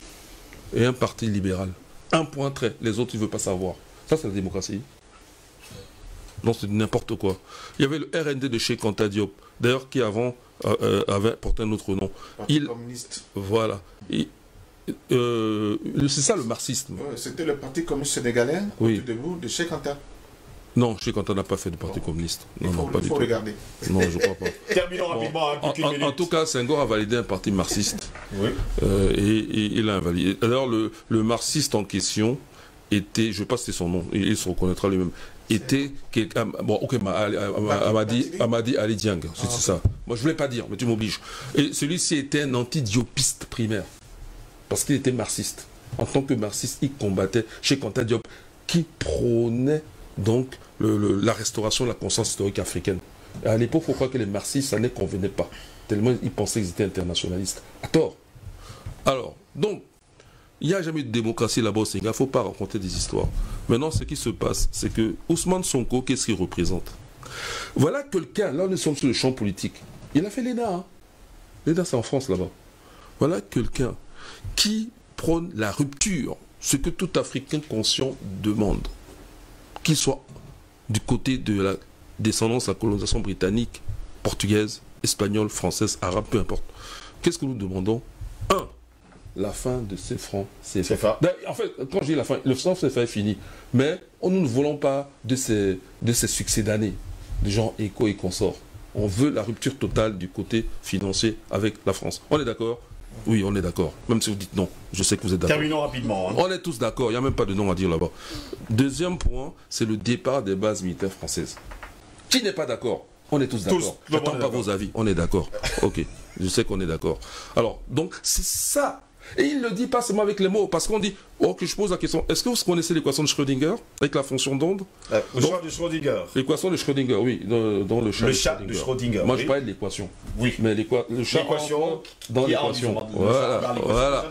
Et un parti libéral. Un point trait, les autres, il ne veut pas savoir. Ça, c'est la démocratie. Non, c'est n'importe quoi. Il y avait le RND de Cheikh Anta Diop, d'ailleurs, qui avant avait porté un autre nom. Parti communiste. Voilà. C'est ça le marxisme. C'était le Parti communiste sénégalais, oui. Debout, de Cheikh Anta. Non, Cheikh Anta n'a pas fait de parti communiste. Non, il faut regarder. Non, je ne crois pas. Terminons rapidement. En tout cas, Senghor a validé un parti marxiste. Oui. Et il a invalidé. Alors, le marxiste en question était, je ne sais pas si c'est son nom, il se reconnaîtra lui-même, était quelqu'un. Bon, ok, Amadi Ali Diang, c'est ça. Moi, je ne voulais pas dire, mais tu m'obliges. Et celui-ci était un anti-diopiste primaire. Parce qu'il était marxiste. En tant que marxiste, il combattait Cheikh Anta Diop, qui prônait donc la restauration de la conscience historique africaine. Et à l'époque, il faut croire que les marxistes, ça ne les convenait pas. Tellement ils pensaient qu'ils étaient internationalistes. À tort. Alors, donc, il n'y a jamais eu de démocratie là-bas au Sénégal. Il ne faut pas raconter des histoires. Maintenant, ce qui se passe, c'est que Ousmane Sonko, qu'est-ce qu'il représente? Voilà quelqu'un, là nous sommes sur le champ politique. Il a fait l'ENA. Hein. L'ENA, c'est en France là-bas. Voilà quelqu'un qui prône la rupture ce que tout Africain conscient demande, qu'il soit du côté de la descendance de la colonisation britannique, portugaise, espagnole, française, arabe, peu importe. Qu'est-ce que nous demandons? Un, la fin de ces francs CFA. En fait, quand je dis la fin, le franc CFA est fini. Mais nous ne voulons pas de ces succès d'années, de gens éco et consorts. On veut la rupture totale du côté financier avec la France. On est d'accord? Oui, on est d'accord. Même si vous dites non, je sais que vous êtes d'accord. Terminons rapidement. Hein. On est tous d'accord, il n'y a même pas de nom à dire là-bas. Deuxième point, c'est le départ des bases militaires françaises. Qui n'est pas d'accord? On est tous d'accord. Je n'attends pas vos avis, on est d'accord. Ok, je sais qu'on est d'accord. Alors, donc, c'est ça. Et il ne le dit pas seulement avec les mots, parce qu'on dit, ok, je pose la question, est-ce que vous connaissez l'équation de Schrödinger, avec la fonction d'onde? Le chat de Schrödinger. L'équation de Schrödinger, oui, dans le chat de Schrödinger. Moi, je parlais de l'équation. Oui. Mais le chat dans l'équation. Voilà.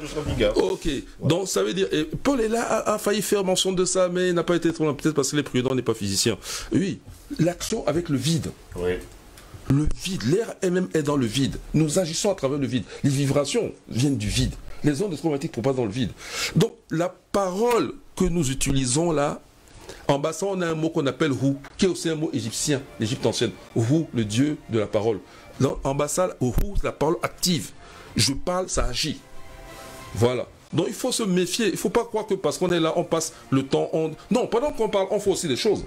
Ok, donc ça veut dire, et Paul est là, a failli faire mention de ça, mais il n'a pas été trop, peut-être parce qu'il est prudent, n'est pas physicien. Oui, l'action avec le vide. Oui. Le vide, l'air même est dans le vide. Nous agissons à travers le vide. Les vibrations viennent du vide. Les ondes électromagnétiques ne sont pas dans le vide. Donc, la parole que nous utilisons là, en bas, on a un mot qu'on appelle Hu, qui est aussi un mot égyptien, l'Égypte ancienne. Hu, le dieu de la parole. Donc, en bas, Hu, c'est la parole active. Je parle, ça agit. Voilà. Donc, il faut se méfier. Il ne faut pas croire que parce qu'on est là, on passe le temps. Non, pendant qu'on parle, on fait aussi des choses.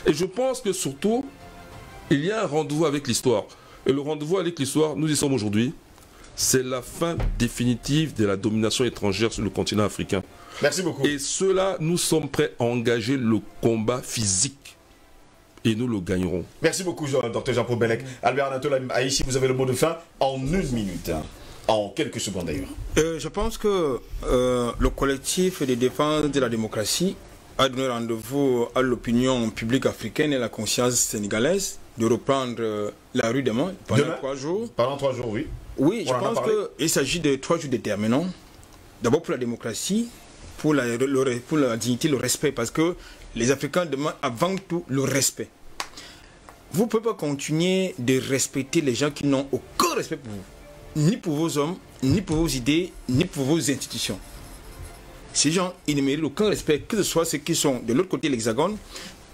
Et je pense que surtout, il y a un rendez-vous avec l'histoire. Et le rendez-vous avec l'histoire, nous y sommes aujourd'hui. C'est la fin définitive de la domination étrangère sur le continent africain. Merci beaucoup. Et cela, nous sommes prêts à engager le combat physique. Et nous le gagnerons. Merci beaucoup, Dr Jean-Paul Bellec. Albert Anatole Haïssi, vous avez le mot de fin en 1 minute. En quelques secondes d'ailleurs. Je pense que le collectif de défense de la démocratie a donné rendez-vous à l'opinion publique africaine et la conscience sénégalaise de reprendre la rue demain pendant 3 jours. Pendant 3 jours, oui. Oui, je pense qu'il s'agit de 3 jours déterminants. D'abord pour la démocratie, pour la dignité, le respect, parce que les Africains demandent avant tout le respect. Vous ne pouvez pas continuer de respecter les gens qui n'ont aucun respect pour vous, ni pour vos hommes, ni pour vos idées, ni pour vos institutions. Ces gens, ils ne méritent aucun respect, que ce soit ceux qui sont de l'autre côté de l'hexagone,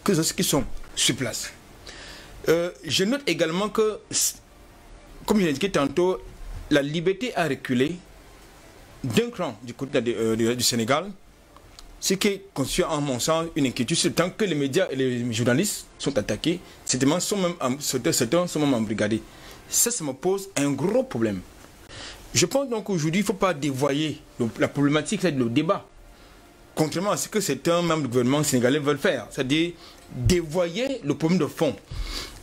que ce soit ceux qui sont sur place. Je note également que, comme je l'ai indiqué tantôt, la liberté a reculé d'un cran du côté du Sénégal, ce qui constitue en mon sens une inquiétude. C'est tant que les médias et les journalistes sont attaqués, certains sont même embrigadés. Ça me pose un gros problème. Je pense donc qu'aujourd'hui, il ne faut pas dévoyer la problématique du débat, contrairement à ce que certains membres du gouvernement sénégalais veulent faire, c'est-à-dire dévoyer le problème de fond.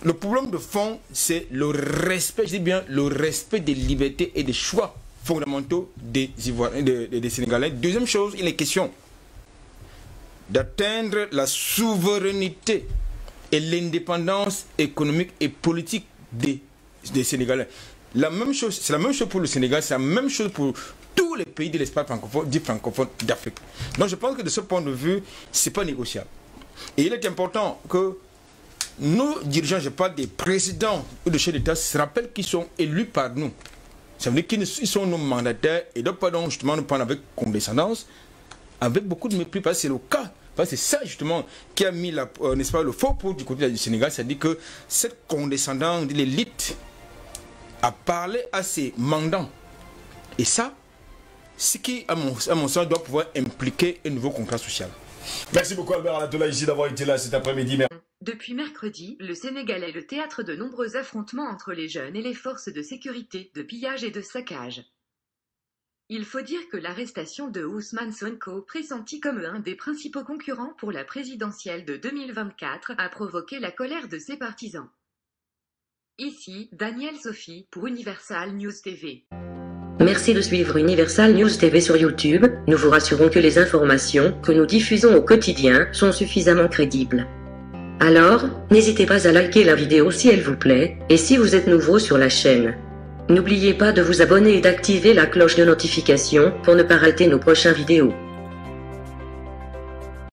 Le problème de fond, c'est le respect, je dis bien, le respect des libertés et des choix fondamentaux des Sénégalais. Deuxième chose, il est question d'atteindre la souveraineté et l'indépendance économique et politique des Sénégalais. C'est la même chose pour le Sénégal, c'est la même chose pour tous les pays de l'espace francophone, dits francophones d'Afrique. Donc je pense que de ce point de vue, ce n'est pas négociable. Et il est important que nos dirigeants, je parle des présidents ou des chefs d'État, se rappellent qu'ils sont élus par nous. Ça veut dire qu'ils sont nos mandataires et donc pardon, justement nous prendre avec condescendance, avec beaucoup de mépris, parce que c'est le cas. C'est ça justement qui a mis n'est-ce pas, le faux pot du côté du Sénégal, c'est-à-dire que cette condescendance de l'élite a parlé à ses mandants. Et ça, ce qui, à mon sens, doit pouvoir impliquer un nouveau contrat social. Merci beaucoup Albert Anatole Haïssi d'avoir été là cet après-midi. Depuis mercredi, le Sénégal est le théâtre de nombreux affrontements entre les jeunes et les forces de sécurité, de pillage et de saccage. Il faut dire que l'arrestation de Ousmane Sonko, pressenti comme un des principaux concurrents pour la présidentielle de 2024, a provoqué la colère de ses partisans. Ici, Daniel Sophie pour Universal News TV. Merci de suivre Universal News TV sur YouTube. Nous vous rassurons que les informations que nous diffusons au quotidien sont suffisamment crédibles. Alors, n'hésitez pas à liker la vidéo si elle vous plaît, et si vous êtes nouveau sur la chaîne. N'oubliez pas de vous abonner et d'activer la cloche de notification pour ne pas rater nos prochaines vidéos.